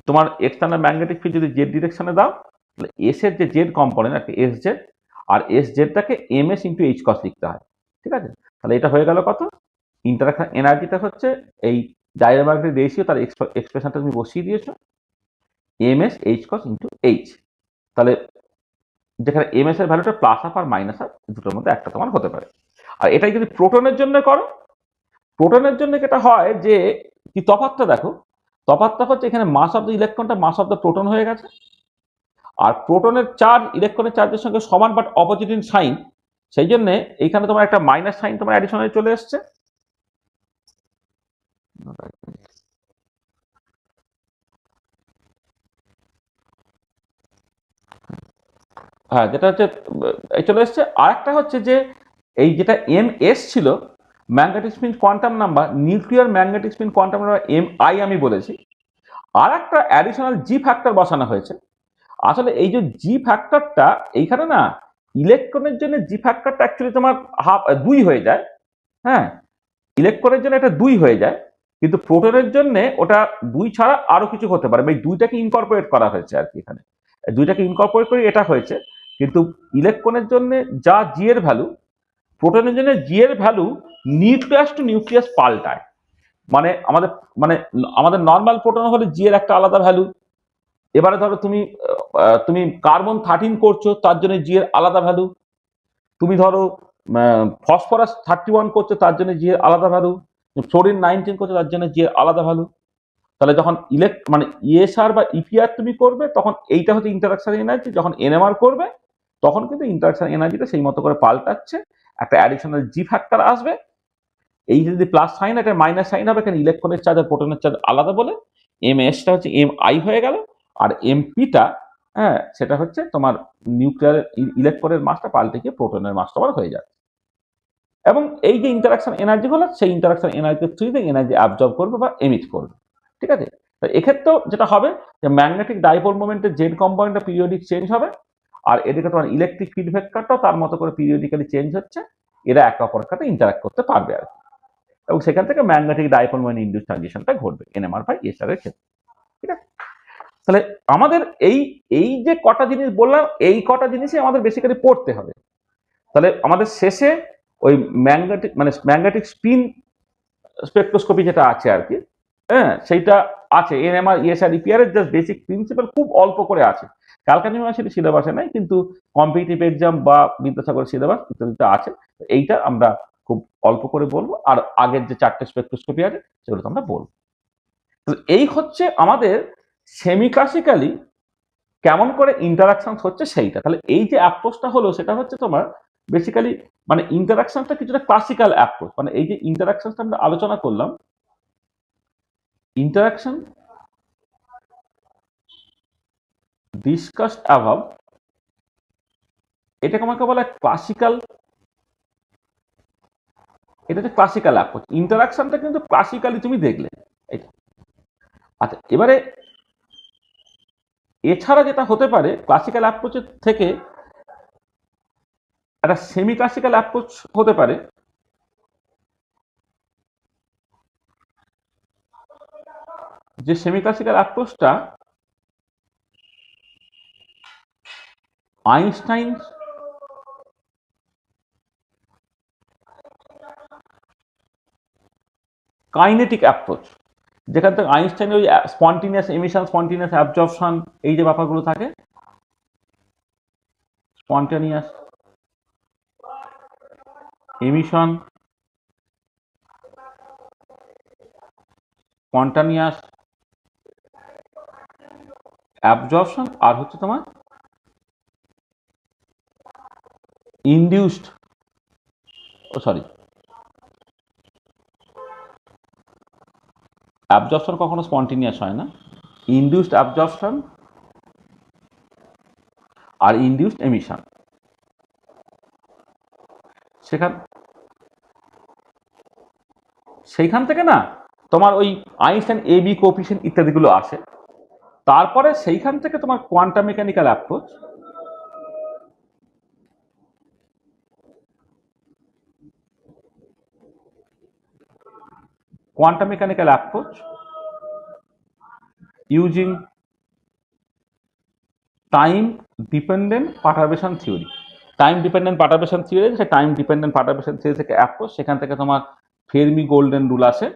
তোমার এক্সটার্নাল ম্যাগনেটিক ফিল্ড যদি জেড ডিরেকশনে দাও, তাহলে এস এর যে জেড কম্পোনেন্ট একটা এস জেড, আর এস জেডটাকে ms × h cos লিখতে হয়। ঠিক আছে, তাহলে এটা হয়ে গেল কত, ইন্টারাকশন এনার্জিটা হচ্ছে এই জাইরোম্যাগনেটিক রেশিও, তার এক্সপ্রেশনটা তুমি বসিয়ে দিয়েছো ms h cos × h। তাহলে যেখানে ms এর ভ্যালুটা প্লাস হাফ আর মাইনাস হাফ দুটোর মধ্যে একটা তোমার হতে পারে। আর এটাই যদি প্রোটনের জন্য করো, প্রোটনের জন্য যেটা হয় যে কি তফাৎটা দেখো, তফাৎটা হচ্ছে এখানে মাস অফ দ্য ইলেকট্রনটা মাস অফ দ্য প্রোটন হয়ে গেছে, আর প্রোটনের চার্জ ইলেকট্রনের চার্জের সঙ্গে সমান বাট অপোজিট ইন সাইন, সেই জন্য এইখানে তোমার একটা মাইনাস সাইন তোমার অ্যাডিশনালি চলে এসছে। হ্যাঁ, যেটা হচ্ছে চলে এসছে। আর একটা হচ্ছে যে এই যেটা ms ছিল magnetic spin quantum number, nuclear magnetic spin quantum number mi আমি বলেছি, আর একটা অ্যাডিশনাল জি ফ্যাক্টর বসানো হয়েছে। আসলে এই যে জি ফ্যাক্টরটা এইখানে না, ইলেকট্রনের জন্য জি ফ্যাক্টরটা অ্যাকচুয়ালি তোমার 2 হয়ে যায়। হ্যাঁ, ইলেকট্রনের জন্য এটা 2 হয়ে যায়, কিন্তু প্রোটনের জন্য ওটা 2 ছাড়া আরো কিছু হতে পারে, এই দুইটাকে ইনকর্পোরেট করা হয়েছে আর কি। এখানে দুইটাকে ইনকর্পোরেট করে এটা হয়েছে, কিন্তু ইলেকট্রনের জন্য যা জি এর ভ্যালু, প্রোটনের জন্য জি এর ভ্যালু নিউক্লিয়াস টু নিউক্লিয়াস পাল্টায়। আমাদের নর্মাল প্রোটন হলে জি এর একটা আলাদা ভ্যালু, এবারে ধরো তুমি কার্বন 13 করছো তার জন্য জি এর আলাদা ভ্যালু, তুমি ধরো ফসফরাস 31 করছো তার জন্য জি এর আলাদা ভ্যালু, ফ্লোরিন 19 করছো তার জন্য জি এর আলাদা ভ্যালু। তাহলে যখন ইএসআর বা ইপিআর তুমি করবে তখন এইটা হচ্ছে ইন্টারাকশন এনার্জি, যখন এনএমআর করবে তখন কিন্তু ইন্টারাকশন এনার্জিটা সেই মতো করে পাল্টাচ্ছে, একটা অ্যাডিশনাল জি ফ্যাক্টর আসবে। এই যদি প্লাস সাইন একটা মাইনাস সাইন হবে, এখানে ইলেকট্রনের চার্জ আর প্রোটনের চার্জ আলাদা বলে ms টা হচ্ছে mi হয়ে গেল, আর mp-টা হ্যাঁ সেটা হচ্ছে তোমার নিউক্লিয়ার ইলেকট্রনের মাসটা পাল্টে গিয়ে প্রোটনের মাসটা আবার হয়ে যায়। এবং এই যে ইন্টারাকশন এনার্জি হলো, সেই ইন্টারাকশন এনার্জির থ্রুতে এনার্জি অ্যাবজর্ব করবে বা এমিট করবে। ঠিক আছে, তো এক্ষেত্রেও যেটা হবে যে ম্যাগনেটিক ডাইপোল মোমেন্টের জেড কম্পোনেন্টটা পিরিয়ডিক চেঞ্জ হবে, আর এদিকে তোমার ইলেকট্রিক ফিল্ড ভেক্টরটাও তার মতো করে পিরিয়ডিক্যালি চেঞ্জ হচ্ছে, এরা একে অপরের সাথে ইন্টারাক্ট করতে পারবে আর কি, এবং সেখান থেকে ম্যাগনেটিক ডাইপোল মোমেন্ট ইনডিউস ট্রানজিশনটা ঘটবে এনএমআর বাই এসআর এর ক্ষেত্রে। ঠিক আছে, তাহলে আমাদের এই যে কটা জিনিস বললাম, এই কটা জিনিসই আমাদের বেসিক্যালি পড়তে হবে। তাহলে আমাদের শেষে ওই ম্যাগনেটিক স্পিন স্পেকট্রোস্কোপি যেটা আছে আর কি, হ্যাঁ সেইটা আছে। এনএমআর, ইএসআর, ইপিআর এর জাস্ট বেসিক প্রিন্সিপাল খুব অল্প করে আছে। ক্যালকাটা ইউনিভার্সিটি সিলেবাসে নাই, কিন্তু কম্পিটিটিভ এক্সাম বা বিদ্যাসাগর সিলেবাস ইত্যাদিতে আছে। এইটা আমরা খুব অল্প করে বলবো, আর আগের যে 4টে স্পেকট্রোস্কোপি আছে সেগুলো তো আমরা বলবো। তো এই হচ্ছে আমাদের সেমি ক্লাসিক্যালি কেমন করে ইন্টারাকশন হচ্ছে সেইটা। তাহলে এই যে অ্যাপ্রোচটা হলো সেটা হচ্ছে তোমার বেসিক্যালি মানে ইন্টারাকশনটা কিছুটা ক্লাসিক্যাল অ্যাপ্রোচ। মানে এই যে ইন্টারাকশনটা আমরা আলোচনা করলাম, ইন্টারাকশন ডিসকাসড অ্যাভাব, এটাকে আমাকে বলা ক্লাসিক্যাল, এটা হচ্ছে ক্লাসিক্যাল অ্যাপ্রোচ। ইন্টারাকশনটা কিন্তু ক্লাসিক্যালি তুমি দেখলে এটা। আচ্ছা, এবারে এছাড়া যেটা হতে পারে ক্লাসিক্যাল অ্যাপ্রোচের থেকে একটা সেমি ক্লাসিক্যাল অ্যাপ্রোচ হতে পারে, যে সেমি ক্লাসিক্যাল অ্যাপ্রোচটা আইনস্টাইন কাইনেটিক অ্যাপ্রোচ, যেখান থেকে আইনস্টাইনের ওই স্পন্টিনিয়াস এমিশন, স্পন্টিনিয়াস অ্যাবজর্পশন, এই যে ব্যাপারগুলো থাকে, স্পন্টানিয়াস এমিশন, স্পন্টানিয়াস অ্যাবজর্পশন, আর হচ্ছে তোমার ইনডিউসড, অ্যাবজর্পশন কখনো স্পন্টিনিয়াস হয় না, ইনডিউসড অ্যাবজর্পশন আর ইনডিউসড এমিশন। সেইখান থেকে না তোমার ওই আইনস্টাইন এ বি কোএফিসিয়েন্ট ইত্যাদিগুলো আসে। তারপরে সেইখান থেকে তোমার quantum mechanical approach, quantum mechanical approach using time dependent perturbation theory, time dependent perturbation theory, সে টাইম ডিপেন্ডেন্ট পারটারবেশন থিওরি থেকে অ্যাপ্রোচ, সেখান থেকে তোমার ফেরমি গোল্ডেন রুল আসে,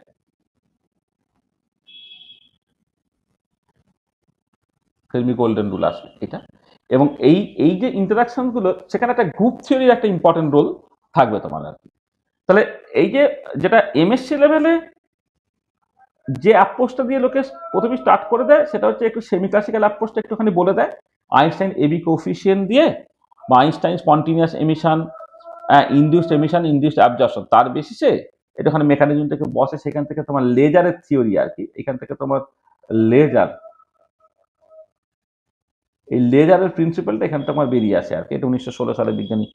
ফেরমি গোল্ডেন রুল আসে এটা। এবং এই এই যে ইন্টারাকশন গুলো, সেখানে একটা গ্রুপ থিওরির একটা ইম্পর্টেন্ট রোল থাকবে তোমার আর কি। তাহলে এই যে যেটা এমএসসি লেভেলে যে অ্যাপ্রোচটা দিয়ে লোকে প্রথমে স্টার্ট করে দেয়, সেটা হচ্ছে একটু সেমি ক্লাসিক্যাল অ্যাপ্রোচটা একটুখানি বলে দেয়, আইনস্টাইন এবি কোএফিসিয়েন্ট দিয়ে বা Einstein spontaneous emission, induced emission, induced absorption, তার বেসিসে একটুখানি মেকানিজমটাকে বসে। সেখান থেকে তোমার লেজারের থিওরি আর কি, এখান থেকে তোমার লেজার, এই লেজারের প্রিন্সিপালটা এখান থেকে আমার বেরিয়ে আসে আর কি। এটা 1916 সালে বিজ্ঞানী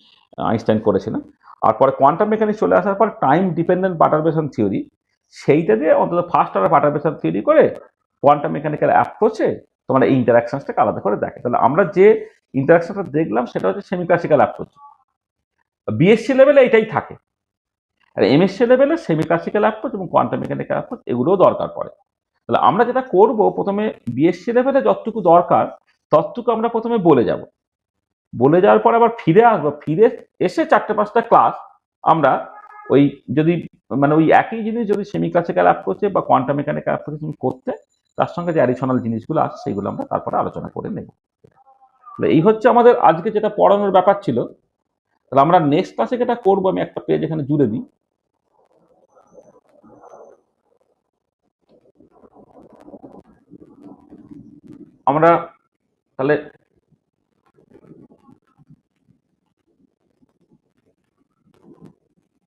আইনস্টাইন করেছিলেন। আর পরে কোয়ান্টাম মেকানিক্স চলে আসার পর টাইম ডিপেন্ডেন্ট পারটারবেশন থিওরি, সেইটা দিয়ে অন্তত ফার্স্ট অর্ডার পারটারবেশন থিওরি করে কোয়ান্টাম মেকানিক্যাল অ্যাপ্রোচে তোমার এই ইন্টারাকশনটাকে আলাদা করে দেখে। তাহলে আমরা যে ইন্টারাকশনটা দেখলাম সেটা হচ্ছে সেমি ক্লাসিক্যাল অ্যাপ্রোচ। বিএসসি লেভেলে এটাই থাকে, আর এমএসসি লেভেলে সেমি ক্লাসিক্যাল অ্যাপ্রোচ এবং কোয়ান্টাম মেকানিক্যাল অ্যাপ্রোচ এগুলোও দরকার পড়ে। তাহলে আমরা যেটা করব, প্রথমে বিএসসি লেভেলে যতটুকু দরকার ততটুকু আমরা প্রথমে বলে যাব, বলে যাওয়ার পর আবার ফিরে আসবো, ফিরে এসে 4-5টা ক্লাস আমরা ওই যদি মানে ওই একই জিনিস যদি সেমি ক্লাসিক্যাল অ্যাপ্রোচে বা কোয়ান্টাম মেকানিক্যাল অ্যাপ্রোচে তুমি করতে, তার সঙ্গে যে অ্যাডিশনাল জিনিসগুলো আছে সেগুলো আমরা তারপরে আলোচনা করে নেব। এই হচ্ছে আমাদের আজকে যেটা পড়ানোর ব্যাপার ছিল। তাহলে আমরা নেক্সট ক্লাসে যেটা করবো, আমি একটা পেজ এখানে জুড়ে দিই। আমরা তাহলে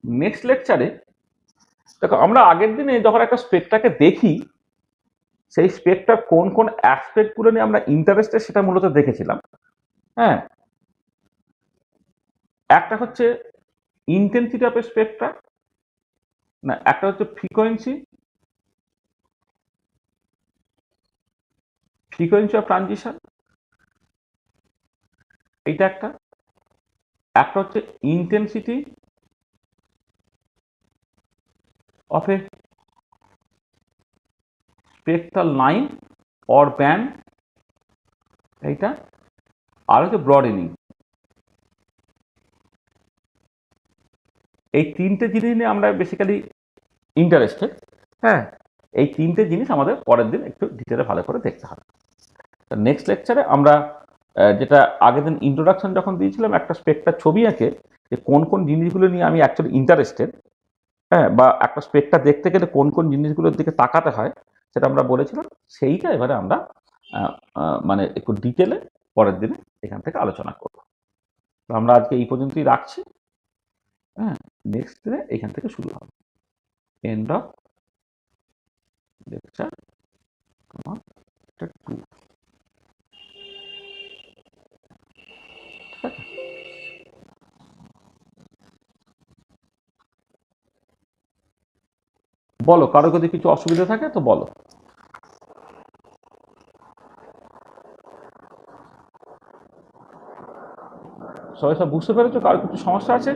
নেক্সট লেকচারে দেখো, আমরা আগের দিনে যখন একটা স্পেকটাকে দেখি, সেই স্পেকটার কোন কোন অ্যাসপেক্ট গুলো নিয়ে আমরা ইন্টারেস্টেড সেটা মূলত দেখেছিলাম। হ্যাঁ, একটা হচ্ছে ইন্টেন্সিটি অফ স্পেকট্রা, না একটা হচ্ছে ফ্রিকোয়েন্সি, ফ্রিকোয়েন্সি অফ ট্রানজিশন, এইটা একটা। একটা হচ্ছে intensity of A spectral line or band, এইটা। আর হচ্ছে ব্রডেনিং, এই তিনটে জিনিস নিয়ে আমরা বেসিক্যালি ইন্টারেস্টেড। হ্যাঁ, এই তিনটে জিনিস আমাদের পরের দিন একটু ডিটেলে ভালো করে দেখতে হবে। নেক্সট লেকচারে আমরা যেটা আগের দিন ইন্ট্রোডাকশন যখন দিয়েছিলাম একটা স্পেক্টার ছবি আঁকে যে কোন কোন জিনিসগুলো নিয়ে আমি অ্যাকচুয়ালি ইন্টারেস্টেড, হ্যাঁ, বা একটা স্পেক্টার দেখতে গেলে কোন কোন জিনিসগুলোর দিকে তাকাতে হয় সেটা আমরা বলেছিলাম। সেইটা এবারে আমরা মানে একটু ডিটেলে পরের দিনে এখান থেকে আলোচনা করব। তো আমরা আজকে এই পর্যন্তই রাখছি। হ্যাঁ, নেক্সট দিনে এখান থেকে শুরু হবে। End of lecture 2। ঠিক আছে, বলো কারো যদি কিছু অসুবিধা থাকে তো বলো। সবাই সব বুঝতে পেরেছো? কারো কিছু সমস্যা আছে?